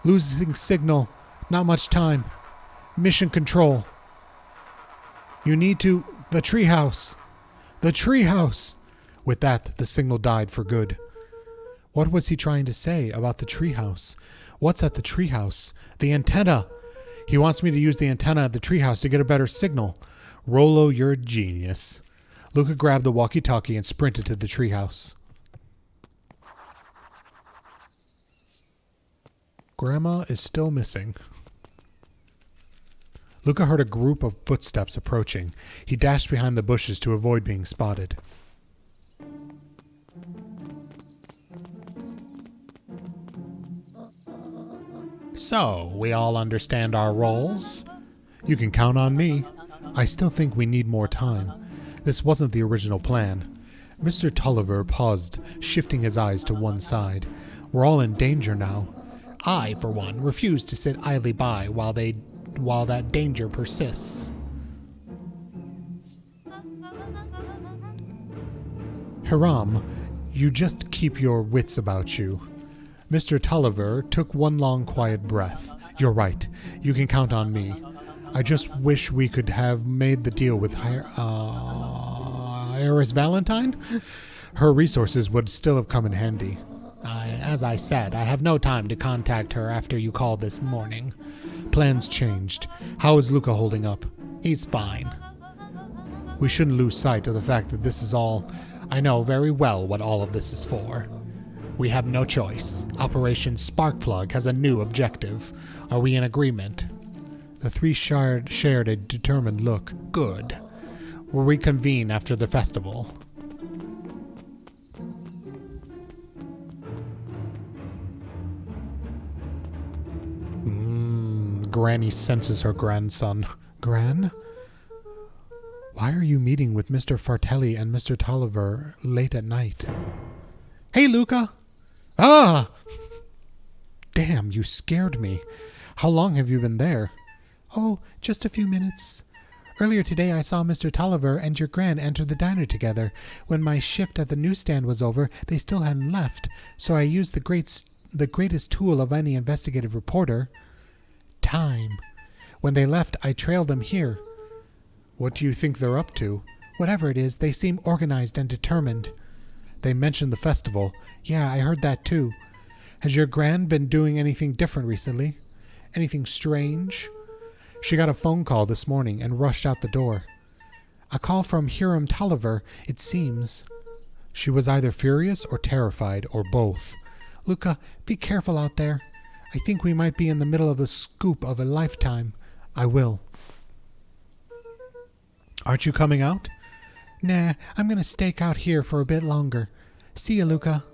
Losing signal. Not much time. Mission control. You need to... The treehouse. The treehouse. With that, the signal died for good. What was he trying to say about the treehouse? What's at the treehouse? The antenna. He wants me to use the antenna at the treehouse to get a better signal. Rollo, you're a genius. Luca grabbed the walkie-talkie and sprinted to the treehouse. Grandma is still missing. Luca heard a group of footsteps approaching. He dashed behind the bushes to avoid being spotted. So, we all understand our roles? You can count on me. I still think we need more time. This wasn't the original plan. Mr. Tulliver paused, shifting his eyes to one side. We're all in danger now. I, for one, refuse to sit idly by while that danger persists. Hiram, you just keep your wits about you. Mr. Tulliver took one long, quiet breath. You're right. You can count on me. I just wish we could have made the deal with Iris Valentine. Her resources would still have come in handy. As I said, I have no time to contact her after you called this morning. Plans changed. How is Luca holding up? He's fine. We shouldn't lose sight of the fact that this is all... I know very well what all of this is for. We have no choice. Operation Sparkplug has a new objective. Are we in agreement? The three shared a determined look. Good. We'll reconvene after the festival. Granny senses her grandson. Gran? Why are you meeting with Mr. Fartelli and Mr. Tolliver late at night? Hey, Luca! Ah! Damn, you scared me. How long have you been there? Oh, just a few minutes. Earlier today I saw Mr. Tolliver and your Gran enter the diner together. When my shift at the newsstand was over, they still hadn't left, so I used the greatest tool of any investigative reporter. Time. When they left, I trailed them here. What do you think they're up to? Whatever it is, they seem organized and determined. They mentioned the festival. Yeah, I heard that too. Has your Gran been doing anything different recently? Anything strange? She got a phone call this morning and rushed out the door. A call from Hiram Tolliver, it seems. She was either furious or terrified, or both. Luca, be careful out there. I think we might be in the middle of the scoop of a lifetime. I will. Aren't you coming out? Nah, I'm going to stake out here for a bit longer. See you, Luca.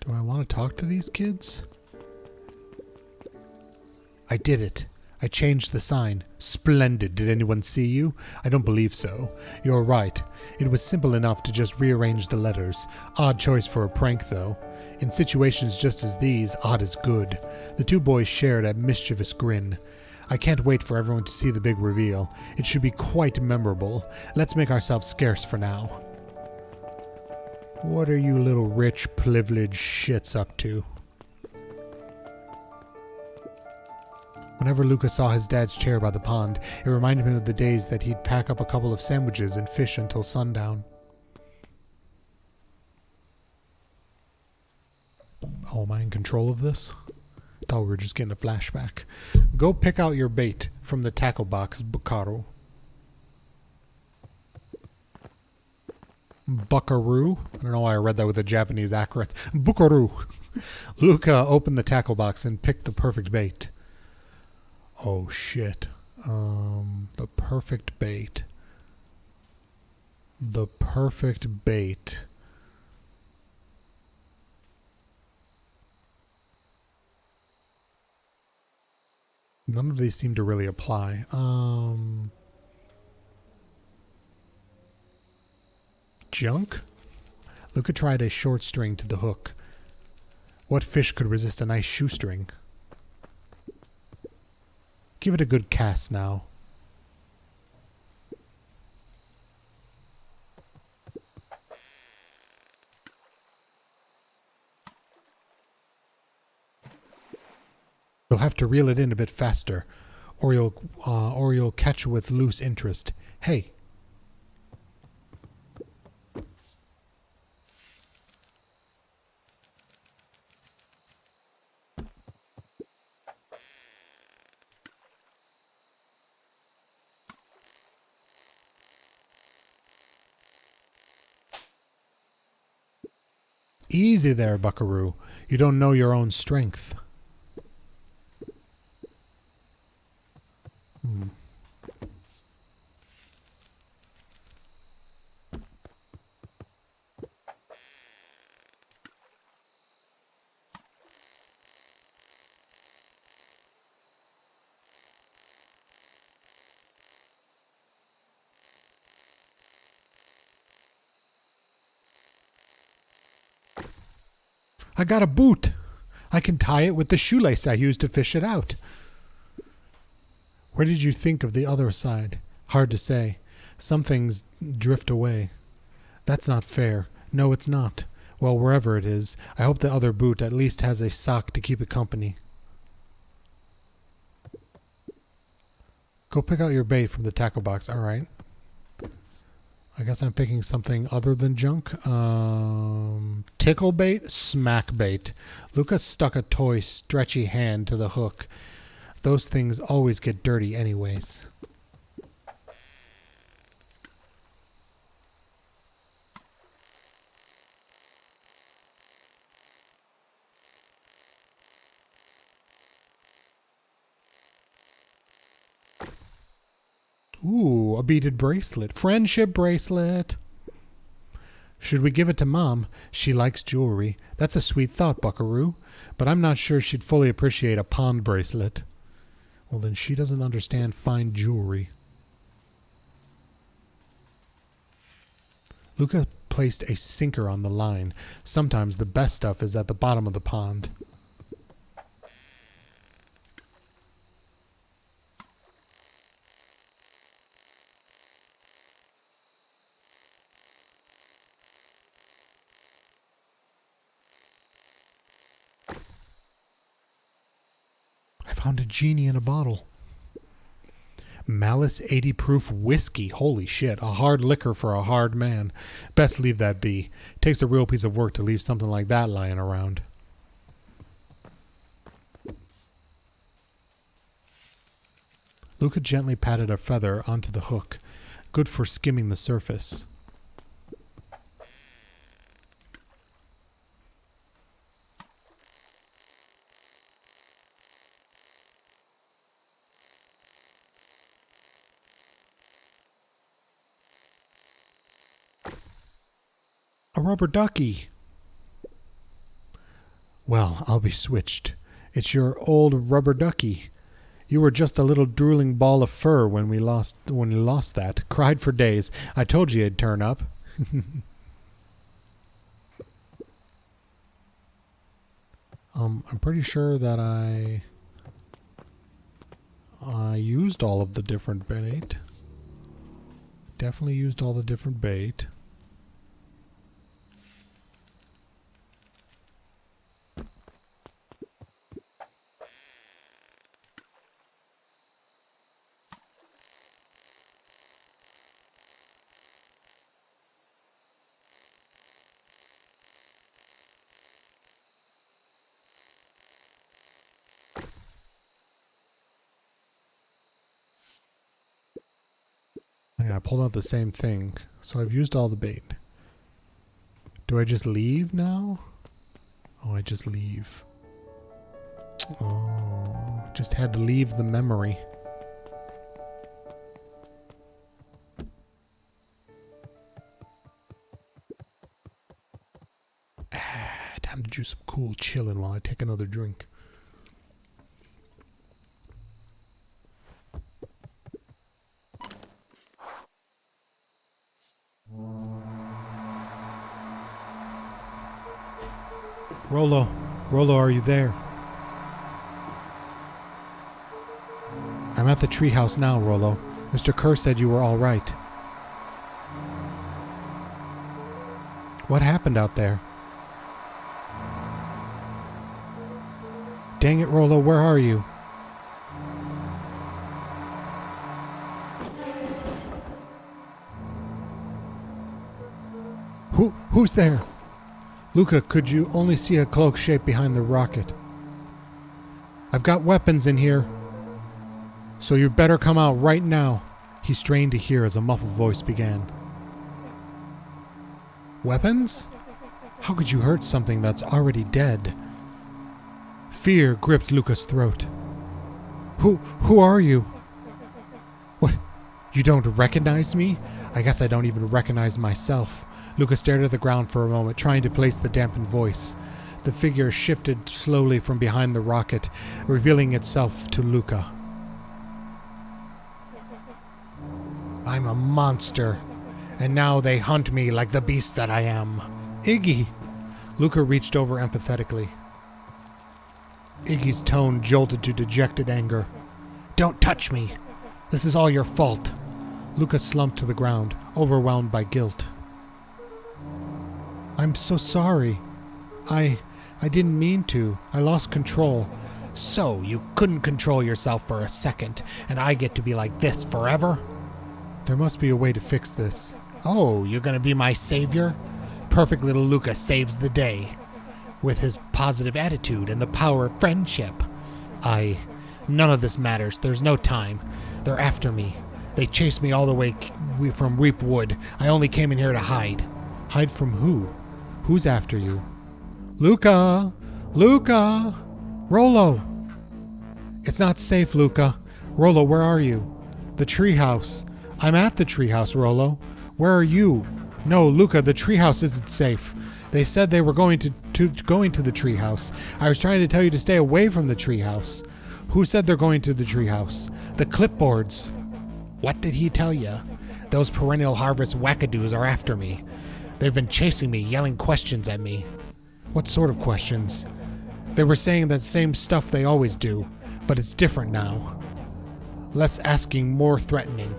Do I want to talk to these kids? I did it. I changed the sign. Splendid. Did anyone see you? I don't believe so. You're right. It was simple enough to just rearrange the letters. Odd choice for a prank, though. In situations just as these, odd is good. The two boys shared a mischievous grin. I can't wait for everyone to see the big reveal. It should be quite memorable. Let's make ourselves scarce for now. What are you little rich, privileged shits up to? Whenever Luca saw his dad's chair by the pond, it reminded him of the days that he'd pack up a couple of sandwiches and fish until sundown. Oh, am I in control of this? Thought we were just getting a flashback. Go pick out your bait from the tackle box, Buckaroo. Buckaroo? I don't know why I read that with a Japanese accent. Buckaroo. Luca opened the tackle box and picked the perfect bait. Oh shit. The perfect bait. The perfect bait. None of these seem to really apply. Junk? Luca tried a short string to the hook. What fish could resist a nice shoestring? Give it a good cast now. You'll have to reel it in a bit faster, or you'll catch it with loose interest. Hey. Easy there, Buckaroo. You don't know your own strength. I got a boot. I can tie it with the shoelace I used to fish it out. Where did you think of the other side? Hard to say. Some things drift away. That's not fair. No, it's not. Well, wherever it is, I hope the other boot at least has a sock to keep it company. Go pick out your bait from the tackle box. All right. I guess I'm picking something other than junk. Tickle bait, smack bait. Lucas stuck a toy, stretchy hand to the hook. Those things always get dirty anyways. Ooh, a beaded bracelet. Friendship bracelet. Should we give it to Mom? She likes jewelry. That's a sweet thought, Buckaroo. But I'm not sure she'd fully appreciate a pond bracelet. Well, then she doesn't understand fine jewelry. Luca placed a sinker on the line. Sometimes the best stuff is at the bottom of the pond. I found a genie in a bottle. Malice 80 proof whiskey. Holy shit. A hard liquor for a hard man. Best leave that be. Takes a real piece of work to leave something like that lying around. Luca gently patted a feather onto the hook. Good for skimming the surface. A rubber ducky. Well, I'll be switched. It's your old rubber ducky. You were just a little drooling ball of fur when you lost that. Cried for days. I told you you'd turn up. I'm pretty sure that I used all of the different bait. Definitely used all the different bait. Yeah, I pulled out the same thing, so I've used all the bait. Do I just leave now? Oh, I just leave. Oh, just had to leave the memory. Time to do some cool chilling while I take another drink. Rollo, are you there? I'm at the treehouse now, Rollo. Mr. Kerr said you were all right. What happened out there? Dang it, Rollo, where are you? Who's there? Luca, could you only see a cloak shape behind the rocket? I've got weapons in here, so you better come out right now. He strained to hear as a muffled voice began. Weapons? How could you hurt something that's already dead? Fear gripped Luca's throat. Who are you? What? You don't recognize me? I guess I don't even recognize myself. Luca stared at the ground for a moment, trying to place the dampened voice. The figure shifted slowly from behind the rocket, revealing itself to Luca. I'm a monster, and now they hunt me like the beast that I am. Iggy! Luca reached over empathetically. Iggy's tone jolted to dejected anger. Don't touch me! This is all your fault! Luca slumped to the ground, overwhelmed by guilt. I'm so sorry. I didn't mean to. I lost control. So, you couldn't control yourself for a second, and I get to be like this forever? There must be a way to fix this. Oh, you're gonna be my savior? Perfect little Luca saves the day. With his positive attitude and the power of friendship. None of this matters. There's no time. They're after me. They chased me all the way from Reap Wood. I only came in here to hide. Hide from who? Who's after you? Luca! Luca! Rollo! It's not safe, Luca. Rollo, where are you? The treehouse. I'm at the treehouse, Rollo. Where are you? No, Luca, the treehouse isn't safe. They said they were going to the treehouse. I was trying to tell you to stay away from the treehouse. Who said they're going to the treehouse? The clipboards. What did he tell you? Those perennial harvest wackadoos are after me. They've been chasing me, yelling questions at me. What sort of questions? They were saying the same stuff they always do, but it's different now. Less asking, more threatening.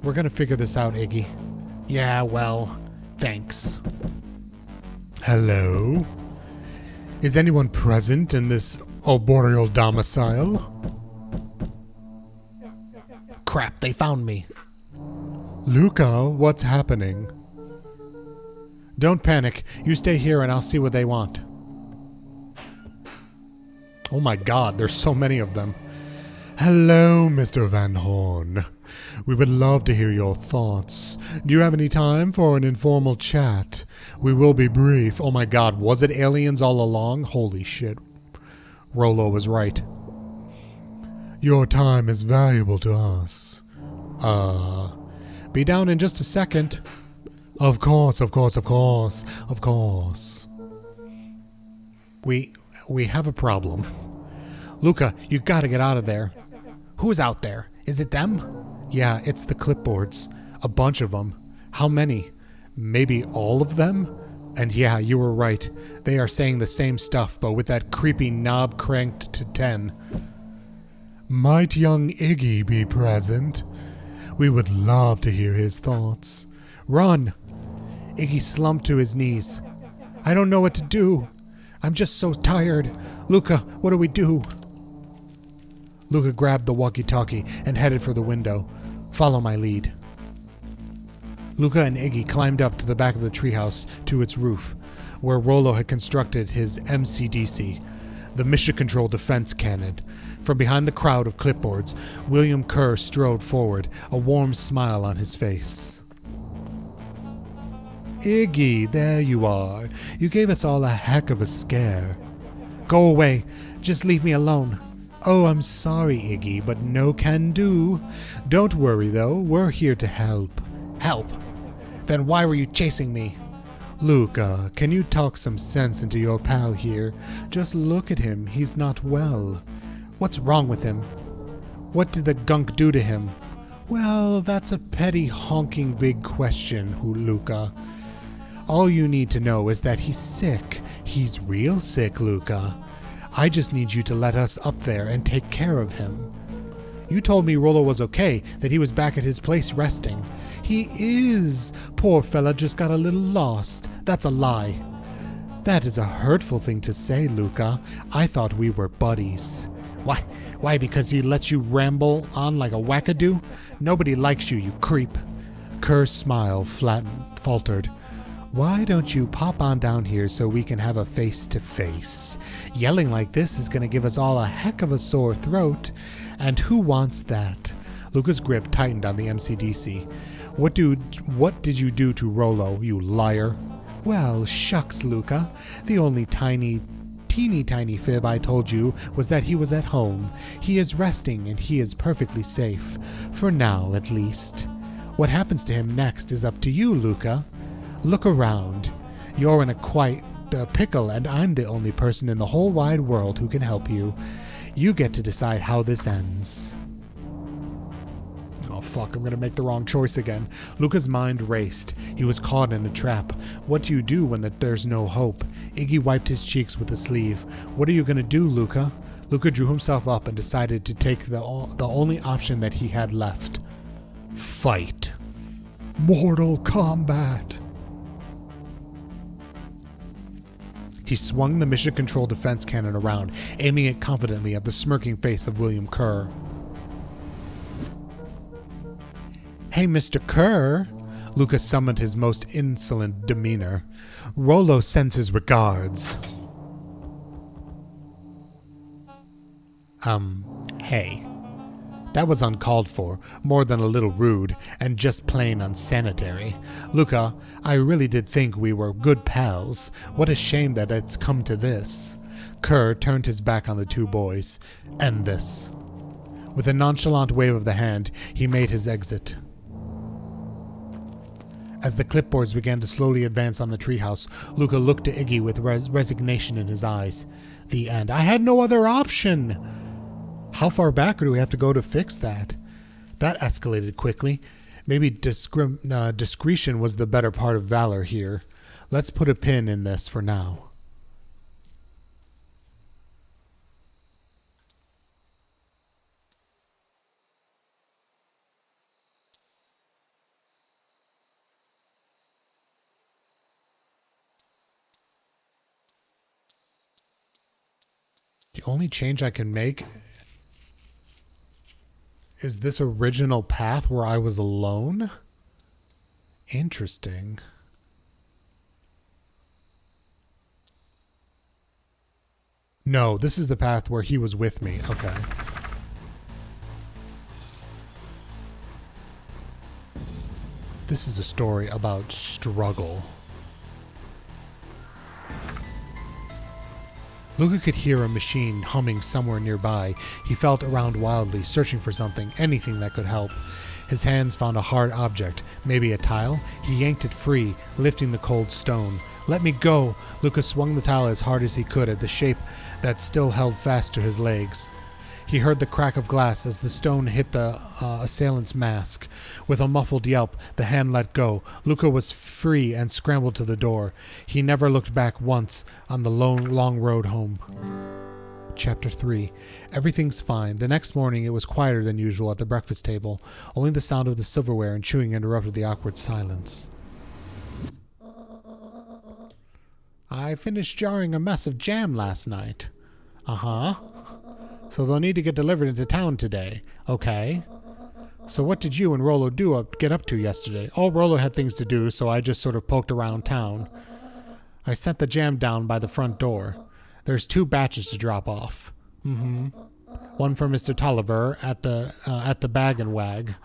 We're gonna figure this out, Iggy. Yeah, well, thanks. Hello? Is anyone present in this arboreal domicile? Crap, they found me. Luca, what's happening? Don't panic. You stay here and I'll see what they want. Oh my god, there's so many of them. Hello, Mr. Van Horn. We would love to hear your thoughts. Do you have any time for an informal chat? We will be brief. Oh my god, was it aliens all along? Holy shit. Rollo was right. Your time is valuable to us. Be down in just a second. Of course. We have a problem. Luca, you gotta get out of there. Who's out there? Is it them? Yeah, it's the clipboards. A bunch of them. How many? Maybe all of them? And yeah, you were right. They are saying the same stuff, but with that creepy knob cranked to 10. Might young Iggy be present? We would love to hear his thoughts. Run! Iggy slumped to his knees. I don't know what to do. I'm just so tired. Luca, what do we do? Luca grabbed the walkie-talkie and headed for the window. Follow my lead. Luca and Iggy climbed up to the back of the treehouse to its roof, where Rollo had constructed his MCDC, the Mission Control Defense Cannon. From behind the crowd of clipboards, William Kerr strode forward, a warm smile on his face. Iggy, there you are. You gave us all a heck of a scare. Go away. Just leave me alone. Oh, I'm sorry, Iggy, but no can do. Don't worry, though. We're here to help. Help? Then why were you chasing me? Luca, can you talk some sense into your pal here? Just look at him. He's not well. What's wrong with him? What did the gunk do to him? Well, that's a petty honking big question, Luca. All you need to know is that he's sick. He's real sick, Luca. I just need you to let us up there and take care of him. You told me Rollo was okay, that he was back at his place resting. He is. Poor fella just got a little lost. That's a lie. That is a hurtful thing to say, Luca. I thought we were buddies. Why? Why, because he lets you ramble on like a wackadoo? Nobody likes you, you creep. Kerr's smile faltered. Why don't you pop on down here so we can have a face-to-face? Yelling like this is going to give us all a heck of a sore throat. And who wants that? Luca's grip tightened on the MCDC. What did you do to Rollo, you liar? Well, shucks, Luca. The only teeny tiny fib I told you was that he was at home. He is resting and he is perfectly safe. For now, at least. What happens to him next is up to you, Luca. Look around. You're in quite a pickle, and I'm the only person in the whole wide world who can help you. You get to decide how this ends. Oh fuck, I'm gonna make the wrong choice again. Luca's mind raced. He was caught in a trap. What do you do when there's no hope? Iggy wiped his cheeks with a sleeve. What are you gonna do, Luca? Luca drew himself up and decided to take the only option that he had left. Fight. Mortal Kombat. He swung the Mission Control Defense Cannon around, aiming it confidently at the smirking face of William Kerr. Hey, Mr. Kerr! Luca summoned his most insolent demeanor. Rollo sends his regards. Hey. That was uncalled for, more than a little rude, and just plain unsanitary. Luca, I really did think we were good pals. What a shame that it's come to this. Kerr turned his back on the two boys. End this. With a nonchalant wave of the hand, he made his exit. As the clipboards began to slowly advance on the treehouse, Luca looked to Iggy with resignation in his eyes. The end. I had no other option! How far back do we have to go to fix that? That escalated quickly. Maybe discretion was the better part of valor here. Let's put a pin in this for now. The only change I can make is this original path where I was alone? Interesting. No, this is the path where he was with me. Okay. This is a story about struggle. Luca could hear a machine humming somewhere nearby. He felt around wildly, searching for something, anything that could help. His hands found a hard object, maybe a tile. He yanked it free, lifting the cold stone. Let me go! Luca swung the tile as hard as he could at the shape that still held fast to his legs. He heard the crack of glass as the stone hit the assailant's mask. With a muffled yelp, the hand let go. Luca was free and scrambled to the door. He never looked back once on the long road home. Chapter 3. Everything's fine. The next morning it was quieter than usual at the breakfast table. Only the sound of the silverware and chewing interrupted the awkward silence. I finished jarring a mess of jam last night. Uh-huh. So they'll need to get delivered into town today. Okay. So what did you and Rollo get up to yesterday? Oh, Rollo had things to do, so I just sort of poked around town. I sent the jam down by the front door. There's 2 batches to drop off. One for Mr. Tolliver at the Bag and Wag.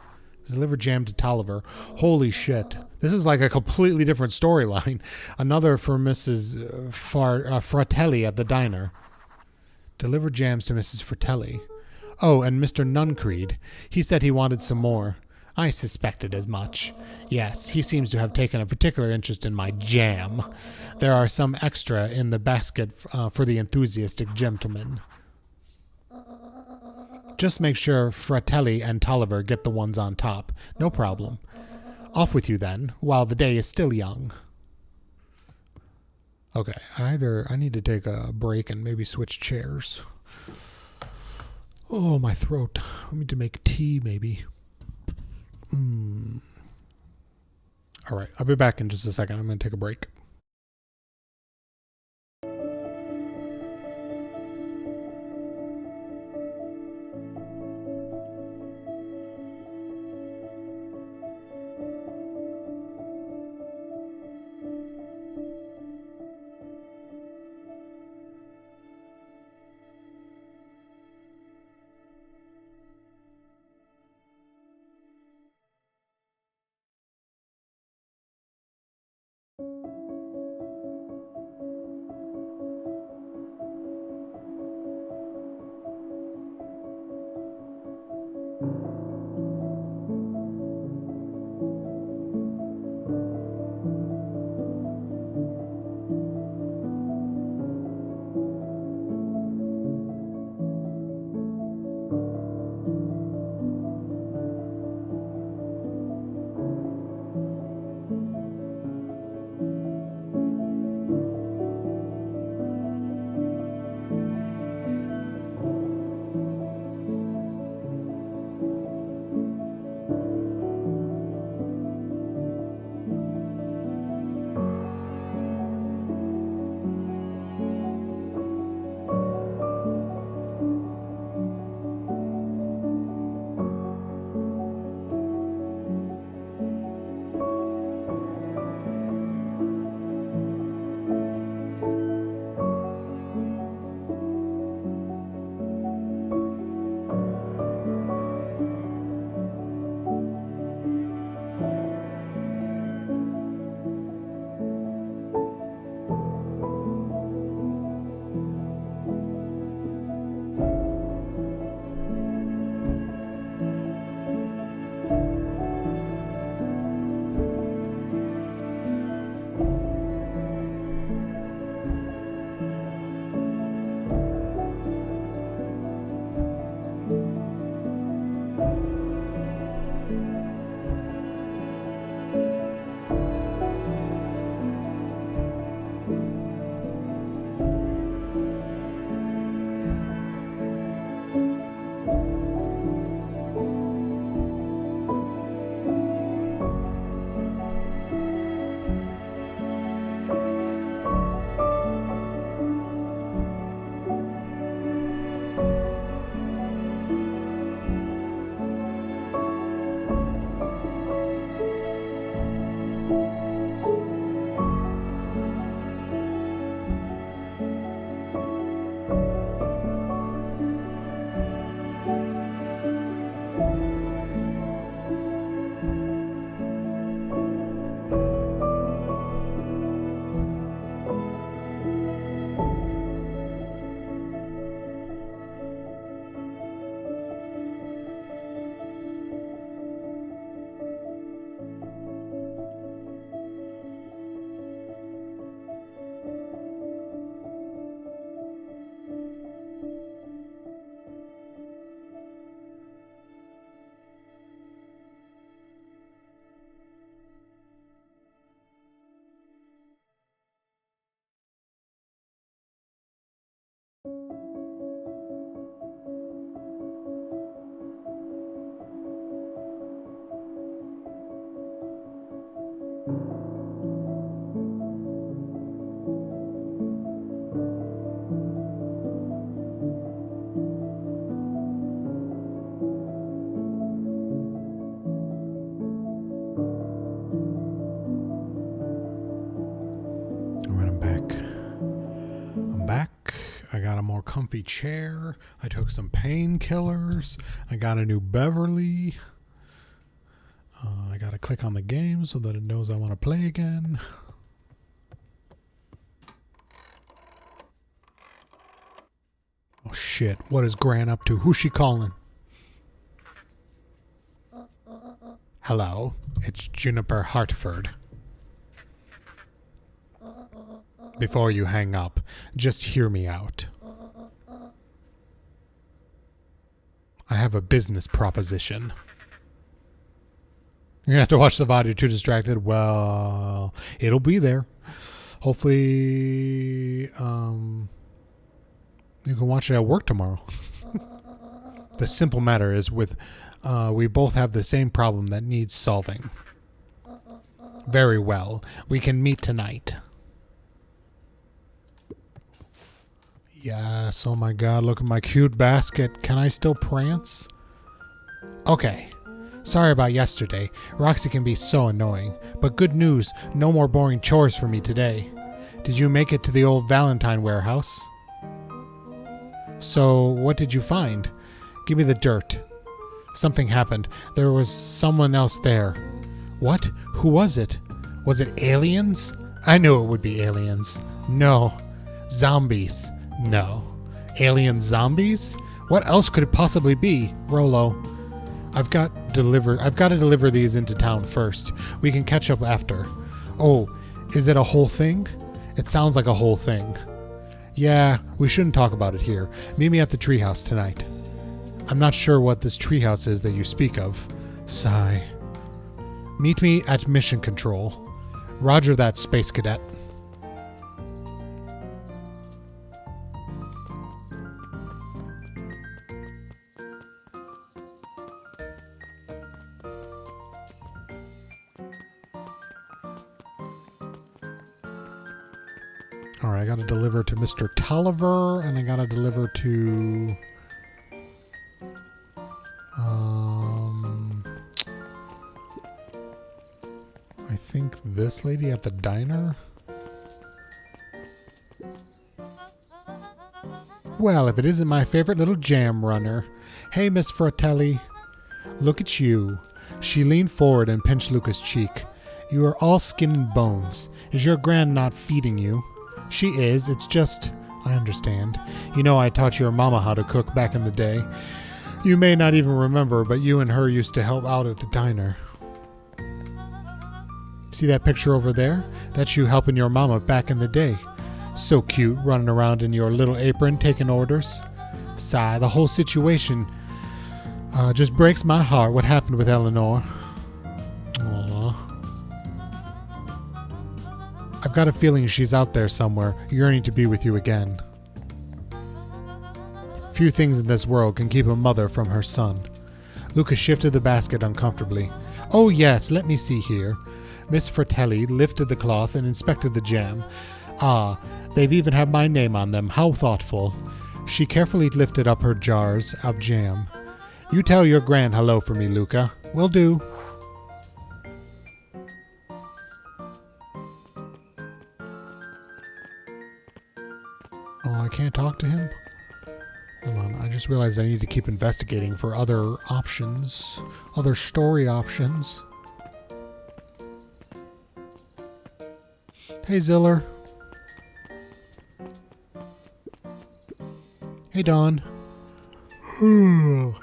Deliver jam to Tolliver. Holy shit. This is like a completely different storyline. Another for Mrs. Fratelli at the diner. Deliver jams to Mrs. Fratelli. Oh, and Mr. Nuncreed. He said he wanted some more. I suspected as much. Yes, he seems to have taken a particular interest in my jam. There are some extra in the basket for the enthusiastic gentleman. Just make sure Fratelli and Tolliver get the ones on top. No problem. Off with you then, while the day is still young. Okay, either I need to take a break and maybe switch chairs. Oh, my throat. I need to make tea, maybe. All right, I'll be back in just a second. I'm going to take a break. I got a more comfy chair. I took some painkillers. I got a new Beverly. I got to click on the game so that it knows I want to play again. Oh shit, what is Gran up to? Who's she calling? Hello, it's Juniper Hartford. Before you hang up, just hear me out. I have a business proposition. You have to watch the VOD, you're too distracted. Well, it'll be there. Hopefully, you can watch it at work tomorrow. The simple matter is we both have the same problem that needs solving. Very well. We can meet tonight. Yes, oh my god, look at my cute basket. Can I still prance? Okay. Sorry about yesterday. Roxy can be so annoying. But good news, no more boring chores for me today. Did you make it to the old Valentine warehouse? So, what did you find? Give me the dirt. Something happened. There was someone else there. What? Who was it? Was it aliens? I knew it would be aliens. No. Zombies. No. Alien zombies? What else could it possibly be? Rolo. I've got to deliver these into town first. We can catch up after. Oh, is it a whole thing? It sounds like a whole thing. Yeah, we shouldn't talk about it here. Meet me at the treehouse tonight. I'm not sure what this treehouse is that you speak of. Sigh. Meet me at Mission Control. Roger that, Space Cadet. Alright, I gotta deliver to Mr. Tolliver, and I gotta deliver to... I think this lady at the diner? Well, if it isn't my favorite little jam runner. Hey, Miss Fratelli. Look at you. She leaned forward and pinched Luca's cheek. You are all skin and bones. Is your gran not feeding you? She is. It's just... I understand. You know I taught your mama how to cook back in the day. You may not even remember, but you and her used to help out at the diner. See that picture over there? That's you helping your mama back in the day. So cute, running around in your little apron taking orders. Sigh, the whole situation just breaks my heart. What happened with Eleanor? Aww. I've got a feeling she's out there somewhere, yearning to be with you again. Few things in this world can keep a mother from her son. Luca shifted the basket uncomfortably. Oh yes, let me see here. Miss Fratelli lifted the cloth and inspected the jam. Ah, they've even had my name on them. How thoughtful. She carefully lifted up her jars of jam. You tell your gran hello for me, Luca. Will do. Oh, I can't talk to him? Hold on, I just realized I need to keep investigating for other options. Other story options. Hey, Ziller. Hey, Dawn.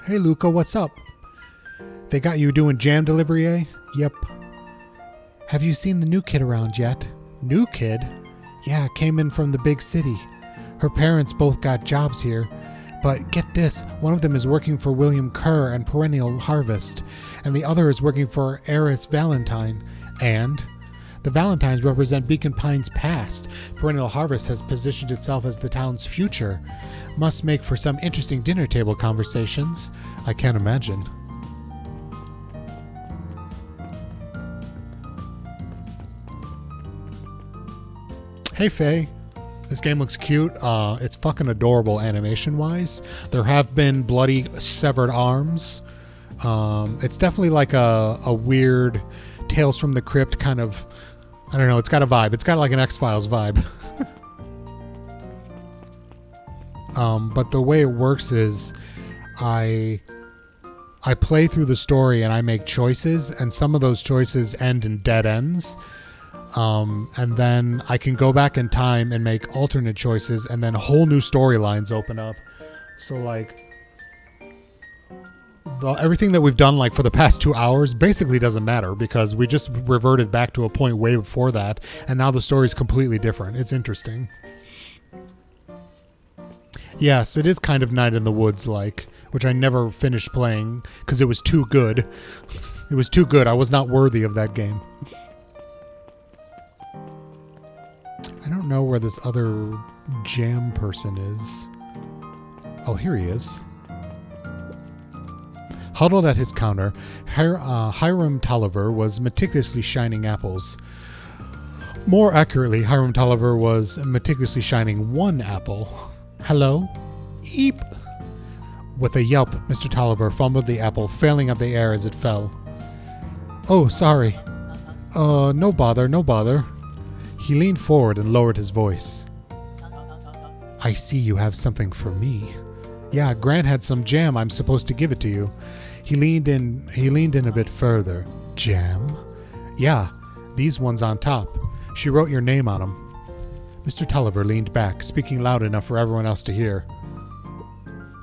Hey, Luca, what's up? They got you doing jam delivery, eh? Yep. Have you seen the new kid around yet? New kid? Yeah, came in from the big city. Her parents both got jobs here. But get this, one of them is working for William Kerr and Perennial Harvest, and the other is working for Eris Valentine. And the Valentines represent Beacon Pine's past. Perennial Harvest has positioned itself as the town's future. Must make for some interesting dinner table conversations. I can't imagine. Hey, Faye. This game looks cute. It's fucking adorable animation-wise. There have been bloody severed arms. It's definitely like a weird Tales from the Crypt kind of... I don't know. It's got a vibe. It's got like an X-Files vibe. But the way it works is I play through the story and I make choices, and some of those choices end in dead ends. And then I can go back in time and make alternate choices, and then whole new storylines open up. So like everything that we've done like for the past 2 hours basically doesn't matter, because we just reverted back to a point way before that, and now the story's completely different. It's interesting. Yes, it is kind of Night in the Woods like, which I never finished playing because it was too good. It was too good. I was not worthy of that game. I don't know where this other jam person is. Oh, here he is. Huddled at his counter, Hiram Tolliver was meticulously shining apples. More accurately, Hiram Tolliver was meticulously shining one apple. Hello? Eep! With a yelp, Mr. Tolliver fumbled the apple, failing at the air as it fell. Oh, sorry. No bother, no bother. He leaned forward and lowered his voice. I see you have something for me. Yeah, Grant had some jam. I'm supposed to give it to you. He leaned in a bit further. Jam? Yeah, these ones on top. She wrote your name on them. Mr. Tolliver leaned back, speaking loud enough for everyone else to hear.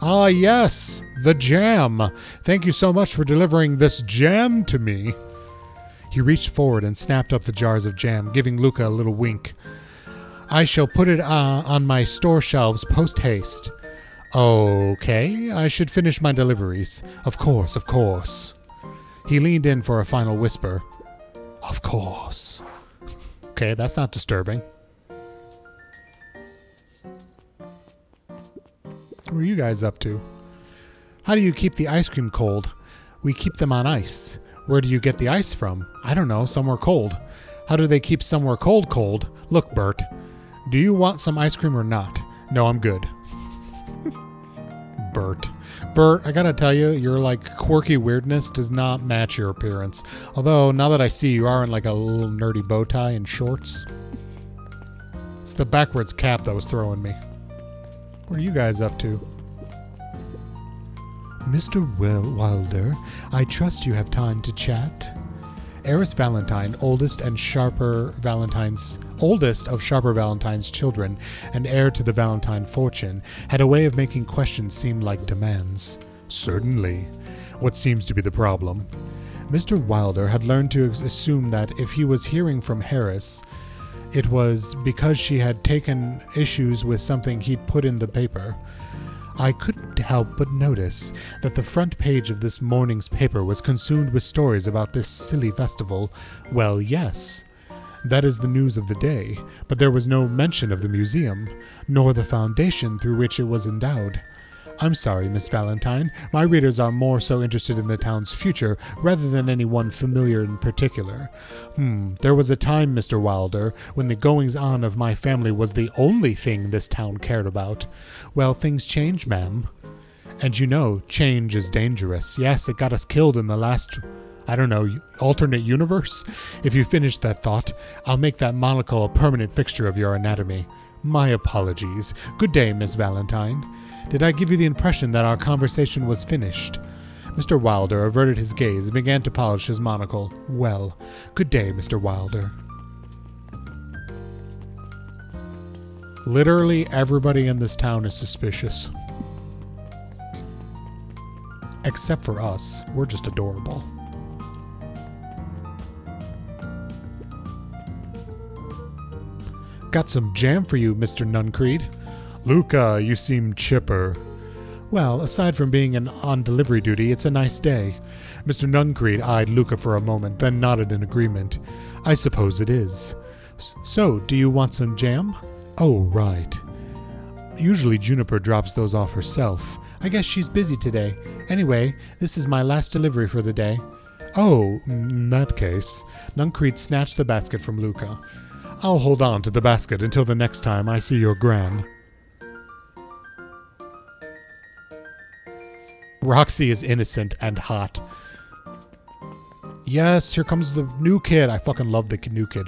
Ah, yes, the jam. Thank you so much for delivering this jam to me. He reached forward and snapped up the jars of jam, giving Luca a little wink. I shall put it on my store shelves post-haste. Okay, I should finish my deliveries. Of course, of course. He leaned in for a final whisper. Of course. Okay, that's not disturbing. What are you guys up to? How do you keep the ice cream cold? We keep them on ice. Where do you get the ice from? I don't know, somewhere cold. How do they keep somewhere cold? Look, Bert. Do you want some ice cream or not? No, I'm good. Bert, I gotta tell you, your like quirky weirdness does not match your appearance. Although, now that I see you are in like a little nerdy bow tie and shorts. It's the backwards cap that was throwing me. What are you guys up to? Mr. Wilder, I trust you have time to chat. Eris Valentine, oldest of Sharper Valentine's children and heir to the Valentine fortune, had a way of making questions seem like demands. Certainly. What seems to be the problem? Mr. Wilder had learned to assume that if he was hearing from Harris, it was because she had taken issues with something he'd put in the paper. I couldn't help but notice that the front page of this morning's paper was consumed with stories about this silly festival. Well, yes, that is the news of the day, but there was no mention of the museum, nor the foundation through which it was endowed. I'm sorry, Miss Valentine, my readers are more so interested in the town's future rather than any one familiar in particular. There was a time, Mr. Wilder, when the goings-on of my family was the only thing this town cared about. Well, things change, ma'am. And you know, change is dangerous. Yes, it got us killed in the last, alternate universe. If you finish that thought, I'll make that monocle a permanent fixture of your anatomy. My apologies. Good day, Miss Valentine. Did I give you the impression that our conversation was finished? Mr. Wilder averted his gaze and began to polish his monocle. Well, good day, Mr. Wilder. Literally everybody in this town is suspicious. Except for us. We're just adorable. Got some jam for you, Mr. Nuncreed. Luca, you seem chipper. Well, aside from being on delivery duty, it's a nice day. Mr. Nuncreed eyed Luca for a moment, then nodded in agreement. I suppose it is. So, do you want some jam? Oh, right. Usually Juniper drops those off herself. I guess she's busy today. Anyway, this is my last delivery for the day. Oh, in that case. Nuncreed snatched the basket from Luca. I'll hold on to the basket until the next time I see your gran. Roxy is innocent and hot. Yes, here comes the new kid. I fucking love the new kid.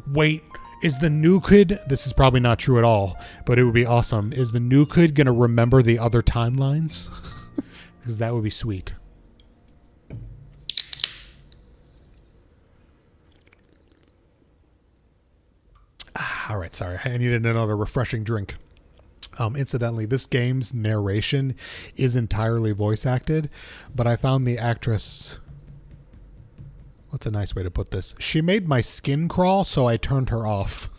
Wait, is the new kid... This is probably not true at all, but it would be awesome. Is the new kid going to remember the other timelines? Because that would be sweet. All right, sorry. I needed another refreshing drink. Incidentally, this game's narration is entirely voice acted, but I found the actress... What's a nice way to put this? She made my skin crawl, so I turned her off.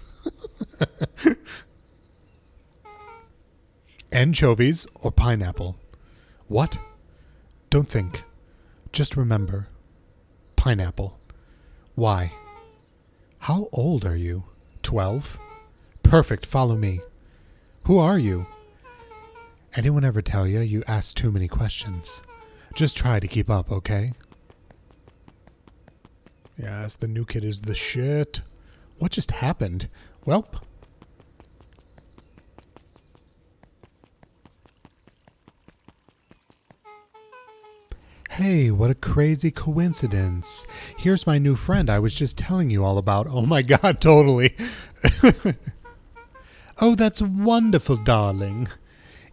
Anchovies or pineapple? What? Don't think. Just remember. Pineapple. Why? How old are you? 12? Perfect, follow me. Who are you? Anyone ever tell you you ask too many questions? Just try to keep up, okay? Yes, the new kid is the shit. What just happened? Welp. Hey, what a crazy coincidence. Here's my new friend I was just telling you all about. Oh my god, totally. Oh, that's wonderful, darling.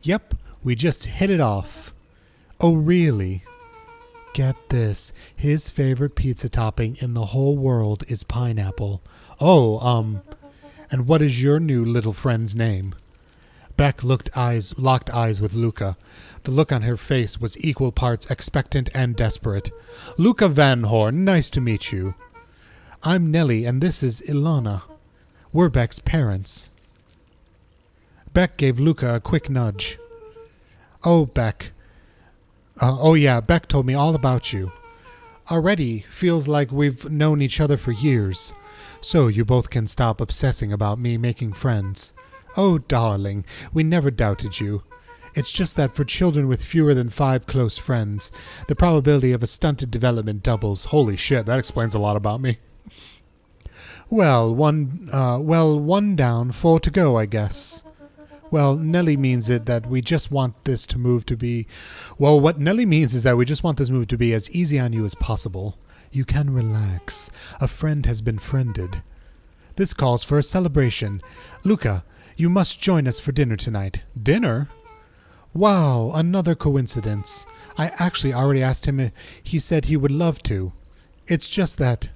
Yep, we just hit it off. Oh, really? Get this. His favorite pizza topping in the whole world is pineapple. Oh, and what is your new little friend's name? Beck locked eyes with Luca. The look on her face was equal parts expectant and desperate. Luca Van Horn, nice to meet you. I'm Nellie, and this is Ilana. We're Beck's parents. Beck gave Luca a quick nudge. Oh, Beck. Beck told me all about you. Already feels like we've known each other for years. So you both can stop obsessing about me making friends. Oh, darling, we never doubted you. It's just that for children with fewer than 5 close friends, the probability of a stunted development doubles. Holy shit, that explains a lot about me. Well, one down, 4 to go, I guess. Well, Nellie means it that we just want this to move to be... Well, what Nellie means is that we just want this move to be as easy on you as possible. You can relax. A friend has been friended. This calls for a celebration. Luca, you must join us for dinner tonight. Dinner? Wow, another coincidence. I actually already asked him if he said he would love to. It's just that...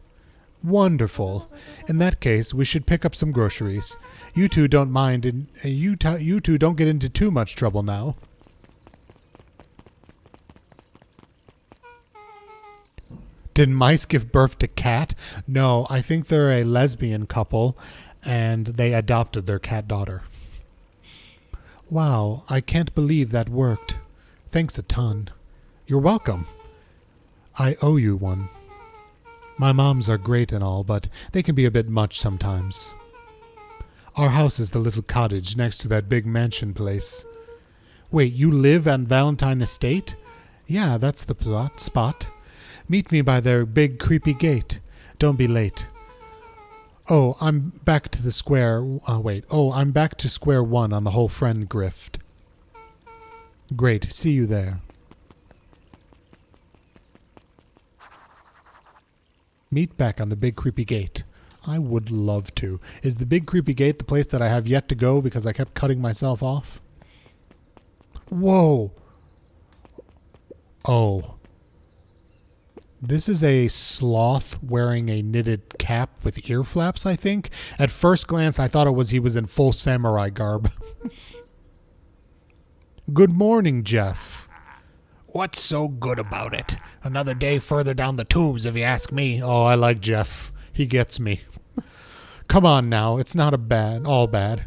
Wonderful. In that case, we should pick up some groceries. You two don't mind, and you two don't get into too much trouble now. Did mice give birth to cat? No, I think they're a lesbian couple, and they adopted their cat daughter. Wow, I can't believe that worked. Thanks a ton. You're welcome. I owe you one. My moms are great and all, but they can be a bit much sometimes. Our house is the little cottage next to that big mansion place. Wait, you live on Valentine Estate? Yeah, that's the spot. Meet me by their big creepy gate. Don't be late. Oh, I'm back to square one on the whole friend grift. Great, see you there. Meet back on the big creepy gate. I would love to. Is the big creepy gate the place that I have yet to go because I kept cutting myself off? Whoa. Oh. This is a sloth wearing a knitted cap with ear flaps, I think. At first glance, I thought he was in full samurai garb. Good morning, Jeff. What's so good about it? Another day further down the tubes, if you ask me. Oh, I like Jeff. He gets me. Come on now, it's not all bad.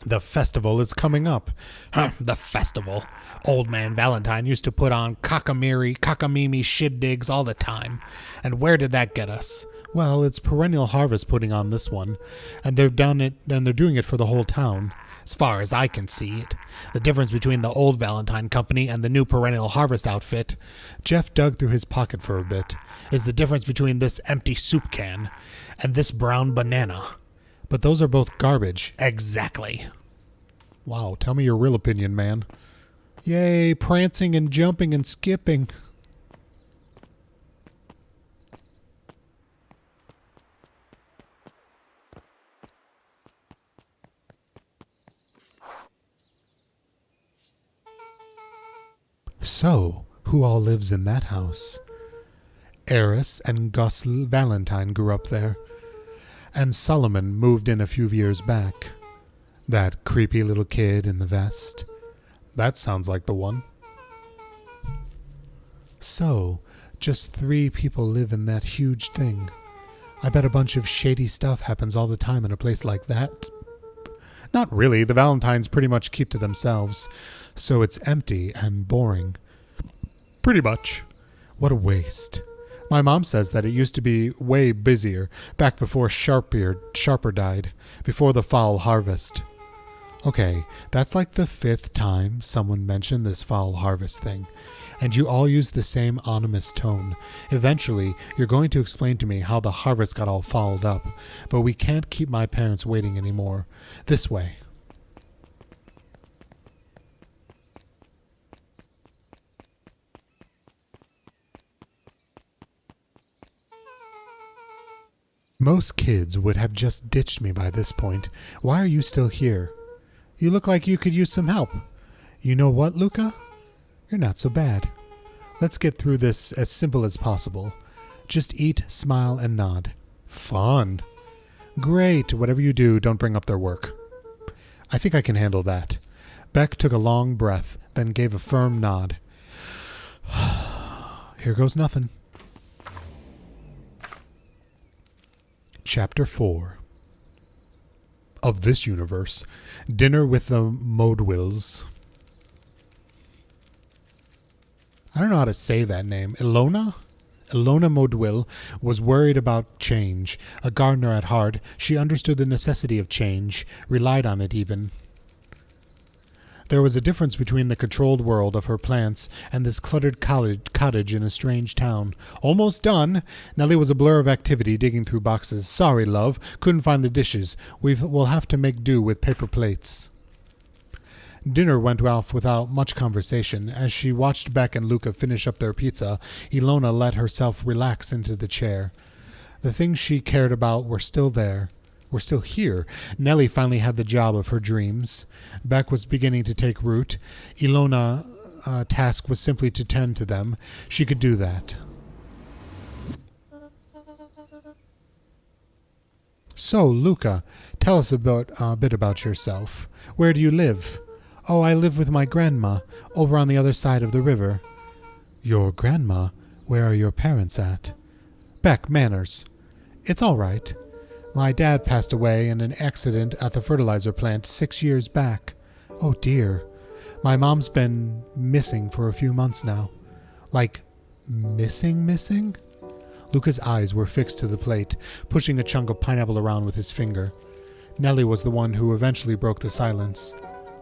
The festival is coming up. Huh, the festival. Old man Valentine used to put on cockamamie shindigs all the time. And where did that get us? Well, it's Perennial Harvest putting on this one, and they're doing it for the whole town. As far as I can see it, the difference between the old Valentine Company and the new Perennial Harvest outfit, Jeff dug through his pocket for a bit, is the difference between this empty soup can and this brown banana. But those are both garbage. Exactly. Wow, tell me your real opinion, man. Yay, prancing and jumping and skipping. So, who all lives in that house? Eris and Gus Valentine grew up there, and Solomon moved in a few years back. That creepy little kid in the vest. That sounds like the one. So, just 3 people live in that huge thing. I bet a bunch of shady stuff happens all the time in a place like that. Not really, the Valentines pretty much keep to themselves, so it's empty and boring. Pretty much. What a waste. My mom says that it used to be way busier, back before Sharper died, before the foul harvest. Okay, that's like the 5th time someone mentioned this foul harvest thing, and you all use the same ominous tone. Eventually, you're going to explain to me how the harvest got all fouled up, but we can't keep my parents waiting anymore. This way. Most kids would have just ditched me by this point. Why are you still here? You look like you could use some help. You know what, Luca? You're not so bad. Let's get through this as simple as possible. Just eat, smile, and nod. Fun. Great. Whatever you do, don't bring up their work. I think I can handle that. Beck took a long breath, then gave a firm nod. Here goes nothing. Chapter 4 of this universe, Dinner with the Modwills. I don't know how to say that name. Ilona Modwill was worried about change. A gardener at heart, she understood the necessity of change, relied on it even. There was a difference between the controlled world of her plants and this cluttered cottage in a strange town. Almost done. Nellie was a blur of activity digging through boxes. Sorry, love. Couldn't find the dishes. We'll have to make do with paper plates. Dinner went off without much conversation. As she watched Beck and Luca finish up their pizza, Ilona let herself relax into the chair. The things she cared about were still there. Were still here. Nellie finally had the job of her dreams. Beck was beginning to take root. Ilona's task was simply to tend to them. She could do that. So, Luca, tell us a bit about yourself. Where do you live? Oh, I live with my grandma, over on the other side of the river. Your grandma? Where are your parents at? Beck, manners. It's all right. My dad passed away in an accident at the fertilizer plant 6 years back. Oh dear. My mom's been missing for a few months now. Like, missing? Luca's eyes were fixed to the plate, pushing a chunk of pineapple around with his finger. Nellie was the one who eventually broke the silence.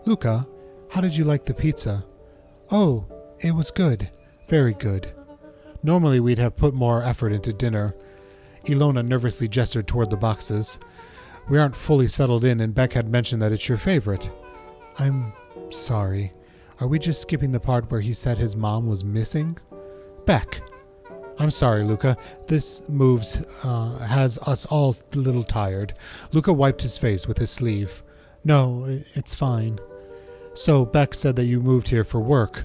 Luca, how did you like the pizza? Oh, it was good. Very good. Normally we'd have put more effort into dinner. Ilona nervously gestured toward the boxes. We aren't fully settled in, and Beck had mentioned that it's your favorite. I'm sorry. Are we just skipping the part where he said his mom was missing? Beck. I'm sorry, Luca. This has us all a little tired. Luca wiped his face with his sleeve. No, it's fine. So Beck said that you moved here for work.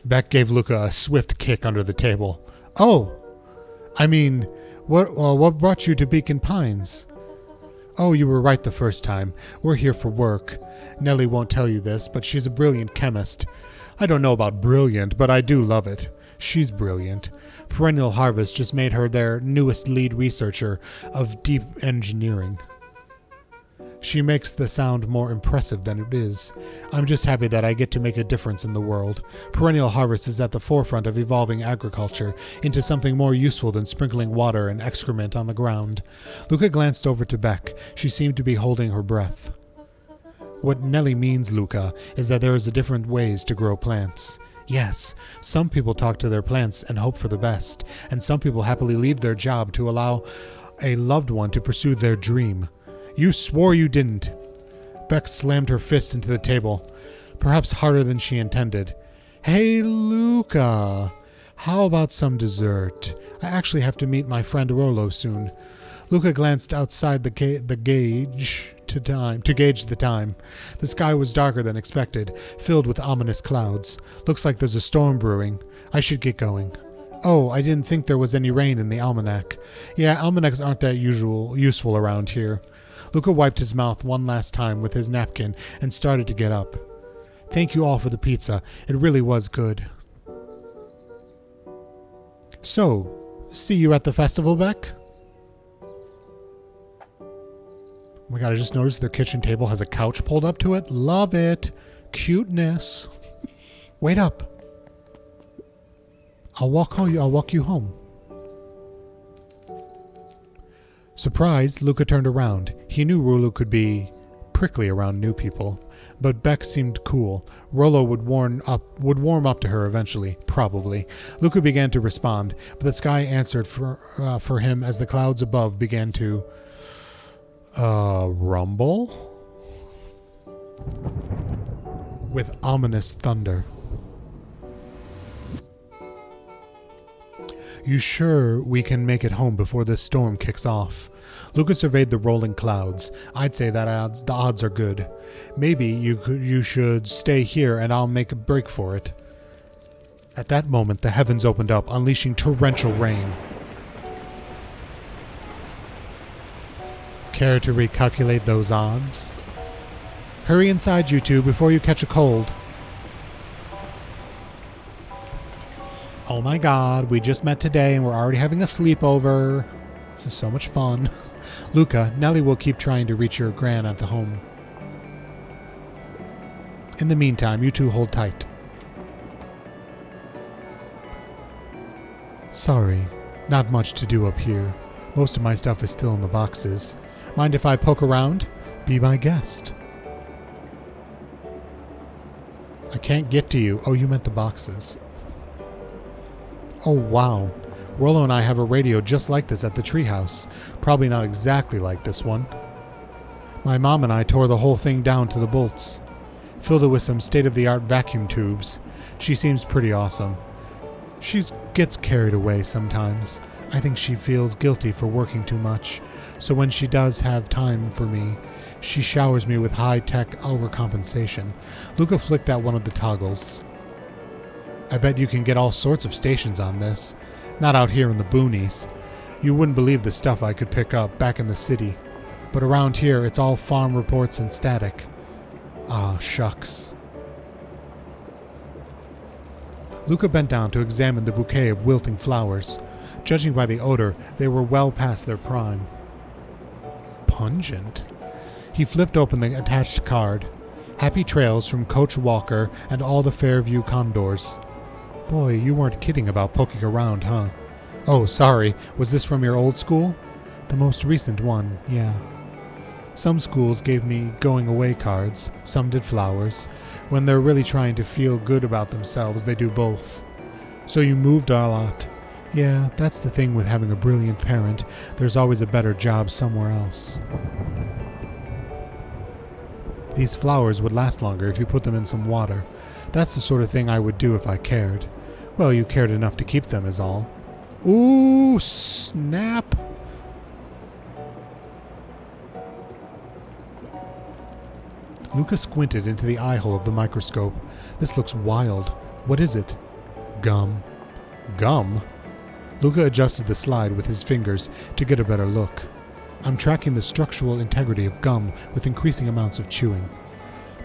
Beck gave Luca a swift kick under the table. Oh! I mean, what brought you to Beacon Pines? Oh, you were right the first time. We're here for work. Nellie won't tell you this, but she's a brilliant chemist. I don't know about brilliant, but I do love it. She's brilliant. Perennial Harvest just made her their newest lead researcher of deep engineering. She makes the sound more impressive than it is. I'm just happy that I get to make a difference in the world. Perennial Harvest is at the forefront of evolving agriculture into something more useful than sprinkling water and excrement on the ground. Luca glanced over to Beck. She seemed to be holding her breath. What Nellie means, Luca, is that there is different ways to grow plants. Yes, some people talk to their plants and hope for the best, and some people happily leave their job to allow a loved one to pursue their dream. You swore you didn't. Beck slammed her fist into the table, perhaps harder than she intended. Hey, Luca, how about some dessert? I actually have to meet my friend Rollo soon. Luca glanced outside to gauge the time. The sky was darker than expected, filled with ominous clouds. Looks like there's a storm brewing. I should get going. Oh, I didn't think there was any rain in the almanac. Yeah, almanacs aren't that useful around here. Luca wiped his mouth one last time with his napkin and started to get up. Thank you all for the pizza. It really was good. So, see you at the festival, Beck? Oh my god, I just noticed their kitchen table has a couch pulled up to it. Love it. Cuteness. Wait up. I'll walk you home. Surprised, Luca turned around. He knew Rollo could be prickly around new people, but Beck seemed cool. Rollo would warm up to her eventually, probably. Luca began to respond, but the sky answered for him as the clouds above began to rumble with ominous thunder. You sure we can make it home before this storm kicks off? Luca surveyed the rolling clouds. I'd say that the odds are good. Maybe you should stay here and I'll make a break for it. At that moment, the heavens opened up, unleashing torrential rain. Care to recalculate those odds? Hurry inside, you two, before you catch a cold. Oh my god, we just met today and we're already having a sleepover. This is so much fun. Luca, Nellie will keep trying to reach your gran at the home. In the meantime, you two hold tight. Sorry, not much to do up here. Most of my stuff is still in the boxes. Mind if I poke around? Be my guest. I can't get to you. Oh, you meant the boxes. Oh, wow. Rollo and I have a radio just like this at the treehouse. Probably not exactly like this one. My mom and I tore the whole thing down to the bolts. Filled it with some state-of-the-art vacuum tubes. She seems pretty awesome. She gets carried away sometimes. I think she feels guilty for working too much. So when she does have time for me, she showers me with high-tech overcompensation. Luca flicked at one of the toggles. I bet you can get all sorts of stations on this. Not out here in the boonies. You wouldn't believe the stuff I could pick up back in the city. But around here, it's all farm reports and static. Ah, shucks. Luca bent down to examine the bouquet of wilting flowers. Judging by the odor, they were well past their prime. Pungent. He flipped open the attached card. Happy trails from Coach Walker and all the Fairview Condors. Boy, you weren't kidding about poking around, huh? Oh, sorry. Was this from your old school? The most recent one, yeah. Some schools gave me going-away cards. Some did flowers. When they're really trying to feel good about themselves, they do both. So you moved a lot. Yeah, that's the thing with having a brilliant parent. There's always a better job somewhere else. These flowers would last longer if you put them in some water. That's the sort of thing I would do if I cared. Well, you cared enough to keep them is all. Ooh, snap! Luca squinted into the eye hole of the microscope. This looks wild. What is it? Gum. Gum? Luca adjusted the slide with his fingers to get a better look. I'm tracking the structural integrity of gum with increasing amounts of chewing.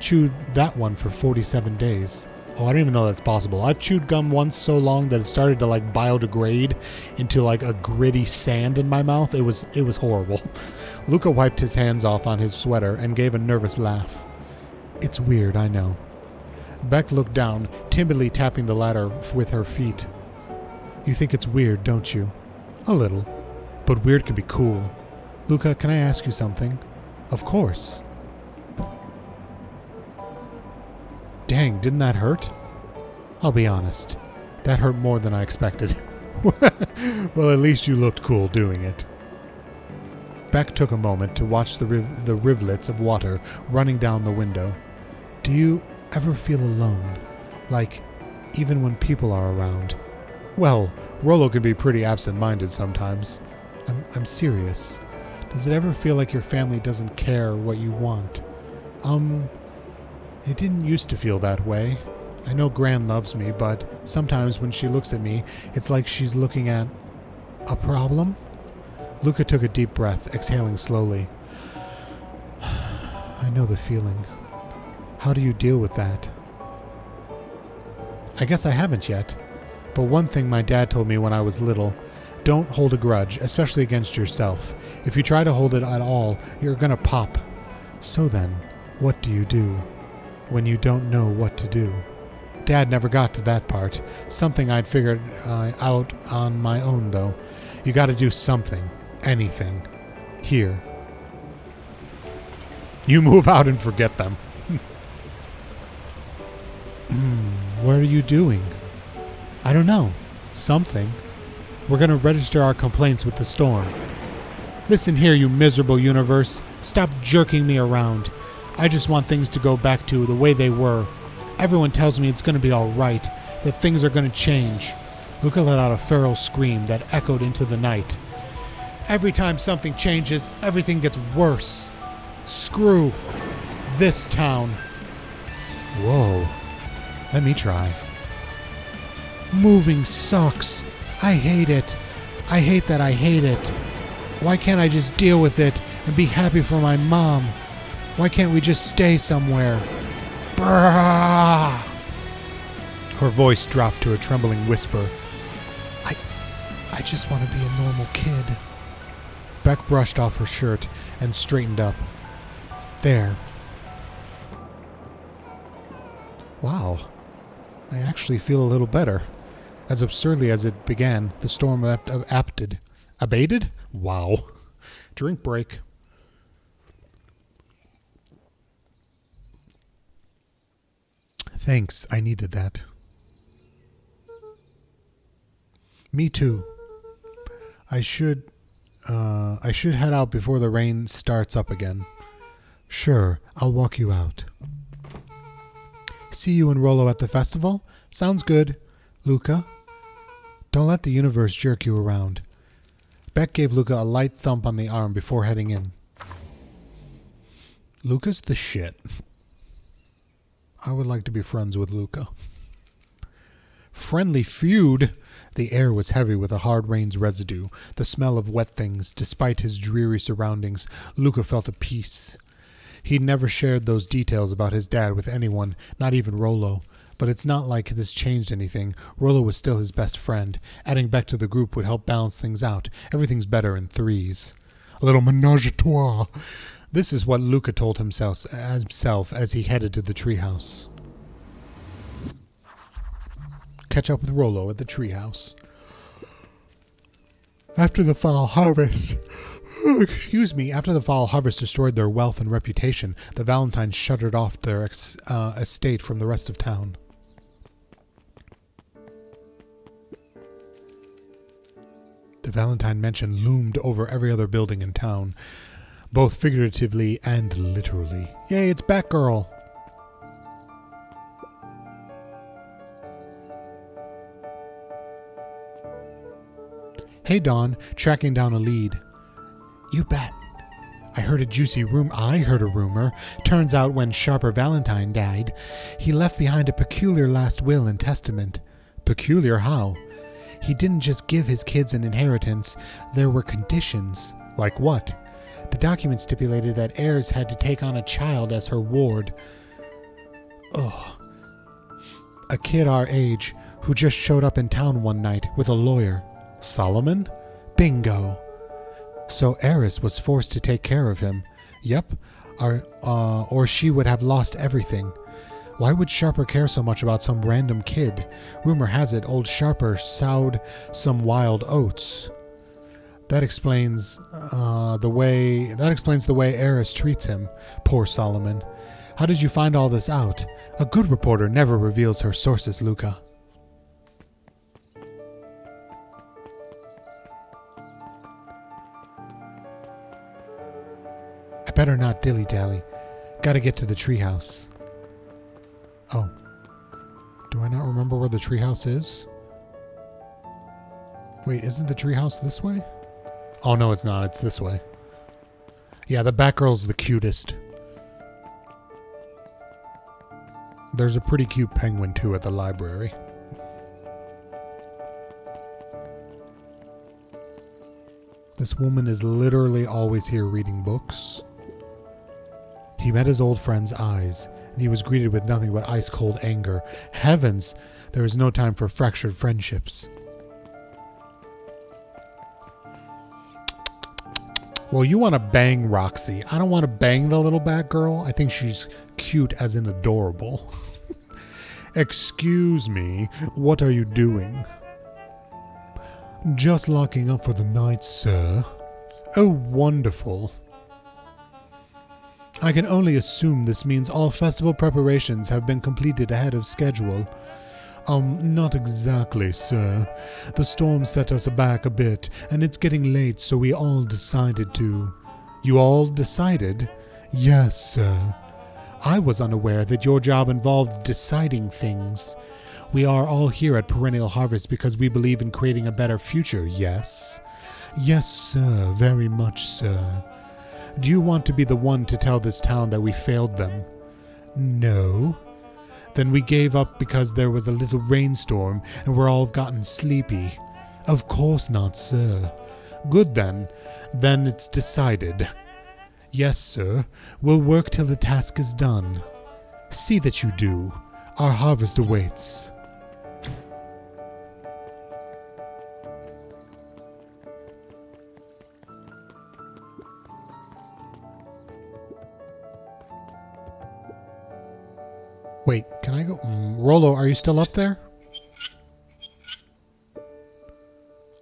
Chewed that one for 47 days. Oh, I don't even know that's possible. I've chewed gum once so long that it started to like biodegrade into like a gritty sand in my mouth. It was horrible. Luca wiped his hands off on his sweater and gave a nervous laugh. It's weird, I know. Beck looked down, timidly tapping the ladder with her feet. You think it's weird, don't you? A little. But weird can be cool. Luca, can I ask you something? Of course. Dang, didn't that hurt? I'll be honest. That hurt more than I expected. Well, at least you looked cool doing it. Beck took a moment to watch the rivulets of water running down the window. Do you ever feel alone? Like, even when people are around? Well, Rollo can be pretty absent-minded sometimes. I'm serious. Does it ever feel like your family doesn't care what you want? It didn't used to feel that way. I know Gran loves me, but sometimes when she looks at me, it's like she's looking at a problem. Luca took a deep breath, exhaling slowly. I know the feeling. How do you deal with that? I guess I haven't yet. But one thing my dad told me when I was little, don't hold a grudge, especially against yourself. If you try to hold it at all, you're gonna pop. So then, what do you do when you don't know what to do? Dad never got to that part. Something I'd figured out on my own, though. You gotta do something. Anything. Here. You move out and forget them. What are you doing? I don't know. Something. We're gonna register our complaints with the storm. Listen here, you miserable universe. Stop jerking me around. I just want things to go back to the way they were. Everyone tells me it's gonna be alright, that things are gonna change. Luca let out a feral scream that echoed into the night. Every time something changes, everything gets worse. Screw this town. Whoa. Let me try. Moving sucks. I hate it. I hate that I hate it. Why can't I just deal with it and be happy for my mom? Why can't we just stay somewhere? Brrrah! Her voice dropped to a trembling whisper. I just want to be a normal kid. Beck brushed off her shirt and straightened up. There. Wow. I actually feel a little better. As absurdly as it began, the storm abated? Wow. Drink break. Thanks, I needed that. Me too. I should head out before the rain starts up again. Sure, I'll walk you out. See you and Rollo at the festival? Sounds good. Luca, don't let the universe jerk you around. Beck gave Luca a light thump on the arm before heading in. Luca's the shit. I would like to be friends with Luca. Friendly feud? The air was heavy with a hard rain's residue, the smell of wet things. Despite his dreary surroundings, Luca felt at peace. He'd never shared those details about his dad with anyone, not even Rollo. But it's not like this changed anything. Rollo was still his best friend. Adding Beck to the group would help balance things out. Everything's better in threes. A little menage a trois. This is what Luca told himself as he headed to the treehouse. Catch up with Rollo at the treehouse. After the fall harvest destroyed their wealth and reputation, the Valentines shuttered off their estate from the rest of town. The Valentine mansion loomed over every other building in town, both figuratively and literally. Yay, it's Batgirl! Hey, Dawn, tracking down a lead. You bet. I heard a rumor. Turns out when Sharper Valentine died, he left behind a peculiar last will and testament. Peculiar how? He didn't just give his kids an inheritance. There were conditions. Like what? The document stipulated that heirs had to take on a child as her ward. Ugh. A kid our age who just showed up in town one night with a lawyer. Solomon? Bingo. So Eris was forced to take care of him. Yep. Or she would have lost everything. Why would Sharper care so much about some random kid? Rumor has it old Sharper sowed some wild oats. That explains the way Eris treats him. Poor Solomon. How did you find all this out? A good reporter never reveals her sources, Luca. I better not dilly-dally. Gotta get to the treehouse. Oh. Do I not remember where the treehouse is? Wait, isn't the treehouse this way? Oh, no, it's not. It's this way. Yeah, the Batgirl's the cutest. There's a pretty cute penguin, too, at the library. This woman is literally always here reading books. He met his old friend's eyes, and he was greeted with nothing but ice-cold anger. Heavens! There is no time for fractured friendships. Well, you want to bang Roxy. I don't want to bang the little Batgirl. I think she's cute as in adorable. Excuse me, what are you doing? Just locking up for the night, sir. Oh, wonderful. I can only assume this means all festival preparations have been completed ahead of schedule. Not exactly, sir. The storm set us back a bit, and it's getting late, so we all decided to... You all decided? Yes, sir. I was unaware that your job involved deciding things. We are all here at Perennial Harvest because we believe in creating a better future, yes? Yes, sir, very much, sir. Do you want to be the one to tell this town that we failed them? No. Then we gave up because there was a little rainstorm and we're all gotten sleepy. Of course not, sir. Good then. Then it's decided. Yes, sir. We'll work till the task is done. See that you do. Our harvest awaits. Wait, can I go? Rollo, are you still up there?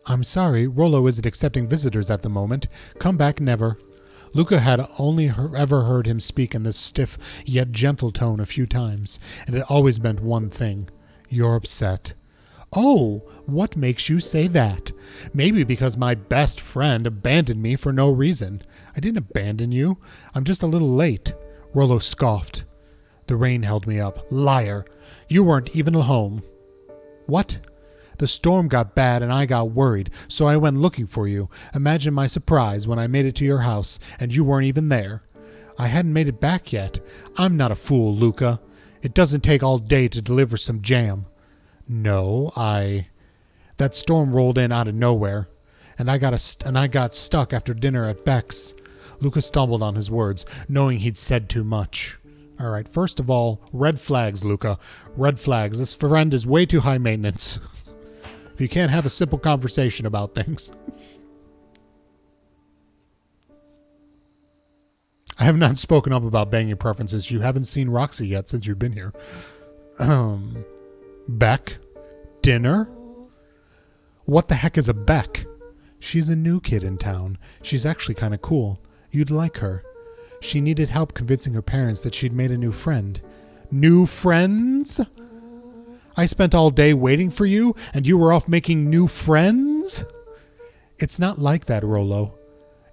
I'm sorry, Rollo isn't accepting visitors at the moment. Come back never. Luca had only ever heard him speak in this stiff yet gentle tone a few times, and it always meant one thing. You're upset. Oh, what makes you say that? Maybe because my best friend abandoned me for no reason. I didn't abandon you. I'm just a little late. Rollo scoffed. The rain held me up. Liar. You weren't even home. What? The storm got bad and I got worried, so I went looking for you. Imagine my surprise when I made it to your house and you weren't even there. I hadn't made it back yet. I'm not a fool, Luca. It doesn't take all day to deliver some jam. No, That storm rolled in out of nowhere, and I got stuck after dinner at Beck's. Luca stumbled on his words, knowing he'd said too much. All right, first of all, red flags, Luca. Red flags. This friend is way too high maintenance. If you can't have a simple conversation about things. I have not spoken up about banging preferences. You haven't seen Roxy yet since you've been here. Beck? Dinner? What the heck is a Beck? She's a new kid in town. She's actually kind of cool. You'd like her. She needed help convincing her parents that she'd made a new friend. New friends? I spent all day waiting for you, and you were off making new friends? It's not like that, Rollo.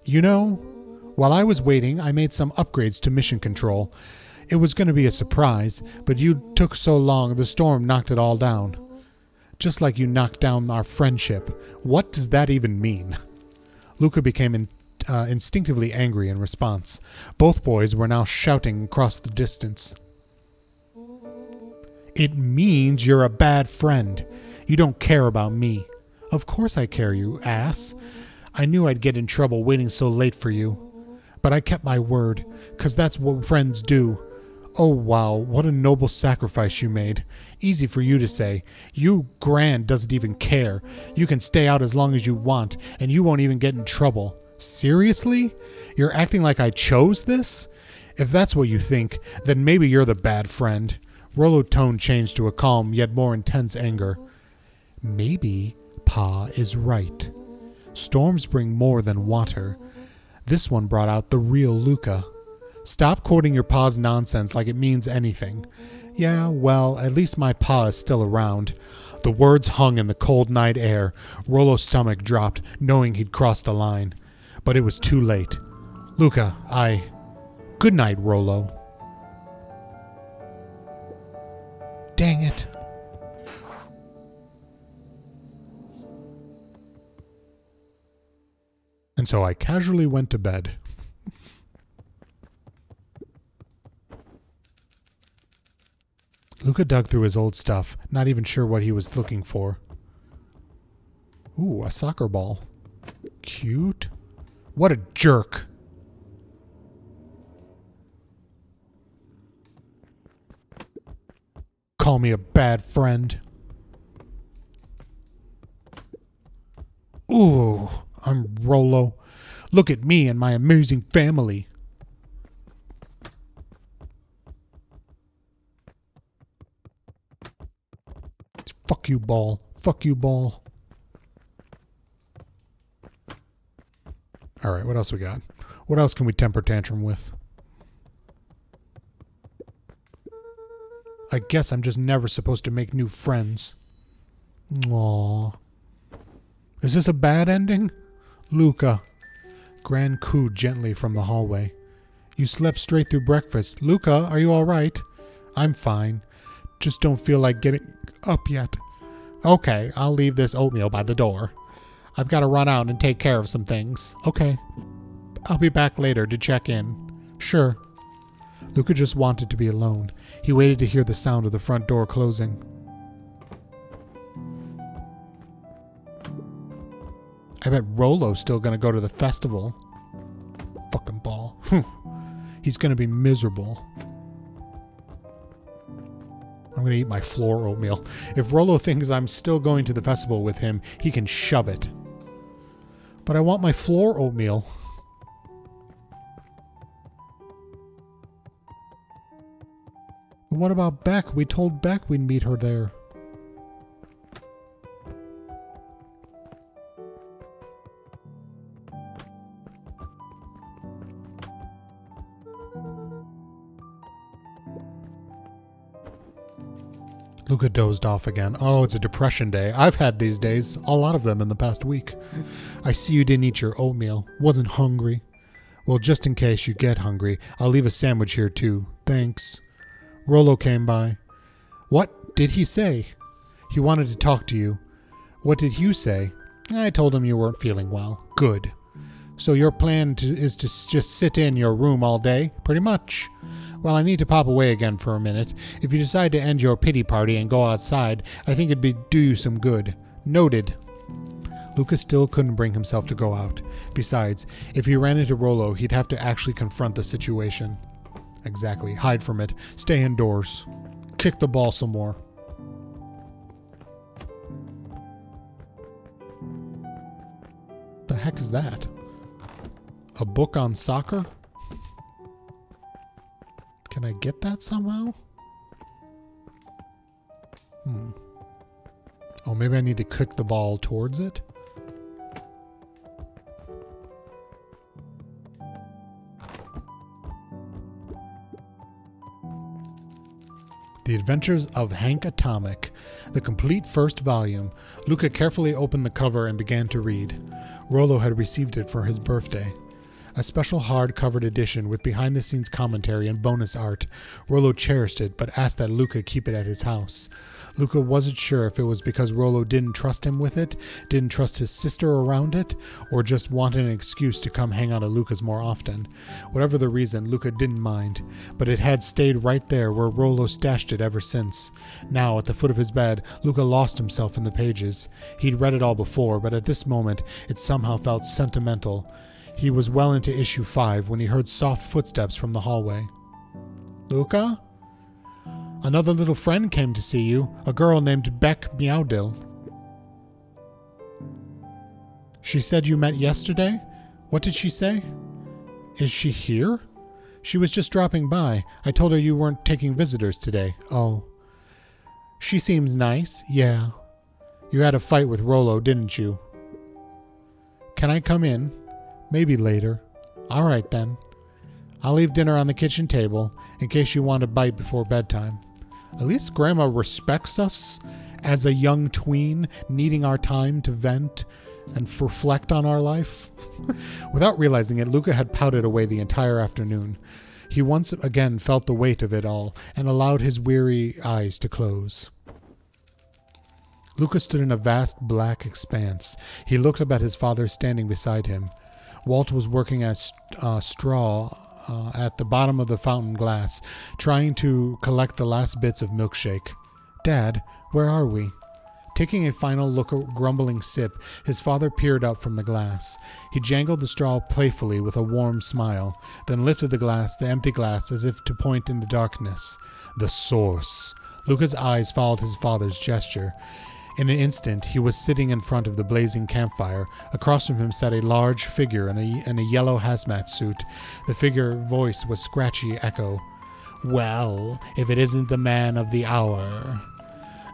You know, while I was waiting, I made some upgrades to mission control. It was going to be a surprise, but you took so long, the storm knocked it all down. Just like you knocked down our friendship. What does that even mean? Luca became instinctively angry in response. Both boys were now shouting across the distance. It means you're a bad friend. You don't care about me. Of course I care, you ass. I knew I'd get in trouble waiting so late for you. But I kept my word, 'cause that's what friends do. Oh wow, what a noble sacrifice you made. Easy for you to say. You, Gran, doesn't even care. You can stay out as long as you want, and you won't even get in trouble. Seriously? You're acting like I chose this? If that's what you think, then maybe you're the bad friend. Rollo's tone changed to a calm yet more intense anger. Maybe Pa is right. Storms bring more than water. This one brought out the real Luca. Stop quoting your pa's nonsense like it means anything. Yeah, well, at least my pa is still around. The words hung in the cold night air. Rollo's stomach dropped, knowing he'd crossed a line. But it was too late. Luca, Good night, Rollo. Dang it. And so I casually went to bed. Luca dug through his old stuff, not even sure what he was looking for. Ooh, a soccer ball. Cute. What a jerk. Call me a bad friend. Ooh, I'm Rollo. Look at me and my amazing family. Fuck you, ball. Fuck you, ball. All right, what else we got? What else can we temper tantrum with? I guess I'm just never supposed to make new friends. Aww. Is this a bad ending? Luca. Gran cooed gently from the hallway. You slept straight through breakfast. Luca, are you all right? I'm fine. Just don't feel like getting up yet. Okay, I'll leave this oatmeal by the door. I've got to run out and take care of some things. Okay. I'll be back later to check in. Sure. Luca just wanted to be alone. He waited to hear the sound of the front door closing. I bet Rollo's still gonna go to the festival. Fucking ball. He's gonna be miserable. I'm gonna eat my floor oatmeal. If Rollo thinks I'm still going to the festival with him, he can shove it. But I want my floor oatmeal. What about Beck? We told Beck we'd meet her there. Luca dozed off again. Oh, it's a depression day. I've had these days. A lot of them in the past week. I see you didn't eat your oatmeal. Wasn't hungry. Well, just in case you get hungry, I'll leave a sandwich here too. Thanks. Rollo came by. What did he say? He wanted to talk to you. What did you say? I told him you weren't feeling well. Good. So your plan is to just sit in your room all day? Pretty much. Well, I need to pop away again for a minute. If you decide to end your pity party and go outside, I think it'd do you some good. Noted. Lucas still couldn't bring himself to go out. Besides, if he ran into Rollo, he'd have to actually confront the situation. Exactly. Hide from it. Stay indoors. Kick the ball some more. The heck is that? A book on soccer? Can I get that somehow? Oh, maybe I need to kick the ball towards it? The Adventures of Hank Atomic, the complete first volume. Luca carefully opened the cover and began to read. Rollo had received it for his birthday. A special hard-covered edition with behind-the-scenes commentary and bonus art. Rollo cherished it, but asked that Luca keep it at his house. Luca wasn't sure if it was because Rollo didn't trust him with it, didn't trust his sister around it, or just wanted an excuse to come hang out at Luca's more often. Whatever the reason, Luca didn't mind, but it had stayed right there where Rollo stashed it ever since. Now, at the foot of his bed, Luca lost himself in the pages. He'd read it all before, but at this moment, it somehow felt sentimental. He was well into issue 5 when he heard soft footsteps from the hallway. Luca? Another little friend came to see you, a girl named Beck Meowdill. She said you met yesterday? What did she say? Is she here? She was just dropping by. I told her you weren't taking visitors today. Oh. She seems nice, yeah. You had a fight with Rollo, didn't you? Can I come in? Maybe later. All right, then. I'll leave dinner on the kitchen table in case you want a bite before bedtime. At least Grandma respects us as a young tween needing our time to vent and reflect on our life. Without realizing it, Luca had pouted away the entire afternoon. He once again felt the weight of it all and allowed his weary eyes to close. Luca stood in a vast black expanse. He looked up at his father standing beside him. Walt was working at straw at the bottom of the fountain glass, trying to collect the last bits of milkshake. Dad, where are we? Taking a final grumbling sip, his father peered up from the glass. He jangled the straw playfully with a warm smile, then lifted the empty glass, as if to point in the darkness. The source. Luca's eyes followed his father's gesture. In an instant, he was sitting in front of the blazing campfire. Across from him sat a large figure in a yellow hazmat suit. The figure voice was scratchy echo. Well, if it isn't the man of the hour.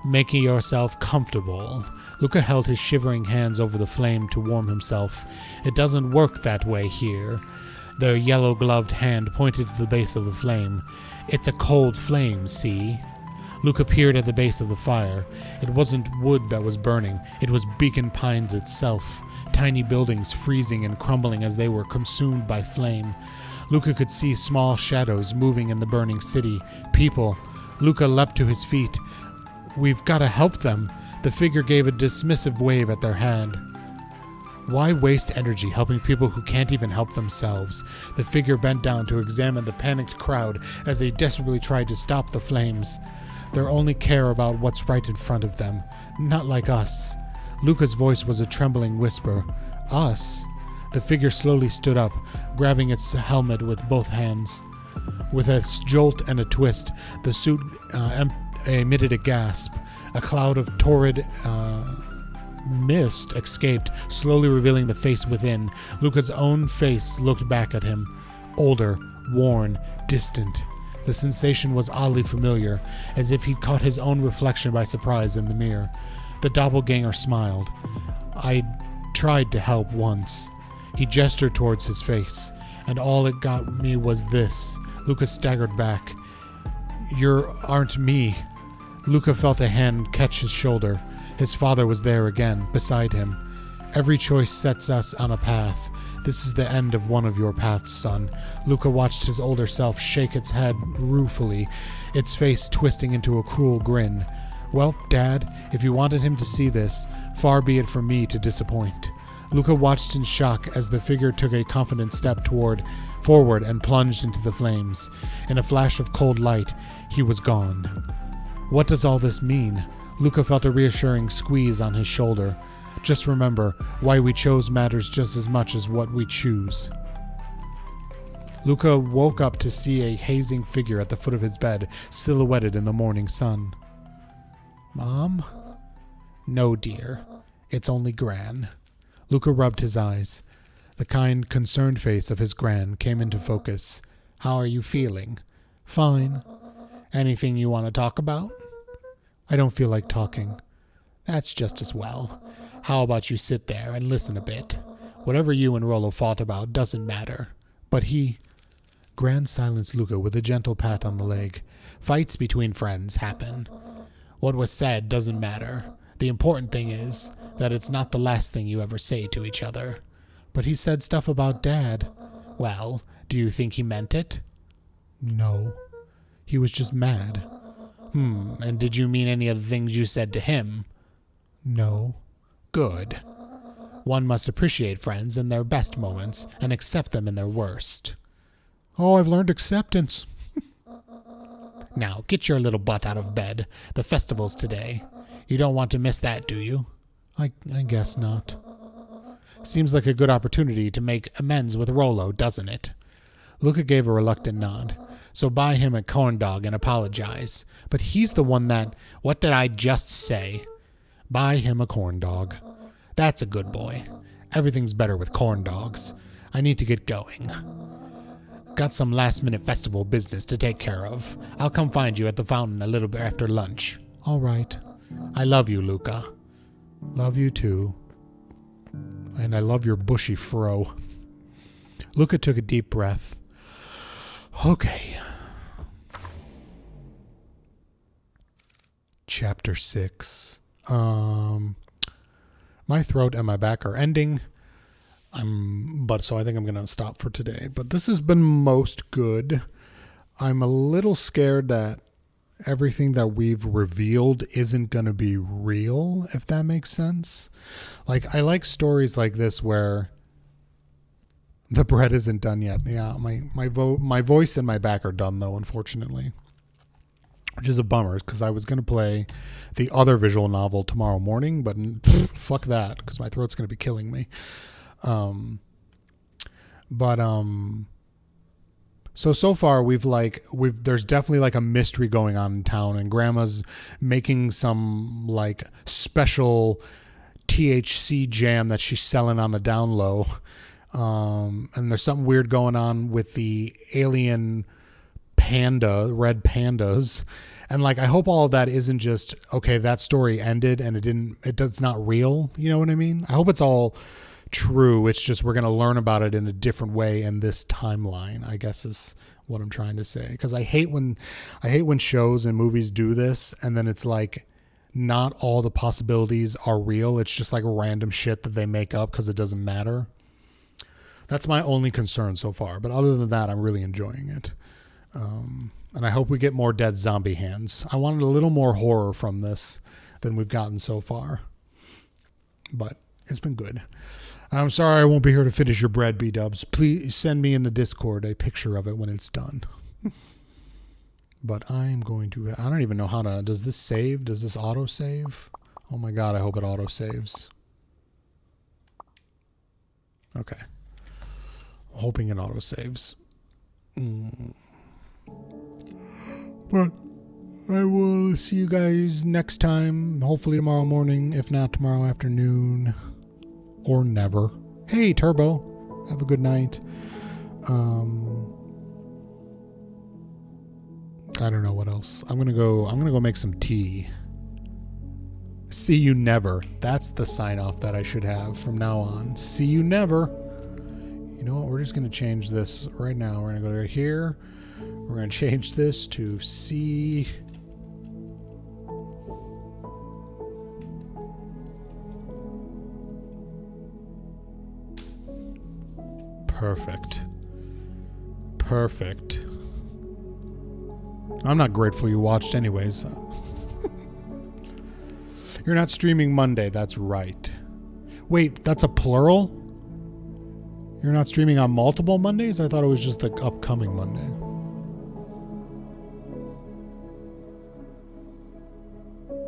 Making yourself comfortable. Luca held his shivering hands over the flame to warm himself. It doesn't work that way here. The yellow-gloved hand pointed to the base of the flame. It's a cold flame, see? Luca peered at the base of the fire. It wasn't wood that was burning. It was Beacon Pines itself. Tiny buildings freezing and crumbling as they were consumed by flame. Luca could see small shadows moving in the burning city. People. Luca leapt to his feet. We've got to help them. The figure gave a dismissive wave at their hand. Why waste energy helping people who can't even help themselves? The figure bent down to examine the panicked crowd as they desperately tried to stop the flames. They only care about what's right in front of them, not like us. Luca's voice was a trembling whisper. Us? The figure slowly stood up, grabbing its helmet with both hands. With a jolt and a twist, the suit emitted a gasp. A cloud of torrid mist escaped, slowly revealing the face within. Luca's own face looked back at him. Older, worn, distant. The sensation was oddly familiar, as if he'd caught his own reflection by surprise in the mirror. The doppelganger smiled. I tried to help once. He gestured towards his face, and all it got me was this. Luca staggered back. You aren't me. Luca felt a hand catch his shoulder. His father was there again, beside him. Every choice sets us on a path. This is the end of one of your paths, son. Luca watched his older self shake its head ruefully, its face twisting into a cruel grin. Well, Dad, if you wanted him to see this, far be it from me to disappoint. Luca watched in shock as the figure took a confident step forward and plunged into the flames. In a flash of cold light, he was gone. What does all this mean? Luca felt a reassuring squeeze on his shoulder. Just remember, why we chose matters just as much as what we choose. Luca woke up to see a hazing figure at the foot of his bed, silhouetted in the morning sun. Mom? No, dear. It's only Gran. Luca rubbed his eyes. The kind, concerned face of his Gran came into focus. How are you feeling? Fine. Anything you want to talk about? I don't feel like talking. That's just as well. How about you sit there and listen a bit? Whatever you and Rollo fought about doesn't matter. But he... Gran silenced Luca with a gentle pat on the leg. Fights between friends happen. What was said doesn't matter. The important thing is that it's not the last thing you ever say to each other. But he said stuff about Dad. Well, do you think he meant it? No. He was just mad. And did you mean any of the things you said to him? No. Good. One must appreciate friends in their best moments and accept them in their worst. Oh, I've learned acceptance. Now, get your little butt out of bed. The festival's today. You don't want to miss that, do you? I guess not. Seems like a good opportunity to make amends with Rollo, doesn't it? Luca gave a reluctant nod. So buy him a corn dog and apologize. But he's the one that, what did I just say? Buy him a corn dog. That's a good boy. Everything's better with corn dogs. I need to get going. Got some last-minute festival business to take care of. I'll come find you at the fountain a little bit after lunch. All right. I love you, Luca. Love you too. And I love your bushy fro. Luca took a deep breath. Okay. Chapter 6. My throat and my back are ending. So I think I'm going to stop for today. But this has been most good. I'm a little scared that everything that we've revealed isn't going to be real, if that makes sense. Like, I like stories like this where the bread isn't done yet. Yeah, my voice and my back are done, though, unfortunately. Which is a bummer, because I was going to play the other visual novel tomorrow morning, but fuck that, because my throat's going to be killing me. So far there's definitely like a mystery going on in town, and Grandma's making some like special THC jam that she's selling on the down low. And there's something weird going on with the alien red pandas. And like, I hope all of that isn't just, okay, that story ended and it's not real. You know what I mean? I hope it's all true. It's just, we're going to learn about it in a different way in this timeline, I guess is what I'm trying to say. Because I hate when shows and movies do this, and then it's like, not all the possibilities are real. It's just like random shit that they make up because it doesn't matter. That's my only concern so far. But other than that, I'm really enjoying it. And I hope we get more dead zombie hands. I wanted a little more horror from this than we've gotten so far. But it's been good. I'm sorry I won't be here to finish your bread, B-dubs. Please send me in the Discord a picture of it when it's done. But I'm going to... I don't even know how to... Does this save? Does this auto-save? Oh my god, I hope it auto-saves. Okay. I'm hoping it auto-saves. But I will see you guys next time. Hopefully tomorrow morning. If not, tomorrow afternoon. Or never. Hey, Turbo. Have a good night. I don't know what else. I'm gonna go make some tea. See you never. That's the sign off that I should have from now on. See you never. You know what? We're just gonna change this right now. We're gonna go right here. We're gonna change this to see. Perfect. Perfect. I'm not grateful you watched anyways. You're not streaming Monday, that's right. Wait, that's a plural? You're not streaming on multiple Mondays? I thought it was just the upcoming Monday.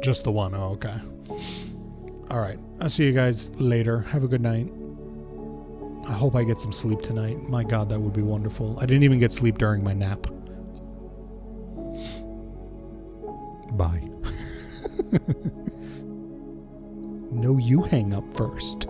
Just the one. Oh, okay. All right. I'll see you guys later. Have a good night. I hope I get some sleep tonight. My God, that would be wonderful. I didn't even get sleep during my nap. Bye. No, you hang up first.